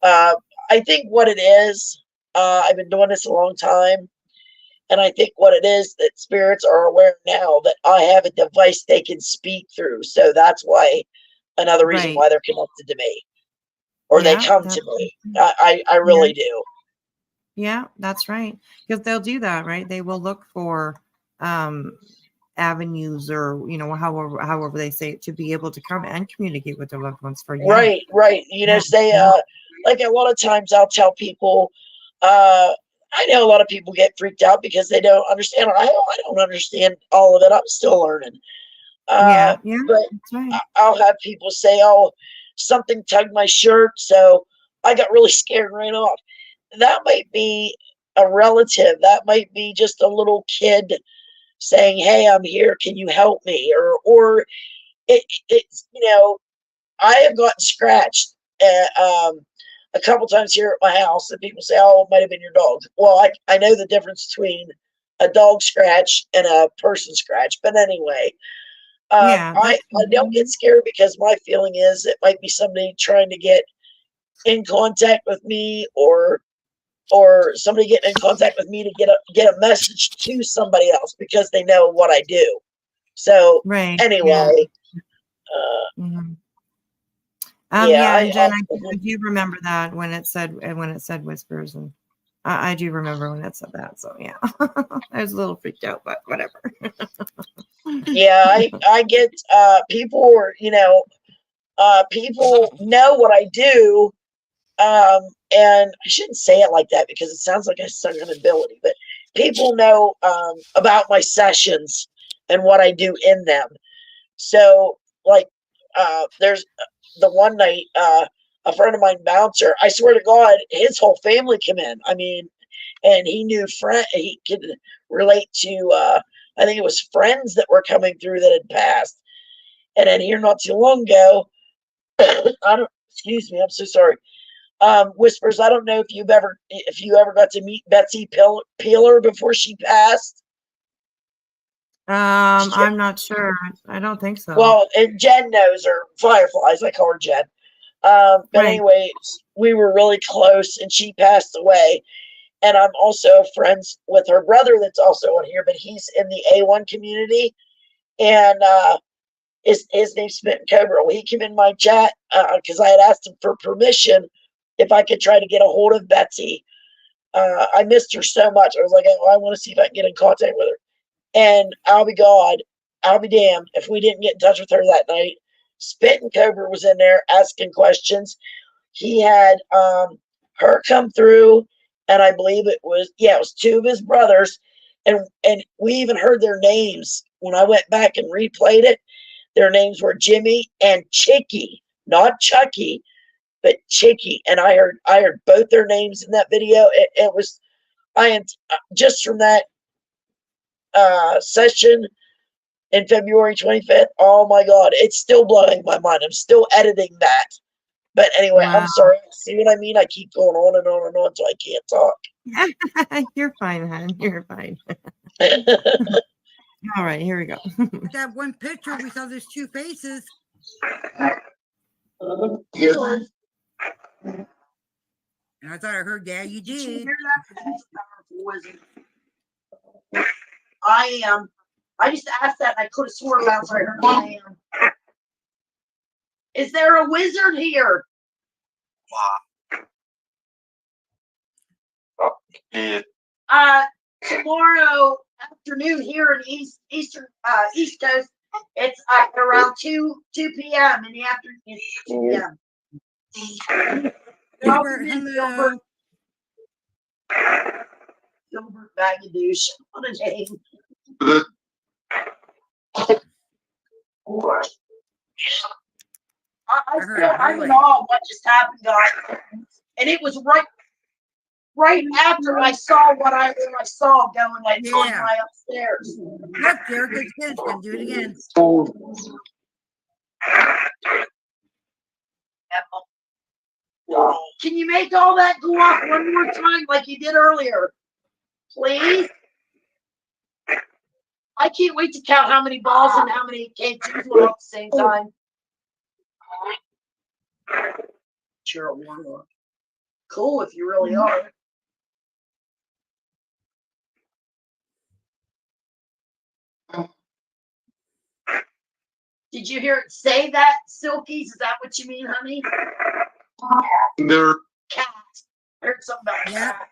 I think what it is, I've been doing this a long time. And I think what it is that spirits are aware now that I have a device they can speak through. So that's why, another reason why they're connected to me. Or they come to me. I really do. Yeah, that's right. Because they'll do that, right? They will look for avenues, or however they say it, to be able to come and communicate with their loved ones for you. Right. You know, like a lot of times I'll tell people, I know a lot of people get freaked out because they don't understand. I don't understand all of it. I'm still learning. But I'll have people say, oh, something tugged my shirt, so I got really scared and ran off. That might be a relative. That might be just a little kid saying, hey, I'm here. Can you help me? Or it's, I have gotten scratched a couple times here at my house, and people say, oh, it might have been your dog. Well, I know the difference between a dog scratch and a person scratch. But anyway, I don't get scared because my feeling is it might be somebody trying to get in contact with me, or somebody getting in contact with me to get a message to somebody else because they know what I do. So anyway, Jen, I do remember that when it said whispers, and I do remember when it said that. So yeah, I was a little freaked out, but whatever. Yeah, I get people, people know what I do. And I shouldn't say it like that because it sounds like I suck an ability, but people know about my sessions and what I do in them. So, like, there's the one night, a friend of mine, Bouncer, I swear to God, his whole family came in. I mean, and he could relate to I think it was friends that were coming through that had passed. And then here not too long ago, excuse me, I'm so sorry. Whispers, I don't know if you ever got to meet Betsy Peeler before she passed. I'm not sure. I don't think so. Well, and Jen knows her. Fireflies, I call her Jen. But Right. anyway, we were really close, and she passed away. And I'm also friends with her brother that's also on here, but he's in the A1 community. And his name's Smitten Cobra. Well, he came in my chat because I had asked him for permission if I could try to get a hold of Betsy. I missed her so much. I was like, oh, I want to see if I can get in contact with her. And I'll be damned if we didn't get in touch with her that night. Spitting Cobra was in there asking questions. He had her come through, and I believe it was two of his brothers, and we even heard their names when I went back and replayed it. Their names were Jimmy and Chicky, not Chucky, but Chicky. And I heard both their names in that video. It was just from that session in February 25th. Oh my God, it's still blowing my mind. I'm still editing that. But anyway, Wow. I'm sorry. See what I mean? I keep going on and on and on until I can't talk. You're fine, hon. You're fine. All right, here we go. That one picture, we saw there's two faces. And I thought I heard that. You Did you did. hear that? He's a powerful wizard. I am. I just asked that and I could have sworn that's what I heard. I am. Is there a wizard here? Tomorrow afternoon here in East Coast, it's around 2 p.m. in the afternoon. 2 p.m. Welcome in, Gilbert. Gilbert Bagadoosh. What a name. I'm in awe of what just happened, guys. And it was right after I saw what I saw going like on my upstairs. Look, there goes Vincent. Do it again. Can you make all that go up one more time like you did earlier? Please? I can't wait to count how many balls and how many K2s were at the same time. Sure, one. Cool if you really are. Did you hear it say that, Silkies? Is that what you mean, honey? They're Cat. I heard something about cat.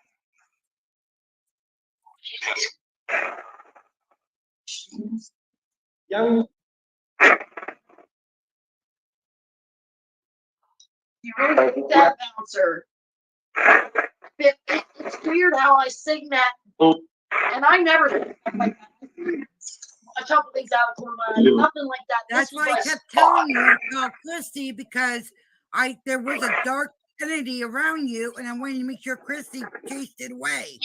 Young. You really like that bouncer. It's weird how I sing that, and I never think like that. A couple things out of the corner of my eye, nothing like that. That's why I kept telling you to call Christy, because there was a dark entity around you, and I wanted to make sure Christy chased it away.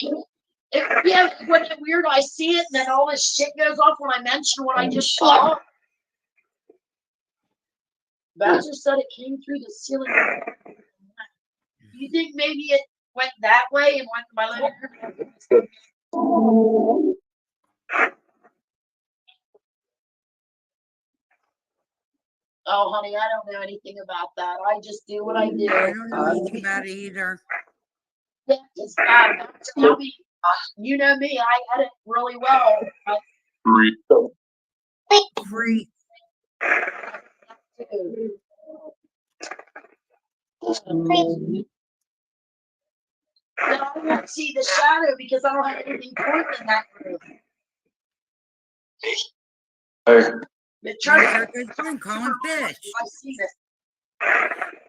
When it's weird, I see it, and then all this shit goes off when I mention what I just saw. Bouncer said it came through the ceiling. Do you think maybe it went that way and went to my living room? Oh, honey, I don't know anything about that. I just do what I do. I don't know anything about it either. Yeah, you know me, I edit really well. Free. I won't see the shadow because I don't have anything pointing in that room. Calling fish. I see this.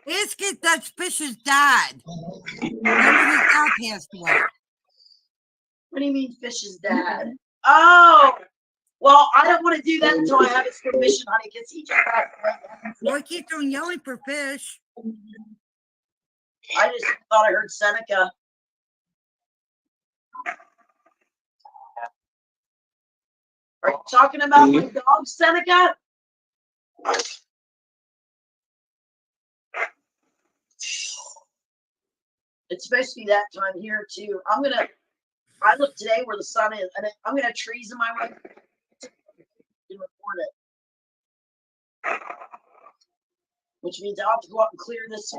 Biscuit, that's Fish's dad. Remember his dad passed away. What do you mean Fish's dad? Oh, well, I don't want to do that until I have his permission, honey, because he just passed away. Well, he keeps on yelling for fish. I just thought I heard Seneca. Are you talking about my dog, Seneca? It's supposed to be that time here too. I look today where the sun is, and I'm gonna have trees in my way. And report it. Which means I'll have to go out and clear this.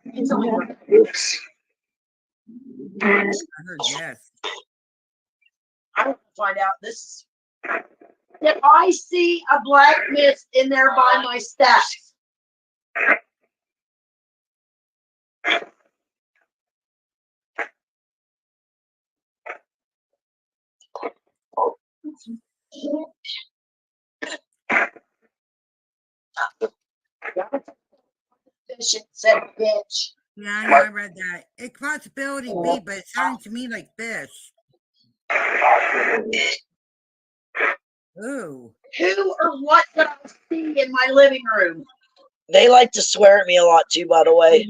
It's only Oops. I heard yes. I want to find out this. If I see a black mist in there by my steps, it said bitch. Yeah, I know. I read that. It could possibility be, but it sounded to me like fish. Ooh. Who or what did I see in my living room? They like to swear at me a lot too, by the way.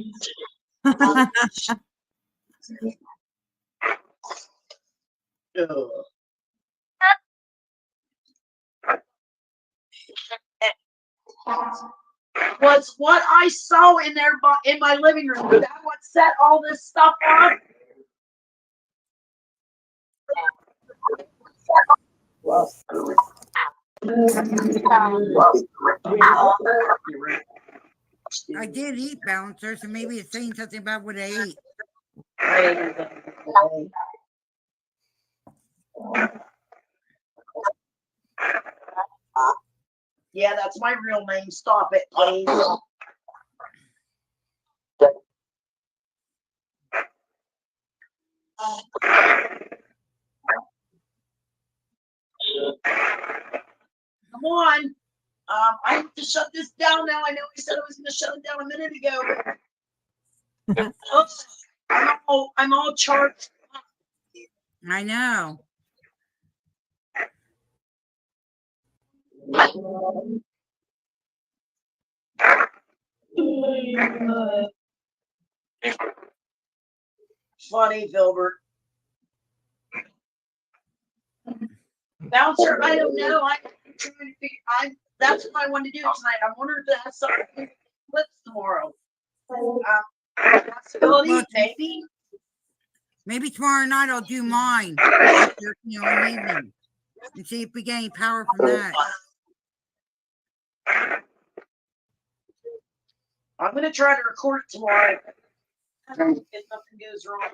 Was what I saw in there in my living room. Is that what set all this stuff off? I did eat Bouncer, so maybe it's saying something about what I ate. Yeah, that's my real name. Stop it, please. Come on. I have to shut this down now. I know I said I was going to shut it down a minute ago. I'm all charged. I know. Funny, Filbert. Bouncer, I don't know. I'm trying to figure. That's what I wanted to do tonight. I'm wondering if it has something to do with Eclipse tomorrow. Possibility, maybe. Maybe tomorrow night I'll do mine. After, in the evening, and see if we get any power from that. I'm going to try to record it tomorrow. If nothing goes wrong.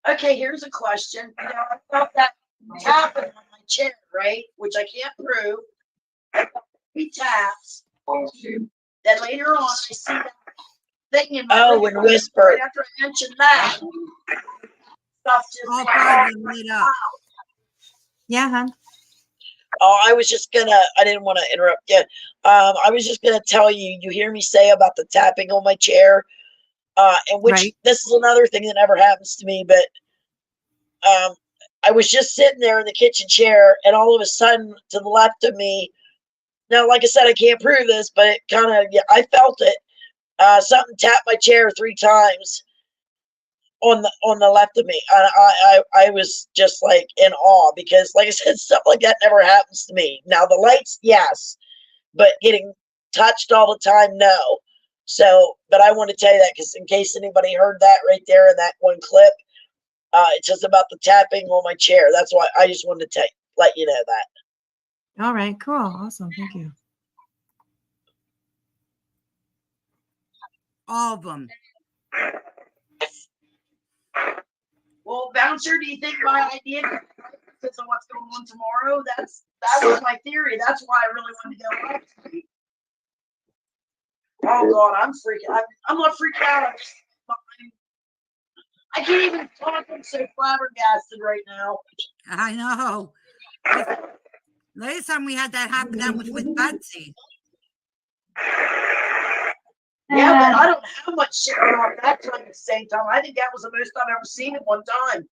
Okay, here's a question. You know, I felt that tapping on my chair, right? Which I can't prove. He taps. Then later on, I see that thing in my Oh, and whisper. right after I mentioned that. Stuff just all probably lit up. Yeah, huh? Oh, I was just gonna, I didn't want to interrupt you. I was just gonna tell you, you hear me say about the tapping on my chair, and which Right. this is another thing that never happens to me, but I was just sitting there in the kitchen chair, and all of a sudden, to the left of me, now, like I said, I can't prove this, but it kind of, yeah, I felt it. Something tapped my chair 3 times on the left of me. I was just like in awe because, like I said, stuff like that never happens to me. Now the lights, yes, but getting touched all the time, no. So, but I want to tell you that because in case anybody heard that right there in that one clip, it's just about the tapping on my chair. That's why I just wanted to let you know that. All right, cool. Awesome. Thank you. All of them. Well, Bouncer, do you think my idea because of what's going on tomorrow? That was my theory. That's why I really wanted to go live tonight. Oh God, I'm freaking. I'm not freaking out. I can't even talk. I'm so flabbergasted right now. I know. Last time we had that happen, that was with Betsy. Yeah, but I don't have much shit going on at that time at the same time. I think that was the most I've ever seen at one time.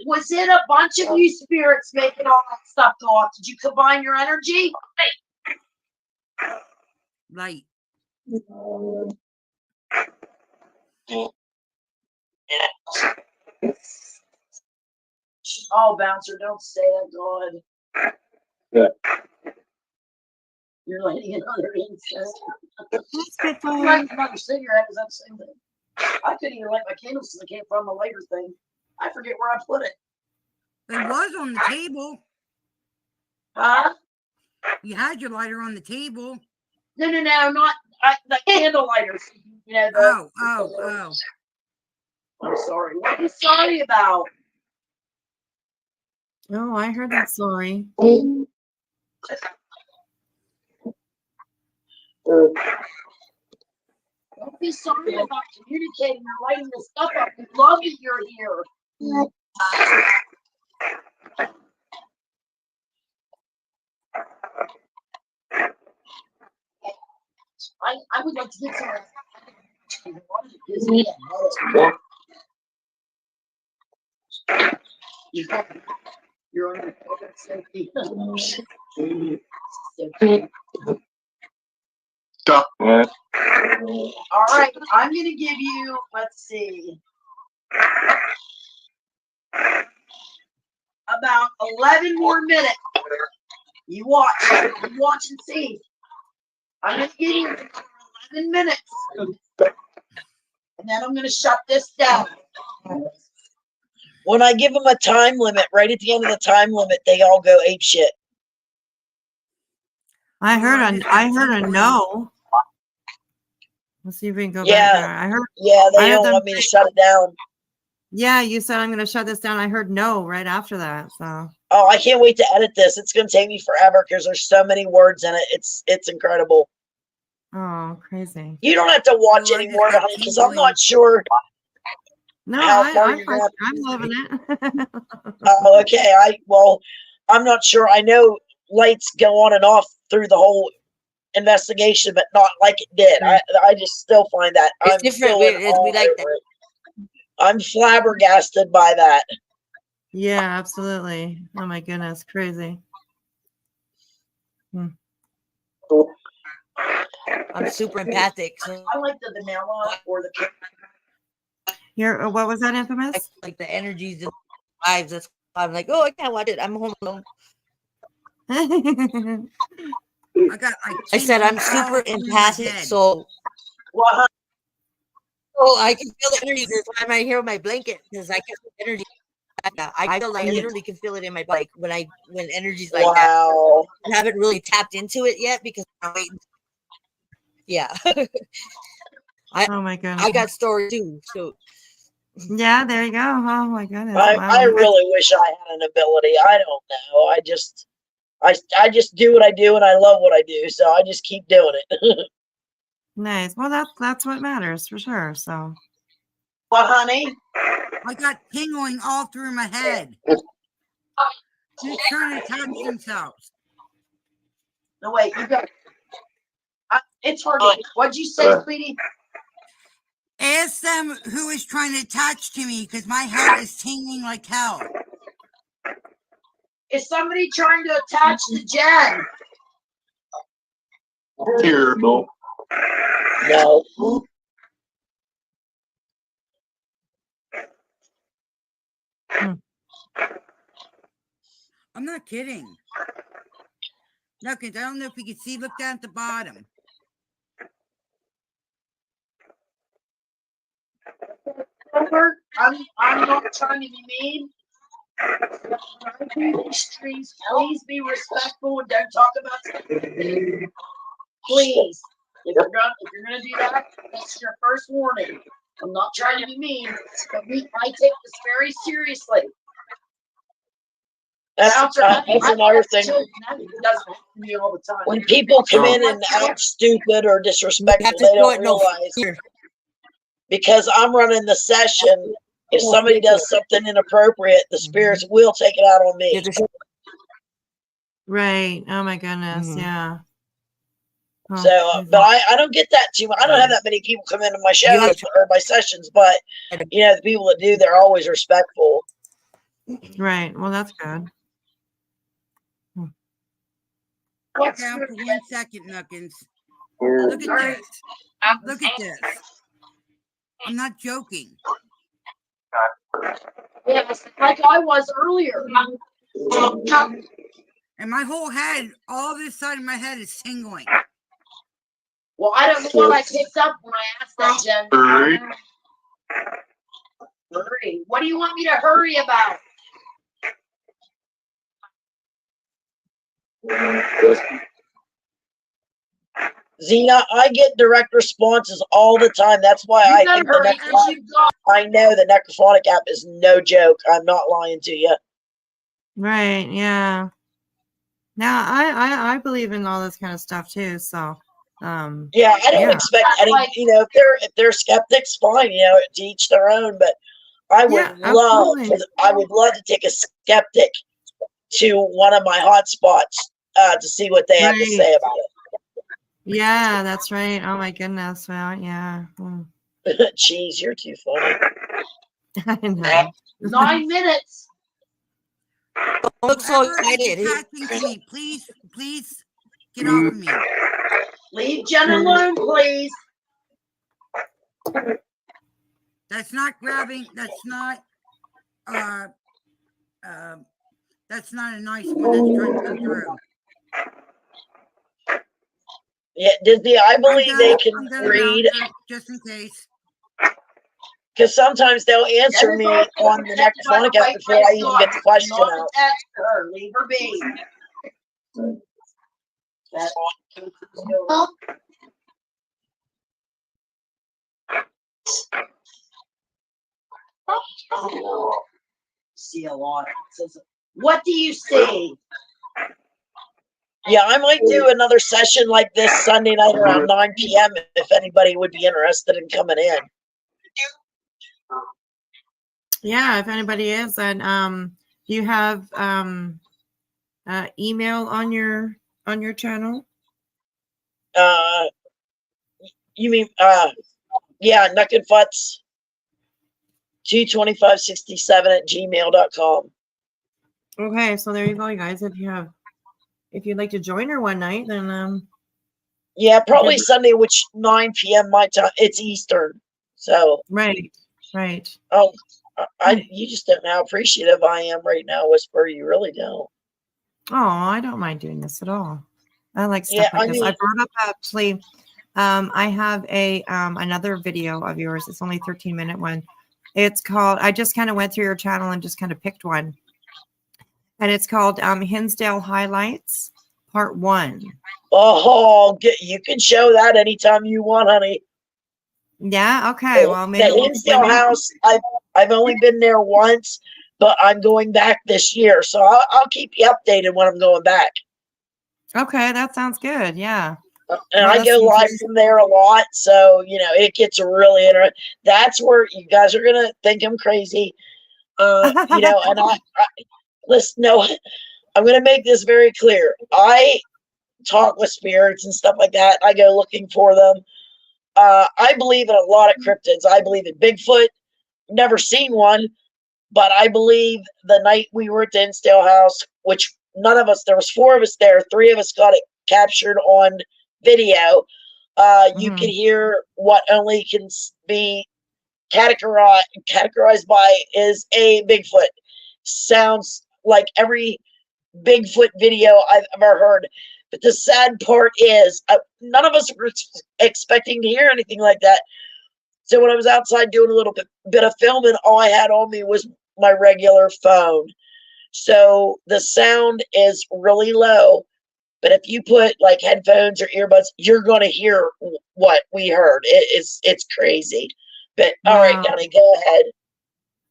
Was it a bunch of you spirits making all that stuff go off? Did you combine your energy? Light. Oh, bouncer, don't say that, God. Yeah. You're lighting another incense. Spitfire. I'm lighting another cigarette. Is that the same thing? I couldn't even light my candles since I came from a lighter thing. I forget where I put it. It was on the table. Huh? You had your lighter on the table. No, not the candle lighters. You know, Oh. I'm sorry. What are you sorry about? Oh, I heard that story. Don't be sorry about communicating or lighting this stuff up. We love that you're here. I would like to get some. You're on your safety. Stop. All right, I'm gonna give you. Let's see. About 11 more minutes. You watch and see. I'm gonna give you 11 minutes, and then I'm gonna shut this down. When I give them a time limit, right at the end of the time limit, they all go ape shit. I heard a no. Let's see if we can go back there. I heard. Yeah, they I heard don't them want me to say- shut it down. Yeah, you said I'm going to shut this down. I heard no right after that. So. Oh, I can't wait to edit this. It's gonna take me forever because there's so many words in it. It's incredible. Oh, crazy. You don't have to watch anymore, honey, because I'm not sure. No, how far I'm you're gonna have I'm loving it. Oh, okay. I'm not sure. I know lights go on and off through the whole investigation, but not like it did. I just still find that It's different. We like that. I'm flabbergasted by that. Yeah, absolutely. Oh my goodness, crazy. I'm super empathic. So I like the vanilla or the. Here, what was that, Infamous? like the energies and vibes. That's why I'm like, oh, I can't watch it. I'm home alone. I got I said I'm super empathic, so I can feel the energy. That's why I'm right here with my blanket because I can feel the energy. I feel like I literally can feel it in my body when energy's like that. I haven't really tapped into it yet because I'm waiting. Yeah. Oh my goodness. I got story too. So yeah, there you go. Oh my goodness. I really wish I had an ability. I don't know. I just do what I do and I love what I do, so I just keep doing it. Nice. Well, that's what matters for sure. So. What, honey? I got tingling all through my head. Just trying to touch themselves. No, wait, you got. It's hard. What'd you say, sweetie? Ask them who is trying to attach to me because my head is tingling like hell. Is somebody trying to attach to Jen? Here, no. No. I'm not kidding. No, because I don't know if you can see. Look down at the bottom. I'm not trying to be mean. Please be respectful and don't talk about something. Please. If you're gonna do that, that's your first warning. I'm not trying to be mean, but I take this very seriously. That's another thing. That doesn't happen to me all the time. When people come in and act stupid or disrespectful, they don't realize. Because I'm running the session, if somebody does something inappropriate, the spirits will take it out on me. Right. Oh my goodness. Yeah. Oh, so, but I don't get that too much. I don't have that many people come into my shows or my sessions, but the people that do, they're always respectful. Right. Well, that's good. Down for 1 second, Nuckins. Look at this. Look at this. I'm not joking. Yes, like I was earlier. And my whole head, all this side of my head is tingling. Well, I don't know what I picked up when I asked that, Jen. Hurry. Hurry. What do you want me to hurry about? Zena, I get direct responses all the time. That's why You I better think the hurry because necrophonic, you've got. I know the necrophonic app is no joke. I'm not lying to you. Right. Yeah. Now I believe in all this kind of stuff too. So Yeah, I don't yeah. expect any, if they're skeptics, fine, to each their own, but I would Yeah, absolutely. I would love to take a skeptic to one of my hot spots to see what they have to say about Yeah, that's right. Oh my goodness. Well, yeah. it. Jeez, you're too funny. I know. 9 minutes. Don't look so Whoever is excited. attaching to me, please get off of me. Leave Jen alone, please. That's not grabbing. That's not a nice one that's trying to come through. Yeah, Disney, I believe they can I'm done read, about just in case. because sometimes they'll answer me on the necrophonic app before I even get the question Not out. attached to her. Leave her be. See a lot. What do you see? Yeah, I might do another session like this Sunday night around 9 p.m. if anybody would be interested in coming in. Yeah, if anybody is, and you have email on your channel. You mean yeah, Nuckinfuts 22567 @gmail.com. Okay, so there you go, you guys. If you'd like to join her one night, then Yeah, probably Sunday, which 9 p.m. my time. It's Eastern, so right. Oh, you just don't know how appreciative I am right now, Whisper. You really don't. Oh, I don't mind doing this at all. I like stuff like this. I brought up actually. I have another video of yours. It's only 13-minute one. It's called. I just kind of went through your channel and just kind of picked one, and it's called Hinsdale Highlights Part 1. Oh, you can show that anytime you want, honey. Yeah. Okay. Well, maybe the Hinsdale house. I've only been there once, but I'm going back this year, so I'll keep you updated when I'm going back. Okay, that sounds good. Yeah. And I go live from there a lot, so it gets really interesting. That's where you guys are gonna think I'm crazy, and I listen. No, I'm gonna make this very clear. I talk with spirits and stuff like that. I go looking for them. I believe in a lot of cryptids. I believe in Bigfoot. Never seen one, but I believe the night we were at the Hinsdale house, which none of us, there was 4 of us there, 3 of us got it captured on video. You can hear what only can be categorized by is a Bigfoot. Sounds like every Bigfoot video I've ever heard. But the sad part is none of us were expecting to hear anything like that. So when I was outside doing a little bit of filming, all I had on me was my regular phone. So the sound is really low. But if you put like headphones or earbuds, you're going to hear what we heard. It's crazy. But all right, Donnie, go ahead.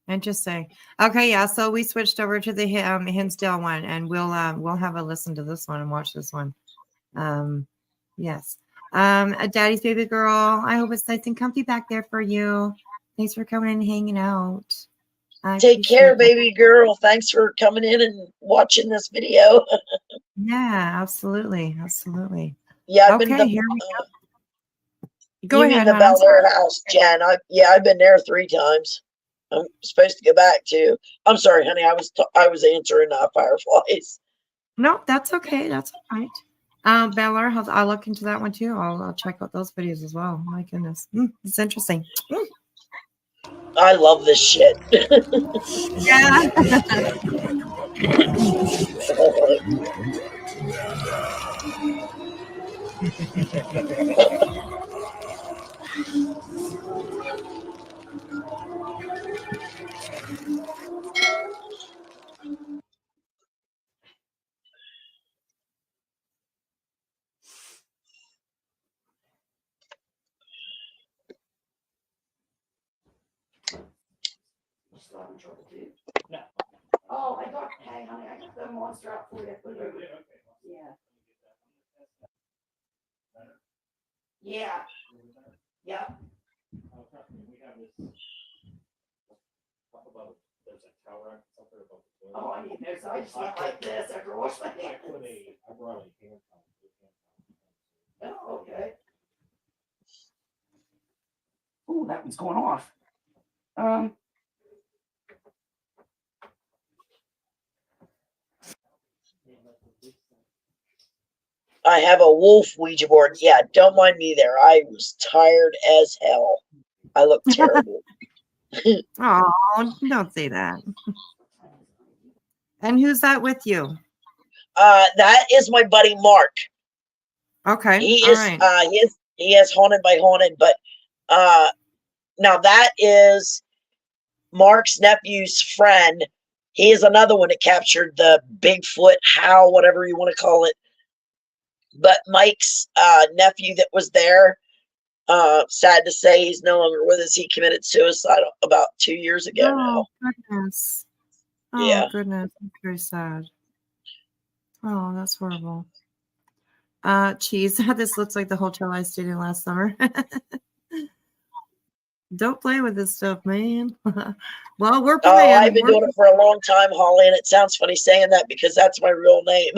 Interesting. Okay, yeah. So we switched over to the Hinsdale one, and we'll have a listen to this one and watch this one. Yes. Daddy's baby girl. I hope it's nice and comfy back there for you. Thanks for coming and hanging out. Take care, baby girl. Thanks for coming in and watching this video. Yeah, absolutely. Yeah, I've okay, been here we go. Go ahead. The Bel Air house, Jen. I've been there 3 times. I'm supposed to go back to. I'm sorry, honey. I was answering fireflies. No, that's okay. That's all right. Bel Air, I'll look into that one too. I'll check out those videos as well. My goodness, it's interesting. I love this shit. Yeah. Oh, I got, hey, honey, I got the monster out for you. Yeah. Yeah. Yep. Oh, I need this. I just went like this after I washed my hands. Oh, okay. Ooh, that one's going off. I have a wolf Ouija board. Yeah, don't mind me there. I was tired as hell. I look terrible. Oh, don't say that. And who's that with you? That is my buddy Mark. Okay. He All is right. he is Haunted by Haunted, but now that is Mark's nephew's friend. He is another one that captured the Bigfoot howl, whatever you want to call it. But Mike's nephew that was there, sad to say, he's no longer with us. He committed suicide about 2 years ago Oh, now. goodness. Oh, Yeah. goodness. That's very sad. Oh, that's horrible. Cheese. This looks like the hotel I stayed in last summer. Don't play with this stuff, man. Well, we're Oh, playing. I've been doing it for a long time, Holly, and it sounds funny saying that because that's my real name.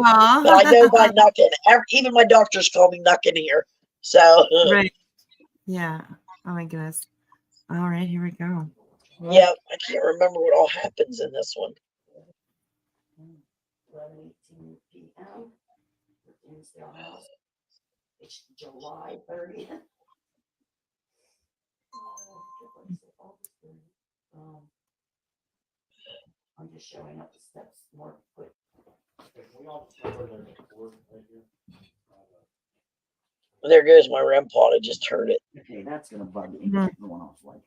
Aw. But I go by Nuckin. Even my doctors call me Nuckin here. So Right. Yeah. Oh my goodness. All right, here we go. yeah, I can't remember what all happens in this one. 11:18 p.m. Dinsdale House. It's July 30th. I'm just showing up the steps more quick. There goes my REM pod. I just heard it. Okay, that's gonna bug me. Going off like that.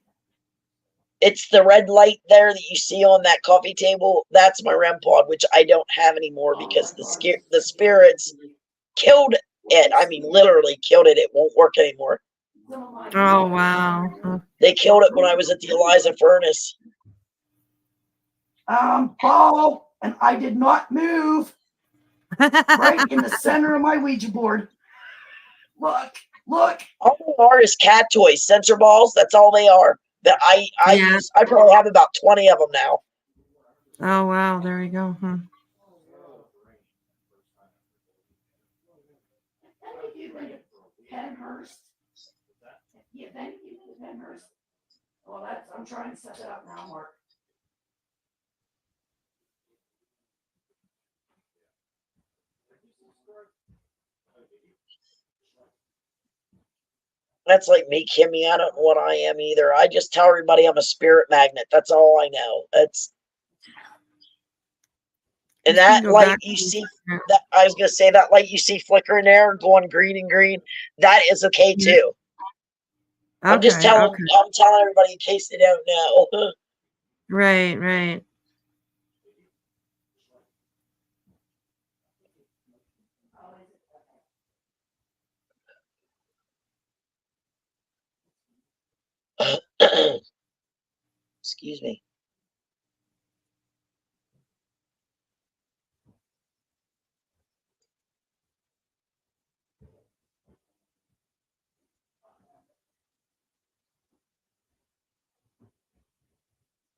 It's the red light there that you see on that coffee table. That's my REM pod, which I don't have anymore because the spirits killed it. I mean, literally killed it. It won't work anymore. Oh, wow. They killed it when I was at the Eliza furnace. Paul, and I did not move. Right in the center of my Ouija board. Look. All they are is cat toys, sensor balls. That's all they are. That I use. I probably have about 20 of them now. Oh, wow. There you go. Penhurst. Yeah, thank you, Penhurst. Well, I'm trying to set that up now, Mark. That's like me, Kimmy. I don't know what I am either. I just tell everybody I'm a spirit magnet. That's all I know. And that light you see, that I was gonna say, that light you see flickering there, going green and green, that is okay too. I'm just telling everybody in case they don't know. Right. Excuse me.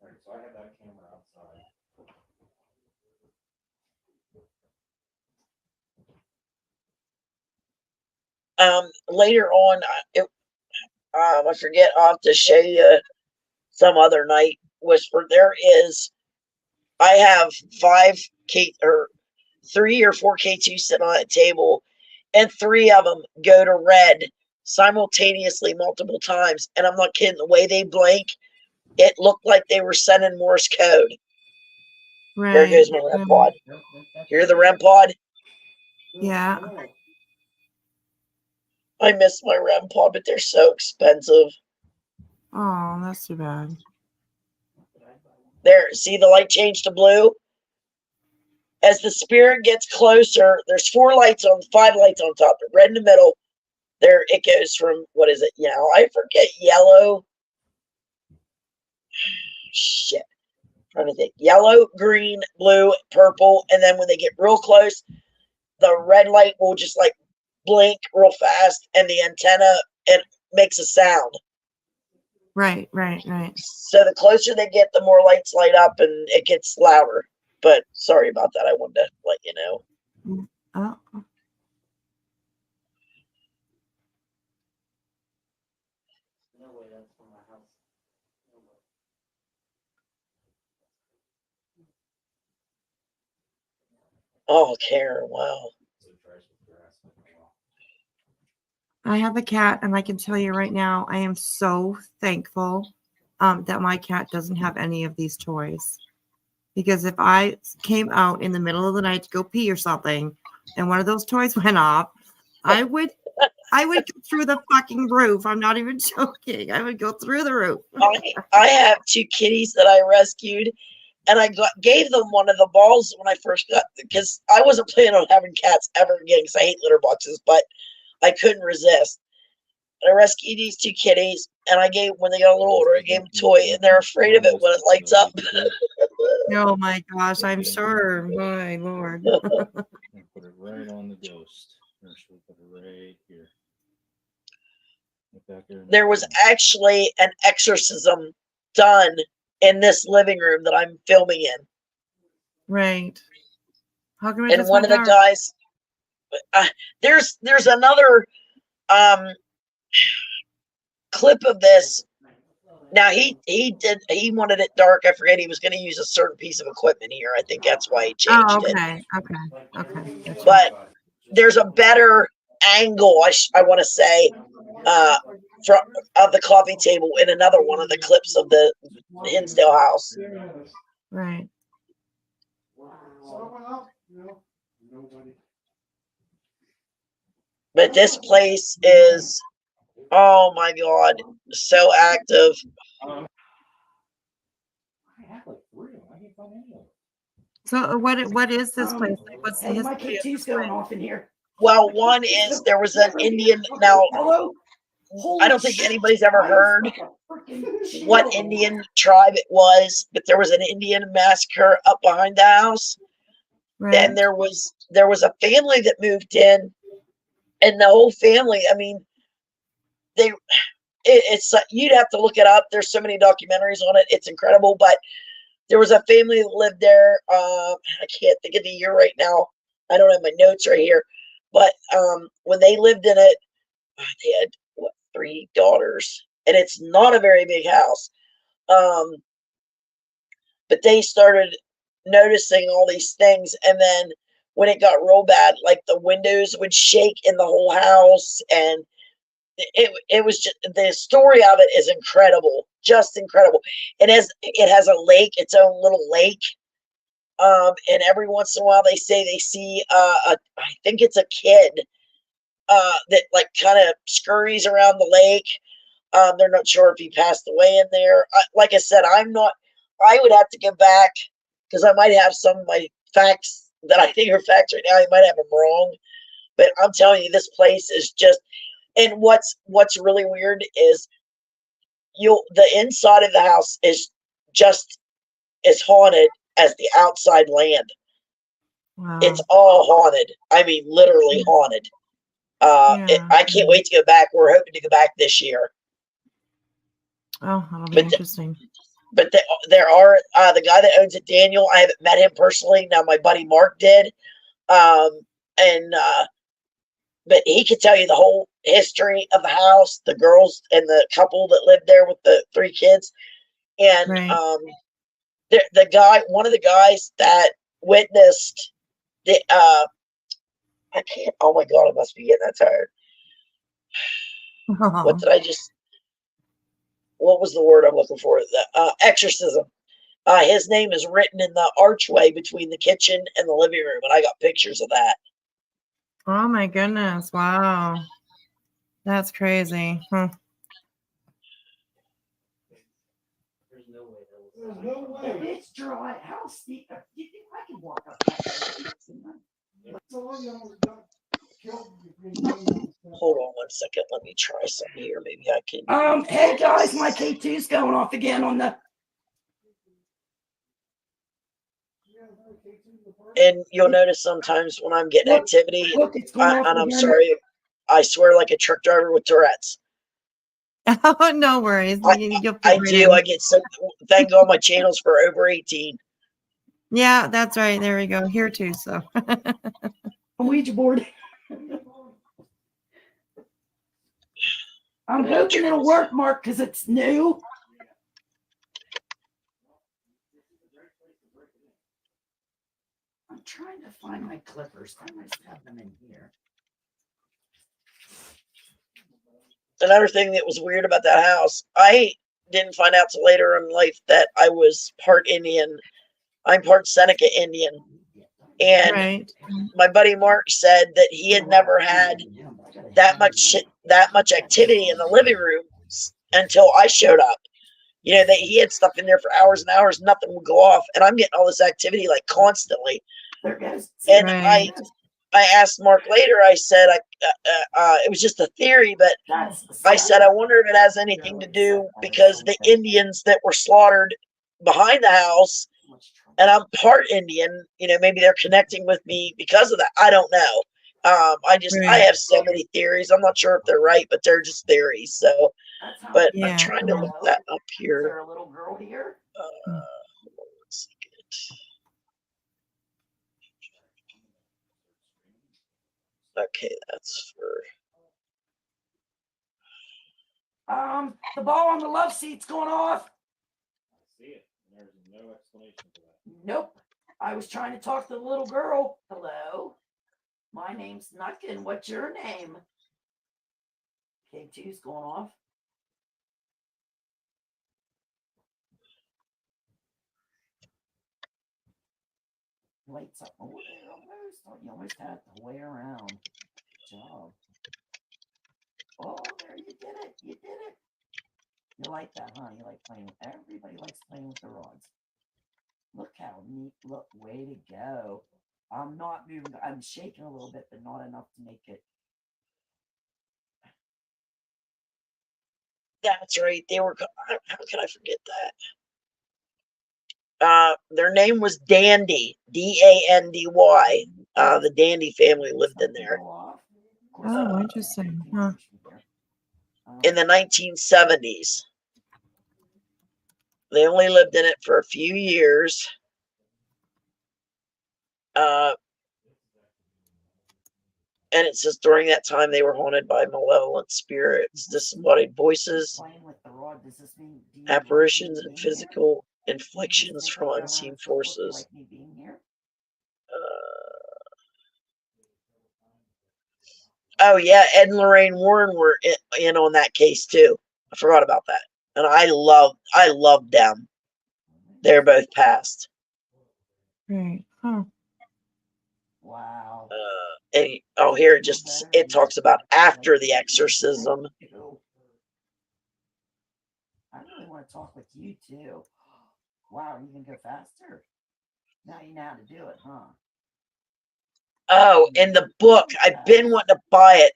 All right, so I have that camera outside. Later on, I forget. I'll have to show you some other night. Whisper. I have 3 or 4 K2 sitting on a table, and 3 of them go to red simultaneously multiple times. And I'm not kidding. The way they blink, it looked like they were sending Morse code. Right. There goes my REM pod. Hear the REM pod? Yeah. I miss my REM pod, but they're so expensive. Oh, that's too bad. There, see the light change to blue? As the spirit gets closer, there's 5 lights on top, red in the middle. There it goes from, what is it? I forget, yellow. Shit. I'm trying to think. Yellow, green, blue, purple, and then when they get real close, the red light will just like blink real fast, and the antenna, it makes a sound. Right. So the closer they get, the more lights light up, and it gets louder. But sorry about that. I wanted to let you know. Oh. Oh, Karen, wow. I have a cat, and I can tell you right now, I am so thankful that my cat doesn't have any of these toys. Because if I came out in the middle of the night to go pee or something, and one of those toys went off, I would go through the fucking roof. I'm not even joking. I would go through the roof. I have 2 kitties that I rescued, and I gave them one of the balls when I first got, because I wasn't planning on having cats ever again because I hate litter boxes, but I couldn't resist. And I rescued these 2 kitties, and when they got a little older, I gave them a toy, and they're afraid of it when it lights up. Oh my gosh, I'm sure. My Lord. Put it right on the ghost. We'll put it right here. There was actually an exorcism done in this living room that I'm filming in. Right. How come And one of the guys, there's another clip of this. Now he wanted it dark. I forget, he was going to use a certain piece of equipment here. I think that's why he changed it. Okay. But there's a better angle, I want to say, of the coffee table in another one of the clips of the Hinsdale house. Right. But this place is, oh my God, so active. So what is this place? What's the history my of K2's this going place? off in here. Well, one is there was an Indian. Now, I don't think anybody's ever heard what Indian tribe it was, but there was an Indian massacre up behind the house. Right. And there was a family that moved in, and the whole family, I mean, it's you'd have to look it up. There's so many documentaries on it. It's incredible. But there was a family that lived there. I can't think of the year right now. I don't have my notes right here. But when they lived in it, they had 3 daughters, and it's not a very big house. But they started noticing all these things, and then when it got real bad, like the windows would shake in the whole house, and it was just, the story of it is incredible, just incredible. It has a lake, its own little lake. And every once in a while they say they see I think it's a kid that like kind of scurries around the lake. They're not sure if he passed away in there. Like I said, I would have to go back because I might have some of my facts that I think are facts right now. I might have them wrong, but I'm telling you, this place is just. And what's really weird is the inside of the house is just as haunted as the outside land. Wow. It's all haunted. I mean, literally haunted. I can't wait to go back. We're hoping to go back this year. Oh, that'll be interesting. But there are the guy that owns it, Daniel. I haven't met him personally. Now my buddy Mark did, but he could tell you the whole history of the house, the girls and the couple that lived there with the 3 kids, and the guy, one of the guys that witnessed the I can't. Oh my God, I must be getting that tired. What did I just? What was the word I'm looking for? The exorcism. His name is written in the archway between the kitchen and the living room, and I got pictures of that. Oh my goodness. Wow. That's crazy. Huh. There's no way that was. There's no way. It's dry. How steep? You think I can walk up that? Hold on 1 second. Let me try something here. Maybe I can. Hey guys, my K2's going off again on the. And you'll notice sometimes when I'm getting activity, Look, it's going off and I'm again. sorry, I swear like a truck driver with Tourette's. Oh, no worries. I You'll fit I right do. in. I get so thank God my channels for over 18. Yeah, that's right. There we go. Here too. So A Ouija board. I'm hoping it'll work, Mark, because it's new. I'm trying to find my clippers. I must have them in here. Another thing that was weird about that house, I didn't find out till later in life that I was part Indian. I'm part Seneca Indian. And right. my buddy Mark said that he had never had that much activity in the living room until I showed up. You know, that he had stuff in there for hours and hours, nothing would go off, and I'm getting all this activity like constantly. And Right. I asked Mark later. I said, it was just a theory, but I said I wonder if it has anything to do because the Indians that were slaughtered behind the house, and I'm part Indian. You know, maybe they're connecting with me because of that. I don't know. I Right. have so many theories. I'm not sure if they're right, but they're just theories. So, but I'm Yeah. trying to look that up Is here. there a little girl here? Hold on 1 second. Okay, that's for. The ball on the love seat's going off. I see it. There's no explanation for that. Nope. I was trying to talk to the little girl. Hello. My name's Nuckin. What's your name? K2's going off. Lights up. Oh, there almost. Oh, you almost had to way around. Good job. Oh, there you did it. You did it. You like that, huh? You like playing. Everybody likes playing with the rods. Look how neat. Look, way to go. I'm not moving. I'm shaking a little bit, but not enough to make it. That's right. They were. How could I forget that? Their name was Dandy. Dandy. The Dandy family lived in there Oh, interesting. Huh. in the 1970s. They only lived in it for a few years. And it says during that time they were haunted by malevolent spirits, disembodied voices, apparitions, and physical inflictions from unseen forces. Oh yeah, Ed and Lorraine Warren were in on that case too. I forgot about that. And I loved them. They're both passed. Right. Huh. Wow. And here it talks about after the exorcism. I really want to talk with you too. Wow, you can go faster. Now you know how to do it, huh? Oh, in the book, I've been wanting to buy it.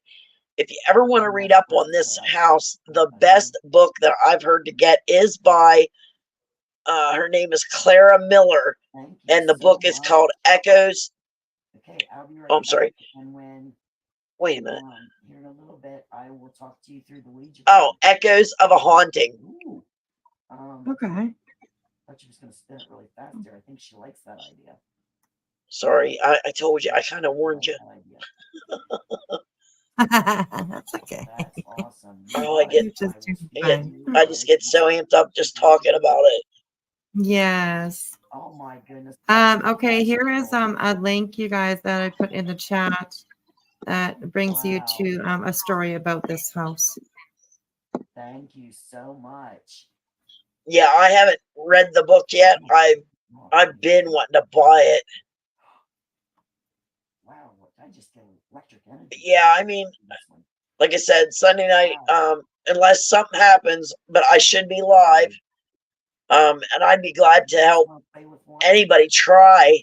If you ever want to read up on this house, the best book that I've heard to get is by, her name is Clara Miller, and the book is called Echoes. Okay, I'll be right I'm sorry. And when Wait a minute. here in a little bit, I will talk to you through the Ouija. Oh, Echoes of a Haunting. Ooh. Okay. I thought she was going to spin it really fast here. I think she likes that idea. Sorry, I told you. I kind of warned you. That's okay. That's awesome. Oh, I I just get so amped up just talking about it. Yes. Oh my goodness. Okay, here is a link, you guys, that I put in the chat that brings you to a story about this house. thank you so much. Yeah, I haven't read the book yet. I've been wanting to buy it. Wow, I just get electric energy. Yeah, I mean, like I said, Sunday night, unless something happens, but I should be live. And I'd be glad to help anybody try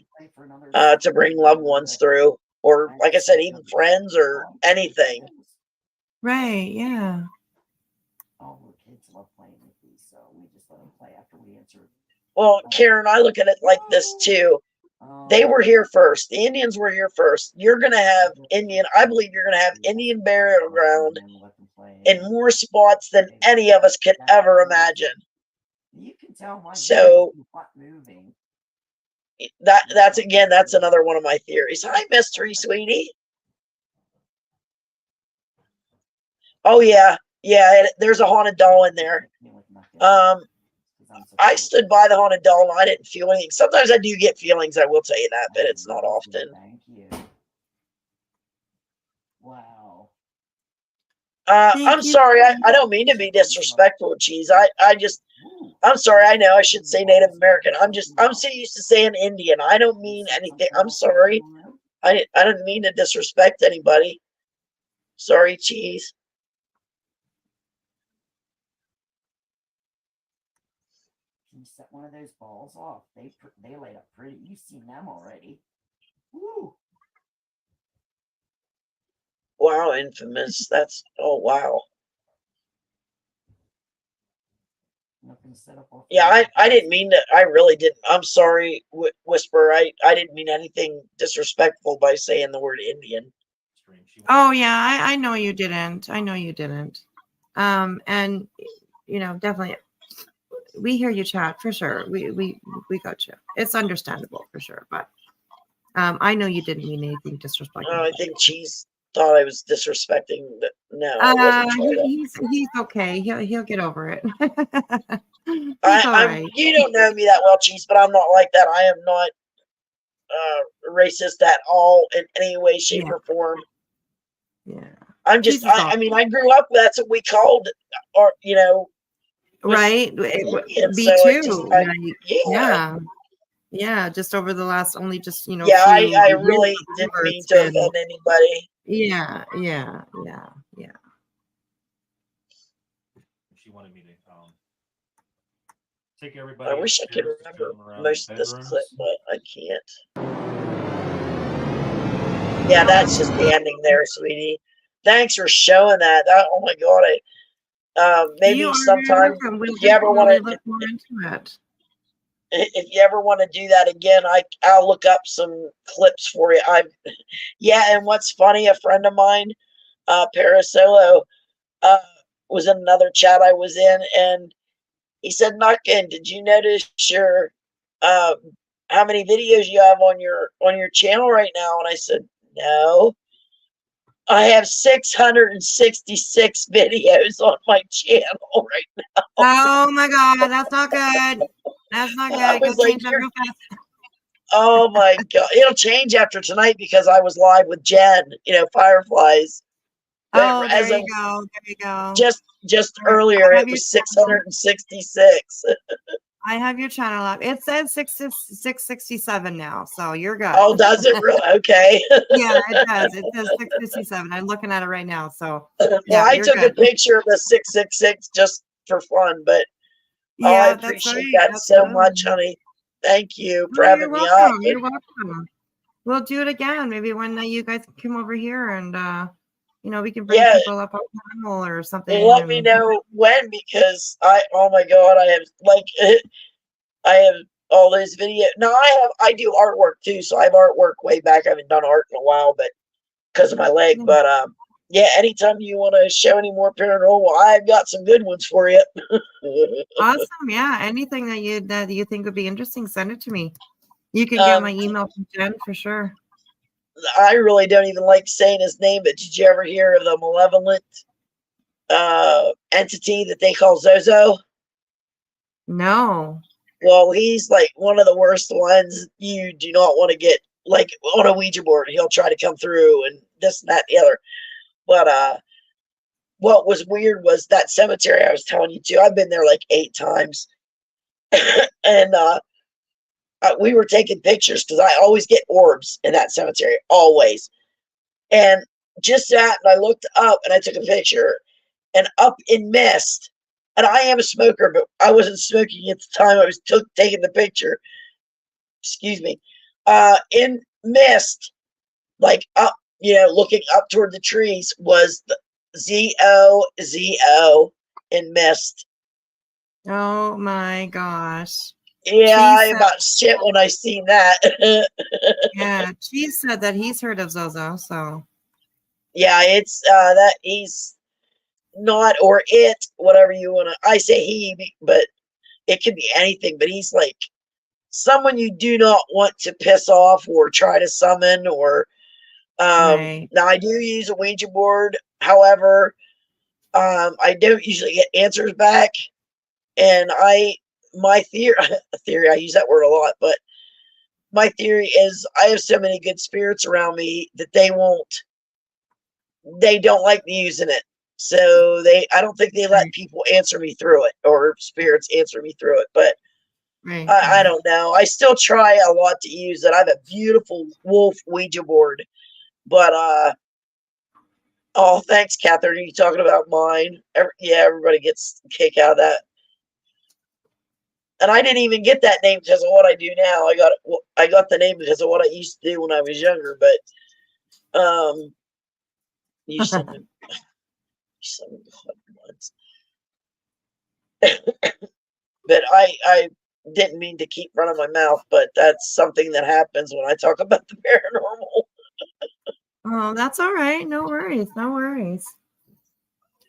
to bring loved ones through, or like I said, even friends or anything. Right, yeah. All the kids love playing with these, so we just let them play after we answer. Well, Karen, I look at it like this too. They were here first. The Indians were here first. You're going to have I believe you're going to have Indian burial ground in more spots than any of us could ever imagine. You can tell my So not moving. that's another one of my theories. Hi, Mystery Sweetie. Oh yeah, there's a haunted doll in there. I stood by the haunted doll and I didn't feel anything. Sometimes I do get feelings, I will tell you that, but it's not often. Thank you. Wow. I'm sorry, I don't mean to be disrespectful, Cheese. I'm sorry, I know I should say Native American. I'm so used to saying Indian. I don't mean anything. I'm sorry. I didn't mean to disrespect anybody. Sorry, Cheese. You set one of those balls off. They light up pretty. You've seen them already. Woo! Wow, Infamous. Oh wow. Yeah, I didn't mean to. I really didn't. I'm sorry, Whisper. I didn't mean anything disrespectful by saying the word Indian. Oh yeah, I know you didn't. I know you didn't. And definitely we hear you chat for sure. We got you. It's understandable for sure, but I know you didn't mean anything disrespectful. I think Cheese thought I was disrespecting. No, I wasn't. He's okay. He'll get over it. He's all right. You don't know me that well, Cheese, but I'm not like that. I am not racist at all in any way, shape, or form. Yeah. I'm just. I mean, I grew up. That's what we called, right. Indian, Me so too. Yeah. Just over the last, only just Yeah, I really didn't mean to offend anybody. Yeah. She wanted me to take everybody. I wish I could remember most of this clip, but I can't. Yeah, that's just the ending there, sweetie. Thanks for showing that. Oh my god, maybe sometime if you ever want to look more into it. If you ever want to do that again, I'll look up some clips for you. And what's funny, a friend of mine, Parasolo, was in another chat I was in, and he said, "Nuckin, did you notice your how many videos you have on your channel right now?" And I said, "No, I have 666 videos on my channel right now." Oh my god, that's not good. That's not good. Go change that real fast. Oh my god, it'll change after tonight because I was live with Jen. Fireflies. Oh, there you go. There you go. Just earlier, it was 666. I have your channel up. It says 667 now, so you're good. Oh, does it really? Okay. Yeah, it does. It says 667. I'm looking at it right now. So yeah, I took a picture of the 666 just for fun, but I appreciate that so much, honey. Thank you for having me on. You're welcome. We'll do it again. Maybe one night you guys can come over here and we can bring people up on panel or something. Let me know when, because oh my god, I have all those videos. No, I do artwork too, so I have artwork way back. I haven't done art in a while, but because of my leg. But anytime you want to show any more paranormal, I've got some good ones for you. Awesome. Yeah. Anything that you think would be interesting, send it to me. You can get my email from Jen for sure. I really don't even like saying his name, but did you ever hear of the malevolent entity that they call Zozo? No. Well, he's like one of the worst ones. You do not want to get on a Ouija board. He'll try to come through and this and that and the other. But what was weird was that cemetery I was telling you to. I've been there like 8 times. And we were taking pictures because I always get orbs in that cemetery, always. And just that, and I looked up and I took a picture, and up in mist, and I am a smoker, but I wasn't smoking at the time I was taking the picture. Excuse me. In mist, like up, looking up toward the trees, was the ZOZO in mist. Oh my gosh. Yeah, I about shit when I seen that. Yeah, she said that he's heard of Zozo, so. Yeah, it's that he's not, or it, whatever you want to. I say he, but it could be anything. But he's like someone you do not want to piss off or try to summon. Or Right. now I do use a Ouija board. However, I don't usually get answers back, and my theory, I use that word a lot, but my theory is I have so many good spirits around me that they don't like me using it. So I don't think they let people answer me through it, or spirits answer me through it. But I don't know. I still try a lot to use it. I have a beautiful wolf Ouija board, but oh, thanks, Catherine. Are you talking about mine? Yeah, everybody gets a kick out of that. And I didn't even get that name because of what I do now. I got the name because of what I used to do when I was younger. But you summoned once. But I didn't mean to keep running my mouth, but that's something that happens when I talk about the paranormal. Oh, that's all right. No worries. No worries.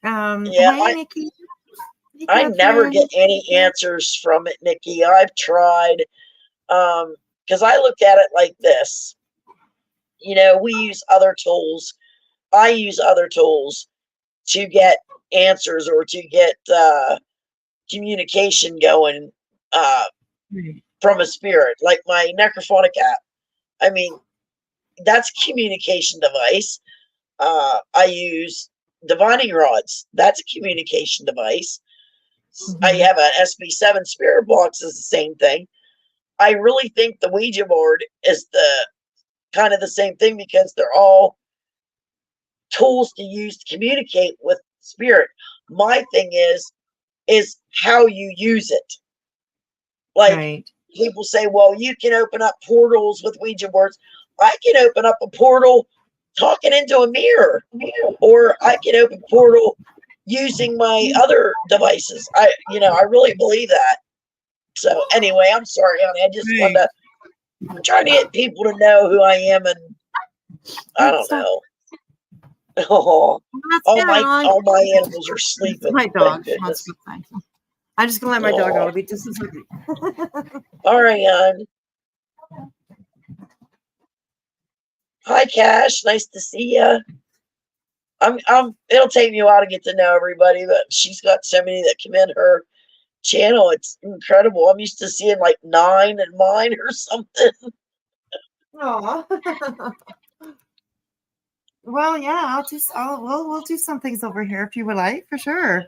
Yeah, hi, Nikki. I never get any answers from it, Nikki. I've tried, because I look at it like this. We use other tools. I use other tools to get answers or to get communication going from a spirit, like my necrophonic app. I mean, that's a communication device. I use divining rods. That's a communication device. I have an SB7 spirit box is the same thing. I really think the Ouija board is the kind of the same thing because they're all tools to use to communicate with spirit. My thing is how you use it. Like people say, well, you can open up portals with Ouija boards. I can open up a portal talking into a mirror, or I can open a portal using my other devices. I really believe that. So anyway, I'm sorry, honey. I just want to. I'm trying to get people to know who I am, and I don't know. Oh, all my animals are sleeping. My dog. I'm just gonna let my dog go. It'll be just a second. All right, hon. Hi, Cash. Nice to see you. It'll take me a while to get to know everybody, but she's got so many that come in her channel. It's incredible. I'm used to seeing like 9 in mine or something. Oh. Well, yeah, we'll do some things over here if you would like, for sure.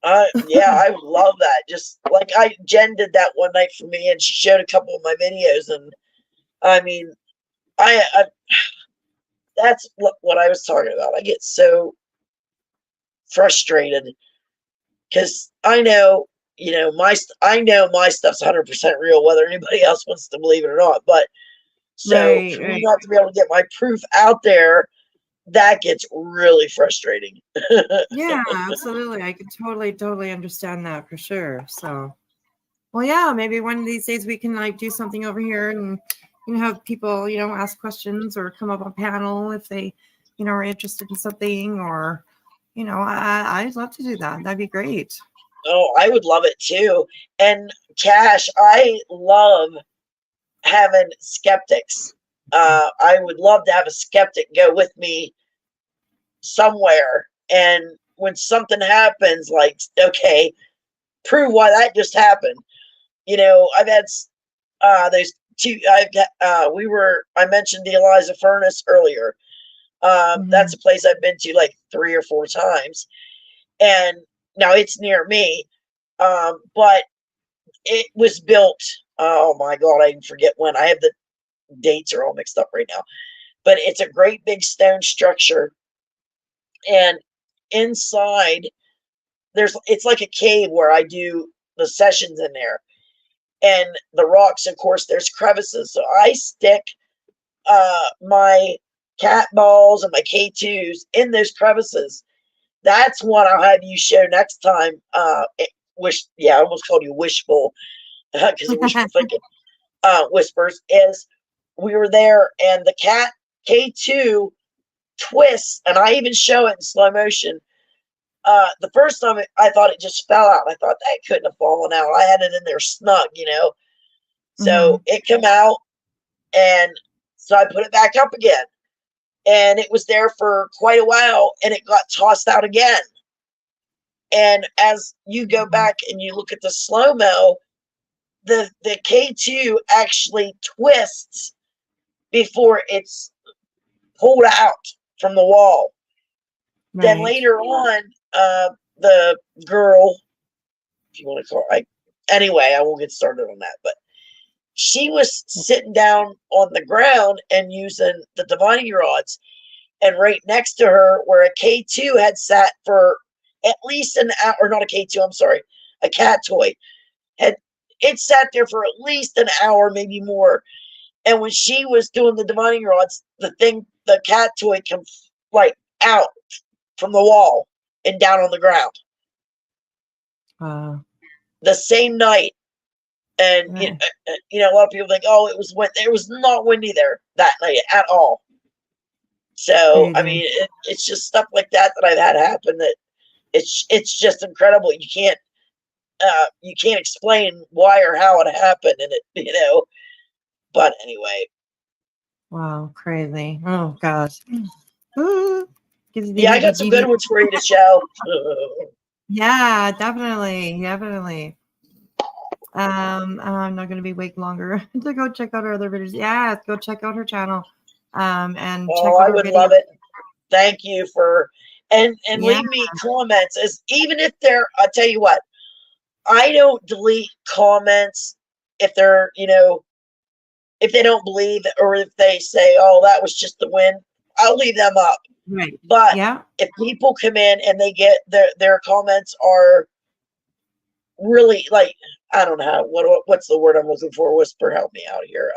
Yeah, I would love that. Just like Jen did that one night for me, and she showed a couple of my videos, and I mean, I that's what I was talking about. I get so frustrated because I know my stuff's 100% real, whether anybody else wants to believe it or not. But so for me not to be able to get my proof out there, that gets really frustrating. Yeah, absolutely. I can totally understand that for sure. So, well, yeah, maybe one of these days we can like do something over here and have people, ask questions or come up on panel if they, are interested in something, or, I'd love to do that. That'd be great. Oh, I would love it too. And Cash, I love having skeptics. I would love to have a skeptic go with me somewhere. And when something happens, like, okay, prove why that just happened. I've had those two. I mentioned the Eliza Furnace earlier. That's a place I've been to like 3 or 4 times. And now it's near me. But it was built, oh my God, I forget when. I have the dates are all mixed up right now. But it's a great big stone structure. And inside, it's like a cave where I do the sessions in there. And the rocks, of course, there's crevices. So I stick my cat balls and my K2s in those crevices. That's what I'll have you show next time. I almost called you wishful because of wishful thinking. Whispers is we were there and the cat K2 twists, and I even show it in slow motion. The first time I thought it just fell out. I thought that couldn't have fallen out. I had it in there snug, So it came out, and so I put it back up again. And it was there for quite a while, and it got tossed out again. And as you go back and you look at the slow-mo, the K2 actually twists before it's pulled out from the wall. Right. Then later on, the girl, if you want to call her, anyway, I won't get started on that, but she was sitting down on the ground and using the divining rods, and right next to her, where a K2 had sat for at least an hour, or not a K2, I'm sorry, a cat toy, it sat there for at least an hour, maybe more. And when she was doing the divining rods, the cat toy came like out from the wall and down on the ground. The same night. And a lot of people think, oh, it was not windy there that night at all. So I mean, it's just stuff like that I've had happen that it's just incredible. You can't explain why or how it happened, and it But anyway. Wow, crazy! Oh gosh. I got some good ones for you to show. Yeah, definitely. I'm not going to be awake longer to go check out her other videos. Yeah, go check out her channel. And check out I her would videos. love it. Thank you for and leave me comments. Even if they're, I'll tell you what, I don't delete comments if they're, if they don't believe or if they say, oh, that was just the win. I'll leave them up. Right. But if people come in and they get their comments are really like, I don't know what's the word I'm looking for. Whisper, help me out here.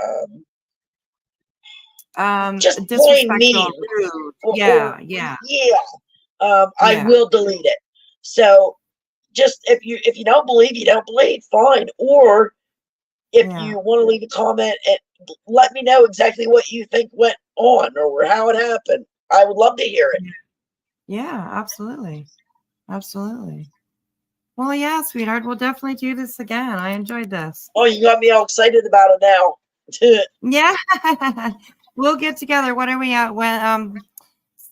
Just plain mean. Yeah. I will delete it. So just if you don't believe, you don't believe, fine. Or if you want to leave a comment and let me know exactly what you think went on or how it happened. I would love to hear it. Yeah, absolutely. Well, yeah, sweetheart, we'll definitely do this again. I enjoyed this. Oh, you got me all excited about it now. Yeah. We'll get together. What are we at? When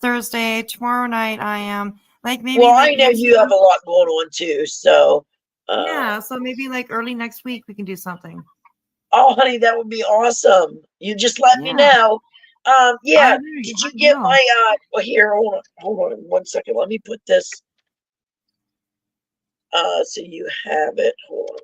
Thursday, tomorrow night I am. Like maybe I know you have a lot going on too, so yeah, so maybe like early next week we can do something. Oh, honey, that would be awesome. You just let me know. Did you get my here, hold on 1 second. Let me put this so you have it. Hold on.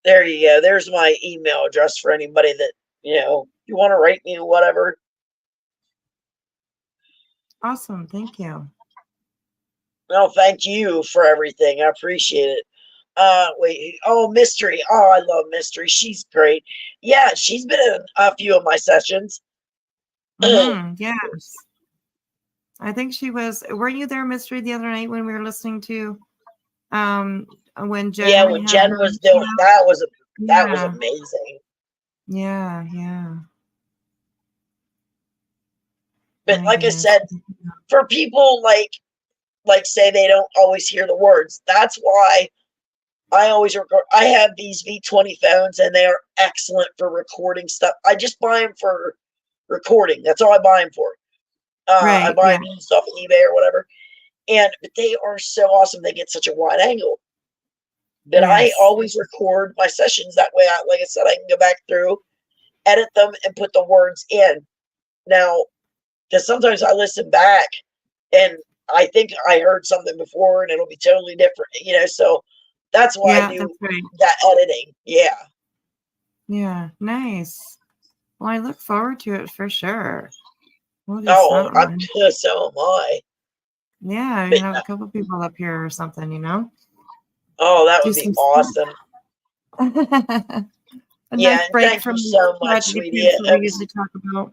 There you go. There's my email address for anybody that, you want to write me or whatever. Awesome. Thank you. No, thank you for everything. I appreciate it. Wait. Oh, Mystery. Oh, I love Mystery. She's great. Yeah, she's been in a few of my sessions. Yes. I think she was. Were you there, Mystery, the other night when we were listening to when Jen? Yeah, when Jen was doing that was amazing. Yeah. But like I said, for people like say they don't always hear the words, that's why I always record. I have these V20 phones and they are excellent for recording stuff. I just buy them for recording. That's all I buy them for. I buy them used off of eBay or whatever. But they are so awesome. They get such a wide angle. But I Yes. always record my sessions that way. Like I said, I can go back through, edit them, and put the words in. Now, because sometimes I listen back and I think I heard something before and it'll be totally different, so that's why I Yeah, do that's right. that editing. Yeah. Yeah, nice. Well, I look forward to it for sure. We'll do Oh, something. so am I. Yeah, But, have a couple people up here or something. oh, that Do would be some awesome. a Yeah, nice and break thank from you so much, tragedy sweetie. pants that we usually talk about.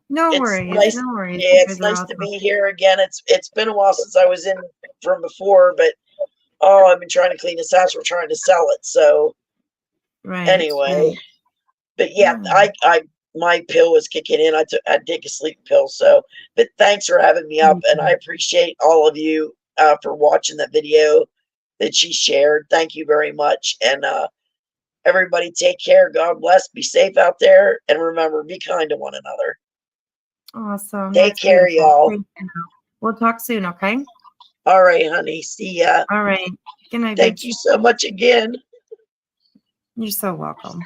No It's worries, nice. no worries. Yeah, You it's guys are nice to awesome. be here again. It's been a while since I was in from before, but I've been trying to clean this house. We're trying to sell it. So Right. anyway, Right. but yeah, I my pill was kicking in. I take a sleep pill. So, but thanks for having me up, and I appreciate all of you for watching that video that she shared. Thank you very much, and everybody take care. God bless. Be safe out there, and remember, be kind to one another. Awesome. Take That's care, beautiful. y'all. Thank you. We'll talk soon, okay? All right, honey. See ya. All right. Good night, Thank babes. you so much again. You're so welcome.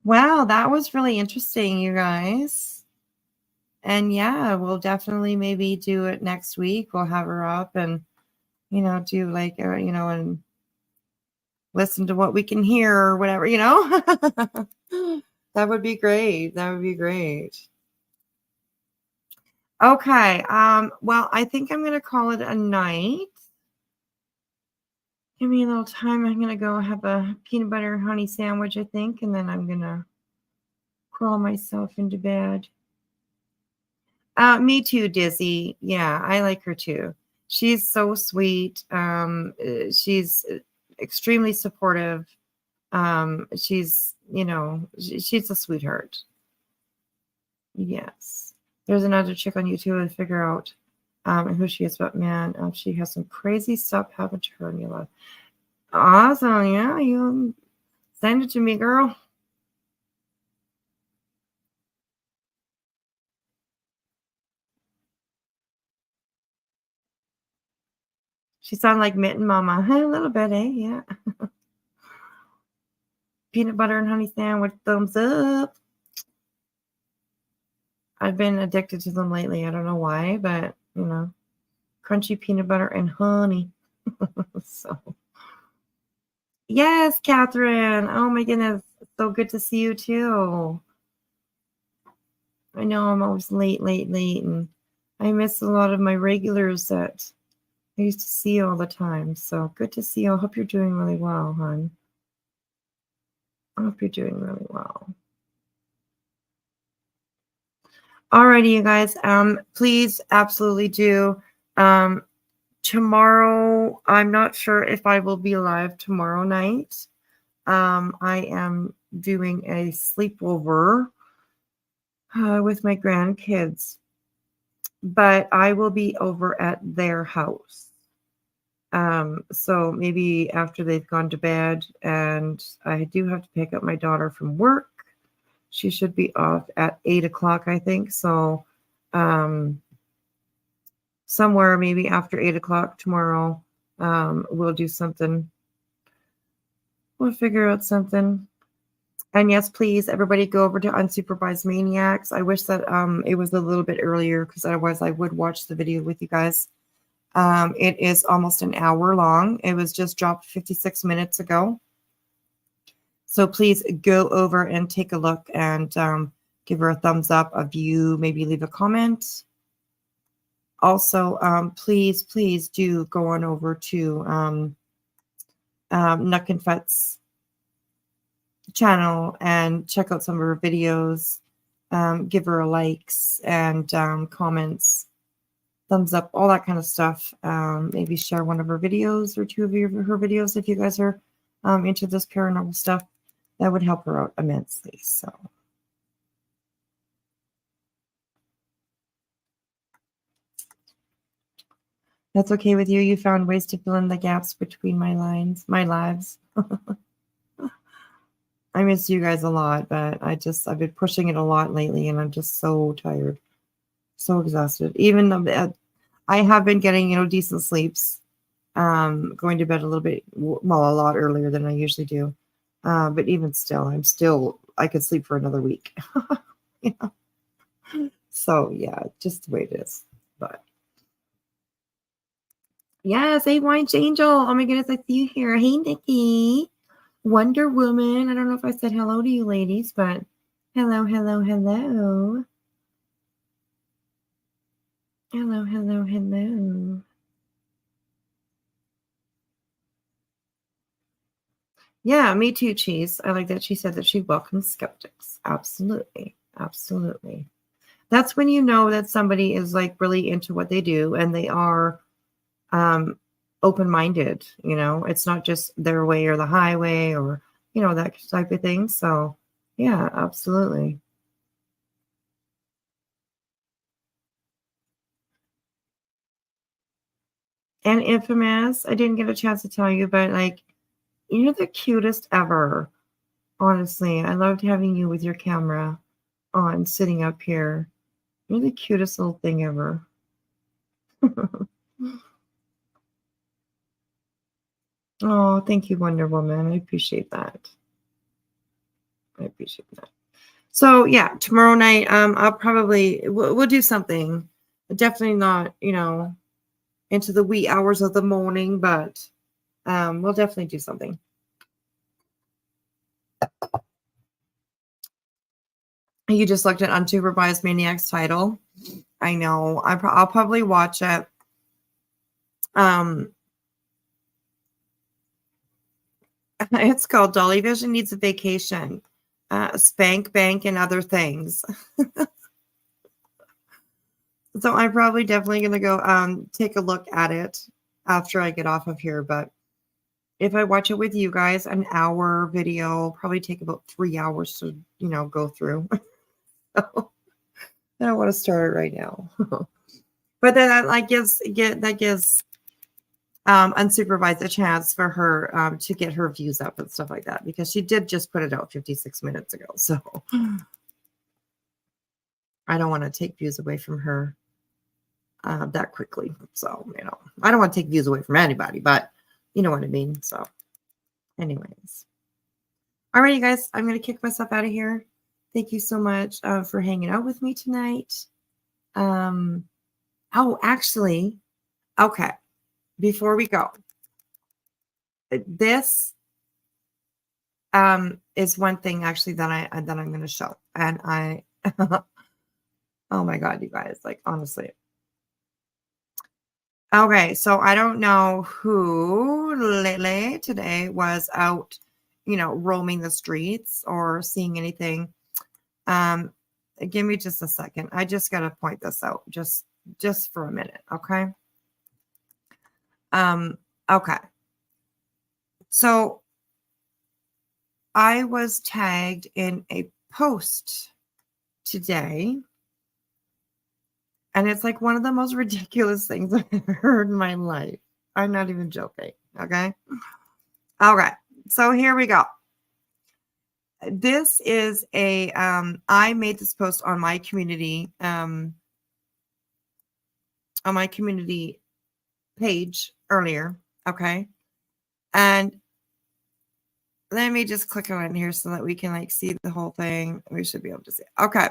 Wow, that was really interesting, you guys. And yeah, we'll definitely maybe do it next week. We'll have her up and, do like, and listen to what we can hear or whatever, That would be great. That would be great. Okay. Well, I think I'm going to call it a night. Give me a little time. I'm going to go have a peanut butter and honey sandwich, I think, and then I'm going to crawl myself into bed. Me too, Dizzy. Yeah, I like her too. She's so sweet. She's extremely supportive. She's a sweetheart. Yes. There's another chick on YouTube to figure out who she is, but man, she has some crazy stuff happen to her, Mila. Awesome. Yeah, you send it to me, girl. She sounded like Mitten Mama. A little bit, eh? Yeah. Peanut butter and honey sandwich, thumbs up. I've been addicted to them lately. I don't know why, but crunchy peanut butter and honey. So, yes, Catherine. Oh my goodness, so good to see you too. I know I'm always late, and I miss a lot of my regulars that I used to see all the time. So good to see you. I hope you're doing really well, hon. I hope you're doing really well. Alrighty, you guys. Please absolutely do. Tomorrow, I'm not sure if I will be live tomorrow night. I am doing a sleepover with my grandkids, but I will be over at their house. So maybe after they've gone to bed, and I do have to pick up my daughter from work. She should be off at 8 o'clock, I think. So, somewhere maybe after 8 o'clock tomorrow, we'll do something. We'll figure out something. And yes, please, everybody go over to Unsupervised Maniacs. I wish that it was a little bit earlier, because otherwise I would watch the video with you guys. It is almost an hour long. It was just dropped 56 minutes ago. So please go over and take a look and give her a thumbs up, a view, maybe leave a comment. Also, please do go on over to Nuckinfuts channel and check out some of her videos. Give her a likes and comments, thumbs up, all that kind of stuff. Maybe share one of her videos or two of her videos if you guys are into this paranormal stuff. That would help her out immensely. So. That's okay with you. You found ways to fill in the gaps between my lives. I miss you guys a lot, but I've been pushing it a lot lately, and I'm just so tired, so exhausted. Even I have been getting, decent sleeps. Going to bed a little bit, well, a lot earlier than I usually do. But even still, I could sleep for another week. Yeah. So yeah, just the way it is. But yes, hey, Wine Angel. Oh my goodness, I see you here. Hey, Nikki. Wonder Woman. I don't know if I said hello to you ladies, but hello, hello, hello. Hello, hello, hello. Yeah, me too, Cheese. I like that she said that she welcomes skeptics. Absolutely. Absolutely. That's when you know that somebody is like really into what they do and they are open-minded. It's not just their way or the highway or, that type of thing. So, yeah, absolutely. And Infamous, I didn't get a chance to tell you, but like, you're the cutest ever. Honestly, I loved having you with your camera on, sitting up here. You're the cutest little thing ever. Oh, thank you, Wonder Woman. I appreciate that. I appreciate that. So yeah, tomorrow night, I'll probably we'll do something. Definitely not, into the wee hours of the morning, but we'll definitely do something. You just looked at Unsupervised Maniacs title. I know. I'll probably watch it. It's called Dolly Vision Needs a Vacation. Spank Bank and Other Things. So I'm probably definitely going to go take a look at it after I get off of here. But if I watch it with you guys, an hour video, probably take about 3 hours to, go through. So I don't want to start it right now. But then that gives Unsupervised a chance for her to get her views up and stuff like that, because she did just put it out 56 minutes ago. So I don't want to take views away from her that quickly. So, I don't want to take views away from anybody, but you know what I mean. So anyways. All right, you guys, I'm going to kick myself out of here. Thank you so much for hanging out with me tonight. Oh, actually, okay. Before we go, this is one thing actually that I'm going to show, and oh my God, you guys, like honestly. Okay, so I don't know who lately today was out, roaming the streets or seeing anything. Give me just a second. I just got to point this out just for a minute, okay? Okay. So I was tagged in a post today, and it's like one of the most ridiculous things I've ever heard in my life. I'm not even joking, okay? Okay, so here we go. This is I made this post on my community, page earlier, okay? And let me just click on it here so that we can see the whole thing. We should be able to see it. Okay.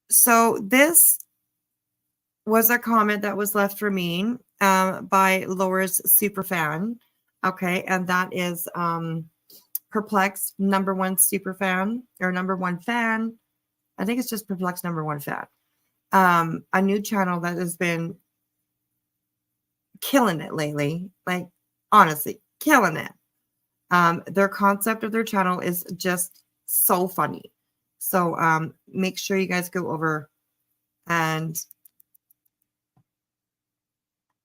So this was a comment that was left for me by Laura's superfan. Okay. And that is Perplexed #1 superfan, or #1 fan. I think it's just Perplexed #1 fan. A new channel that has been killing it lately. Like, honestly, killing it. Their concept of their channel is just so funny. So make sure you guys go over and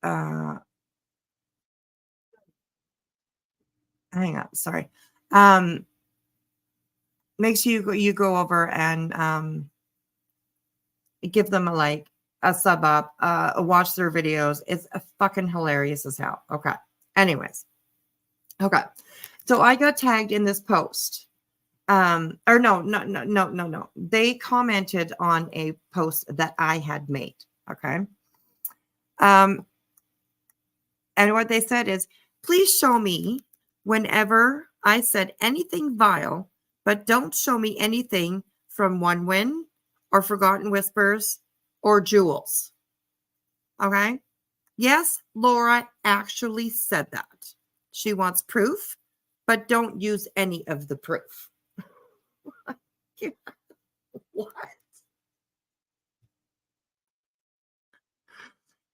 hang on, sorry. Make sure you go over and give them a sub up, watch their videos. It's fucking hilarious as hell. Okay. Anyways. Okay. So I got tagged in this post. Or no. They commented on a post that I had made. Okay. And what they said is, please show me whenever I said anything vile, but don't show me anything from One Win or Forgotten Whispers or Jules. Okay. Yes, Laura actually said that. She wants proof, but don't use any of the proof. What?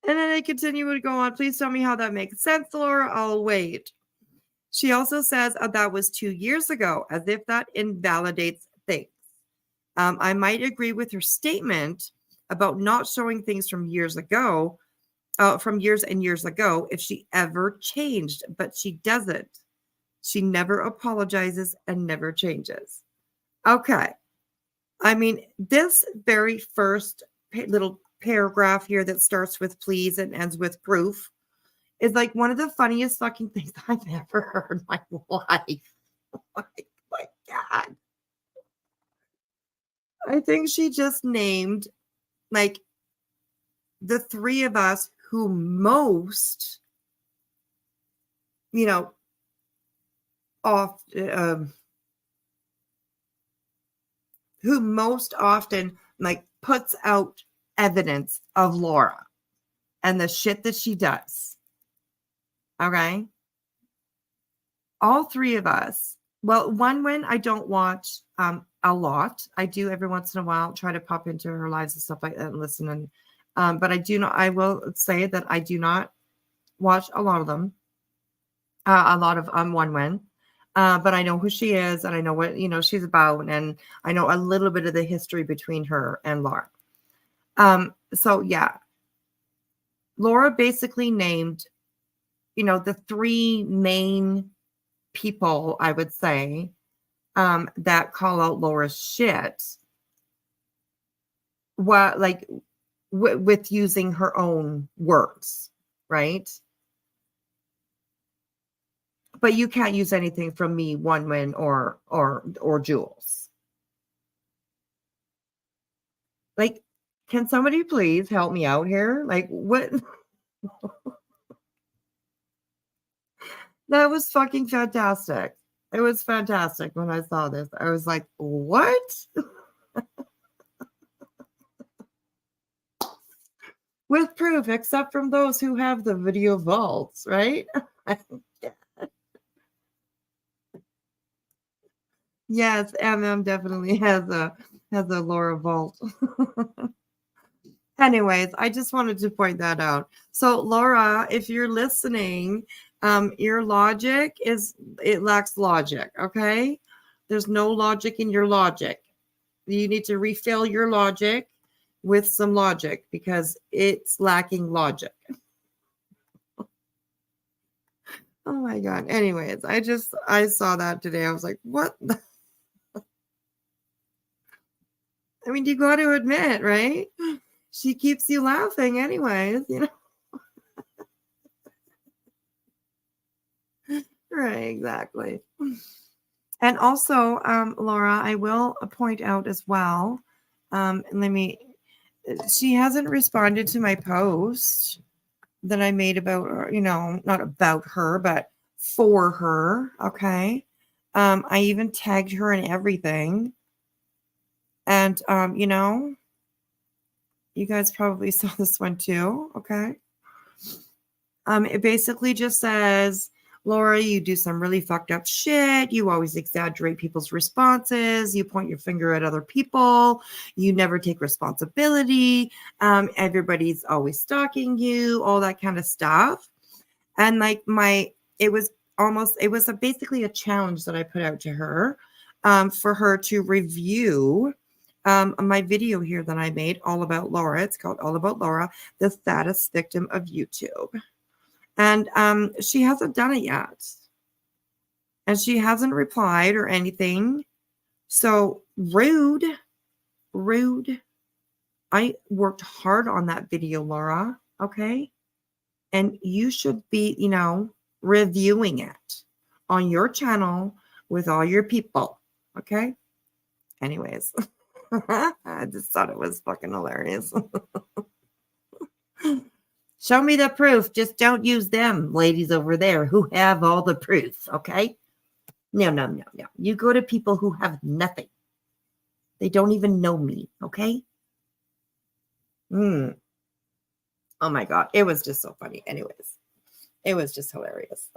And then they continue to go on. Please tell me how that makes sense, Laura. I'll wait. She also says that was 2 years ago, as if that invalidates things. I might agree with her statement about not showing things from years ago, from years and years ago, if she ever changed, but she doesn't. She never apologizes and never changes. Okay. I mean, this very first little paragraph here that starts with please and ends with proof is like one of the funniest fucking things I've ever heard in my life. Oh my God. I think she just named like the three of us who most, you know, who most often like puts out evidence of Laura and the shit that she does. Okay. All three of us. Well, One Win I don't watch a lot. I do every once in a while try to pop into her lives and stuff like that and listen. And but I will say that I do not watch a lot of them. A lot of One Win. But I know who she is and I know what, she's about. And I know a little bit of the history between her and Laura. So yeah, Laura basically named, the three main people, I would say, that call out Laura's shit. What, like, with using her own words, right? But you can't use anything from me, One Win or Jules. Like, can somebody please help me out here? Like, what? That was fucking fantastic. It was fantastic when I saw this. I was like, what? With proof, except from those who have the video vaults, right? Yes, definitely has a Laura vault. Anyways, I just wanted to point that out. So Laura, if you're listening, your logic lacks logic, okay? There's no logic in your logic. You need to refill your logic with some logic because it's lacking logic. Oh my God. Anyways, I saw that today. I was like, what? I mean, you got to admit, right? She keeps you laughing anyways, Right, exactly. And also, Laura, I will point out as well, she hasn't responded to my post that I made about her, not about her, but for her, okay? I even tagged her in everything. And, you guys probably saw this one too, okay? It basically just says, Laura, you do some really fucked up shit. You always exaggerate people's responses. You point your finger at other people. You never take responsibility. Everybody's always stalking you, all that kind of stuff. And like it was basically a challenge that I put out to her for her to review my video here that I made all about Laura. It's called All About Laura, the Saddest Victim of YouTube. And she hasn't done it yet. And she hasn't replied or anything. So rude. I worked hard on that video, Laura. Okay. And you should be, reviewing it on your channel with all your people. Okay. Anyways, I just thought it was fucking hilarious. Show me the proof. Just don't use them ladies over there who have all the proof. Okay. No. You go to people who have nothing. They don't even know me. Okay. Oh my God. It was just so funny. Anyways, it was just hilarious.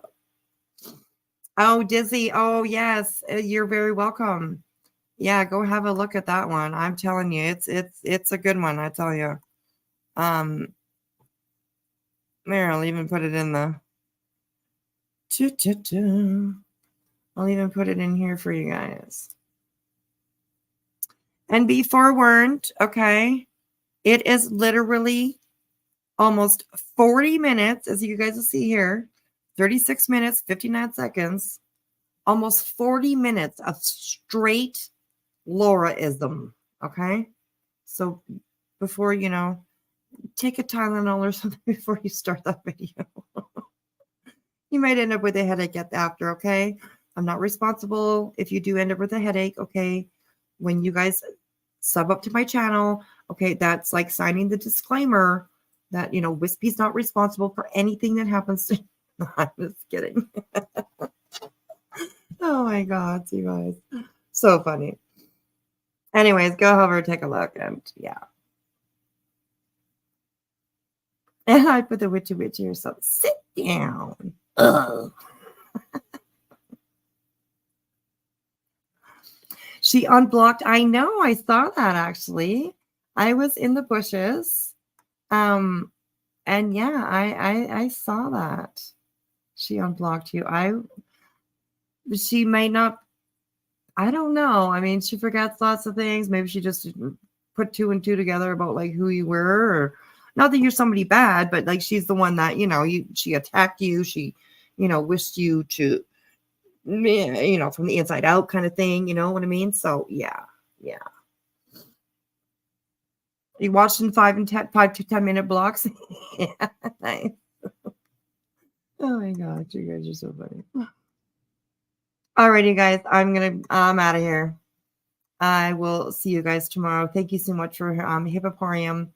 Oh, Dizzy. Oh, yes. You're very welcome. Yeah, go have a look at that one. I'm telling you, it's a good one, I tell you. There, I'll even put it in the I'll even put it in here for you guys. And be forewarned, okay? It is literally almost 40 minutes, as you guys will see here. 36 minutes, 59 seconds. Almost 40 minutes of straight Lauraism, okay? So before, take a Tylenol or something before you start that video. You might end up with a headache after, okay? I'm not responsible if you do end up with a headache, okay? When you guys sub up to my channel, okay, that's like signing the disclaimer that, Wispy's not responsible for anything that happens to I'm just kidding. Oh my God, you guys. So funny. Anyways, go over, take a look, and yeah. And I put the witchy here, so sit down. Ugh. She unblocked. I know. I saw that actually. I was in the bushes. And yeah, I saw that. She unblocked you. She may not. I don't know. I mean, she forgets lots of things. Maybe she just put 2 and 2 together about like who you were, or not that you're somebody bad, but like she's the one that, she attacked you. She, wished you to, from the inside out kind of thing. You know what I mean? So yeah. You watched in 5 to 10 minute blocks. Yeah, nice. Oh my God, you guys are so funny. Alrighty, guys, I'm out of here. I will see you guys tomorrow. Thank you so much for Hippoporium.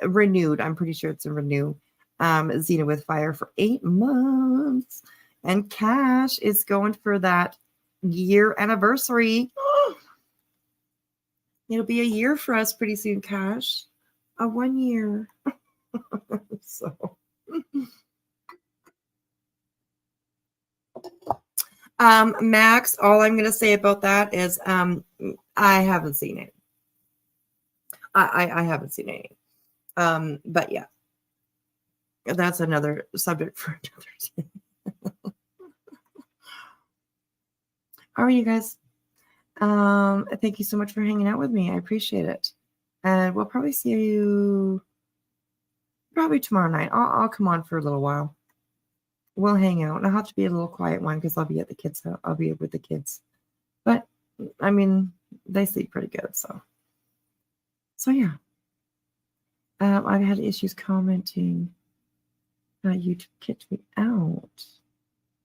Renewed. I'm pretty sure it's a renew. Xena with Fire for 8 months. And Cash is going for that year anniversary. It'll be a year for us pretty soon, Cash. 1 year. So Max, all I'm gonna say about that is I haven't seen it. I haven't seen any. But yeah. That's another subject for another day. All right, you guys. Thank you so much for hanging out with me. I appreciate it. And we'll probably see you probably tomorrow night. I'll come on for a little while. We'll hang out. I'll have to be a little quiet one because I'll be at the kids' house. I'll be with the kids. But I mean, they sleep pretty good. So yeah. I've had issues commenting. YouTube kicked me out.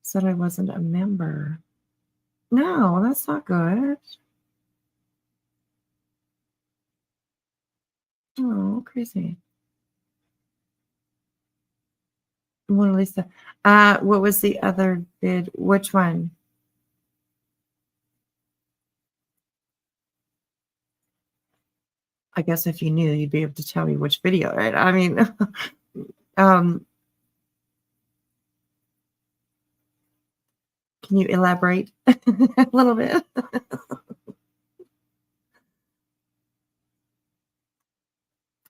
Said I wasn't a member. No, that's not good. Oh, crazy. Mona Lisa. What was the other bid? Which one? I guess if you knew, you'd be able to tell me which video, right? I mean, can you elaborate a little bit?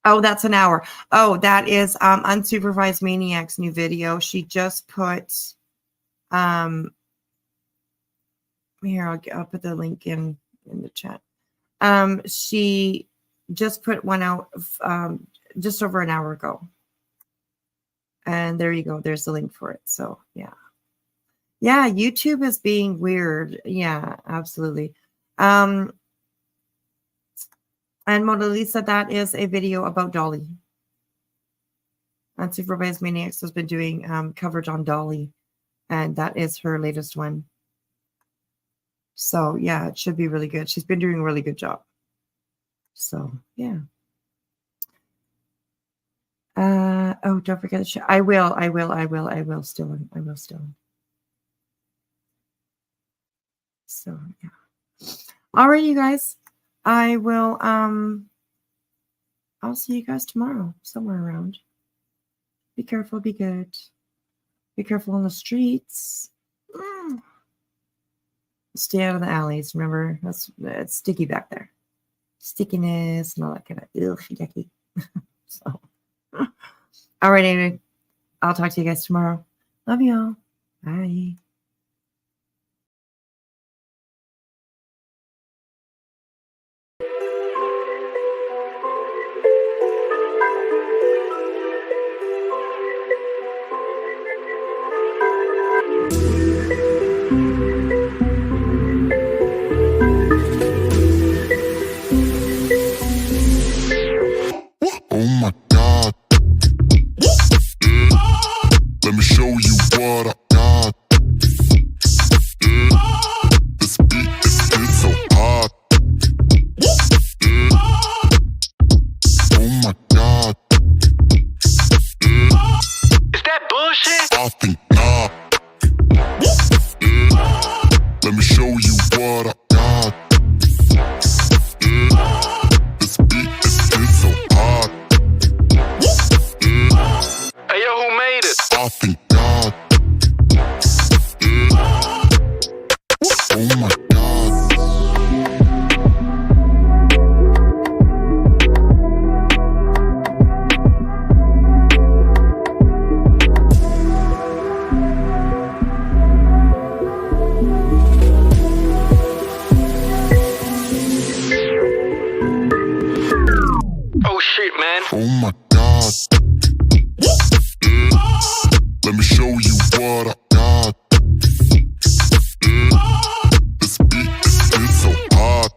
Oh, that's an hour. Oh, that is Unsupervised Maniac's new video. She just put here, I'll put the link in the chat. She just put one out just over an hour ago. And there you go. There's the link for it. So yeah. Yeah, YouTube is being weird. Yeah, absolutely. And Mona Lisa, that is a video about Dolly. Unsupervised Maniacs has been doing coverage on Dolly, and that is her latest one. So yeah, it should be really good. She's been doing a really good job. So yeah. Oh, don't forget the show. I will still. So yeah. All right, you guys. I will I'll see you guys tomorrow, somewhere around. Be careful, be good. Be careful on the streets. Stay out of the alleys. Remember, it's sticky back there. Stickiness and all that kind of yucky. So all right, anyway. I'll talk to you guys tomorrow. Love y'all. Bye. Oh my God. Let me show you what I got. This beat is so hot. Oh my God. Is that bullshit? I think not. Let me show you what I got. This beat is so hot. Hey, yo, who made it? I think God. Oh my God. Oh, shit, man. Oh my God. Let me show you what I got. This beat is so hot.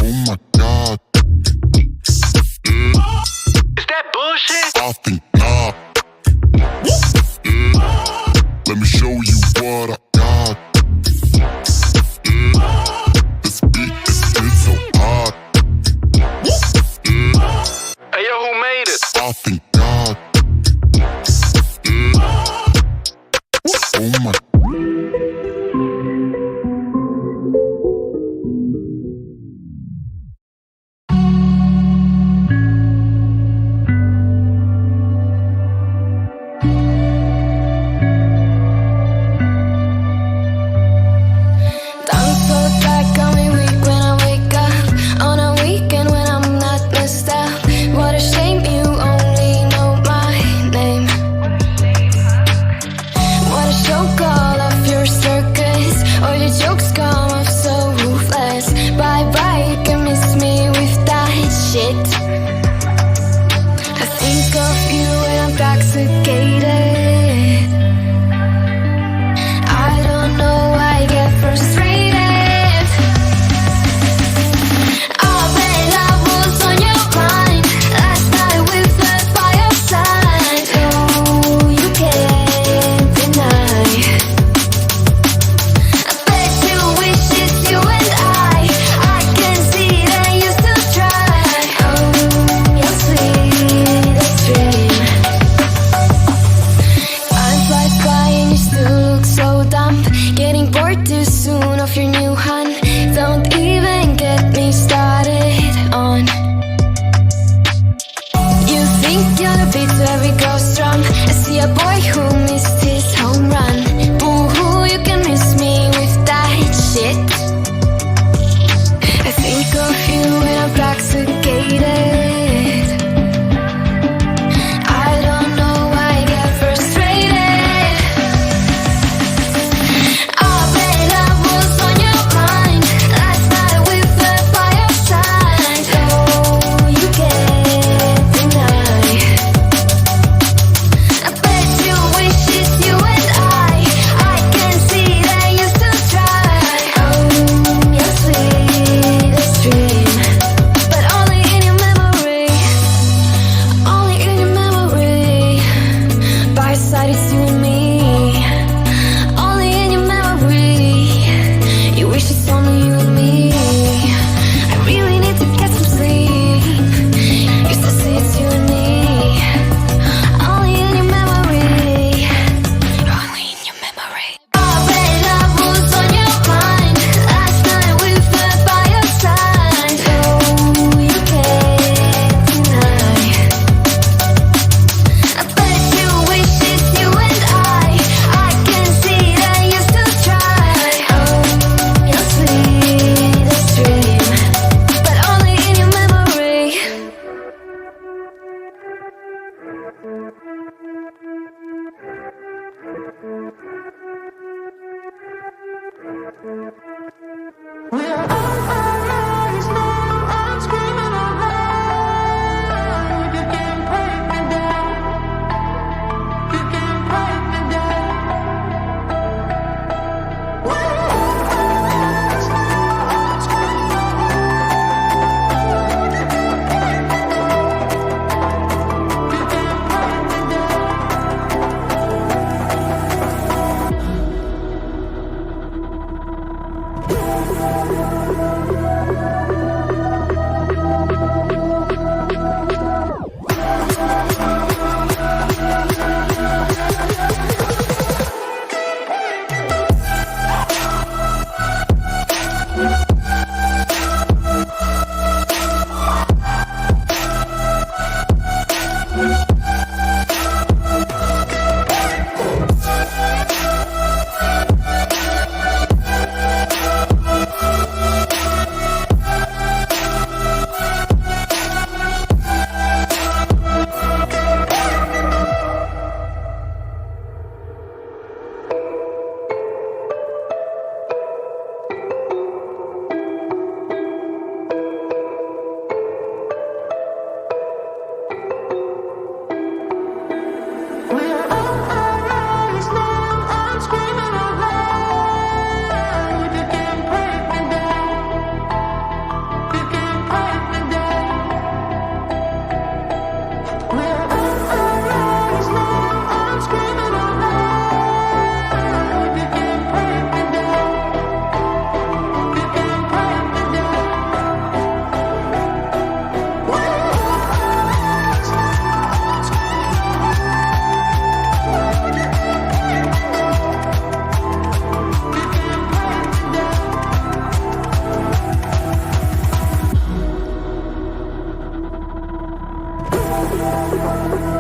Oh my God. Is that bullshit? I think not. Let me show you what I got. This beat is so hot. Hey, yo, who made it? I think God. Oh my. Don't fall back on me weak when I wake up. On a weekend when I'm not messed up. What a shame you only know my name. What a show call off your circus. All your jokes come off so ruthless. Bye bye, you can miss me with that shit. I think of you when I'm intoxicated. I don't know why I get frustrated. Oh, bet I was on your mind last night with the fire sign. Oh, you can't deny. I bet you wish it's you and I can see that you still try. Oh, your sweetest dream. Time flies by and you still look so dumb. Getting bored too soon of your new hun. Don't even get me started on. You think you're the beat to every ghost drum. I see a boy who missed his home run. Boo-hoo, you can miss me with that shit. I think of you when I'm intoxicated. I don't know why I get frustrated. Oh, bet I was on your mind last night with the fire sign. Oh, you can't deny. I bet you wish it's you and I Bye.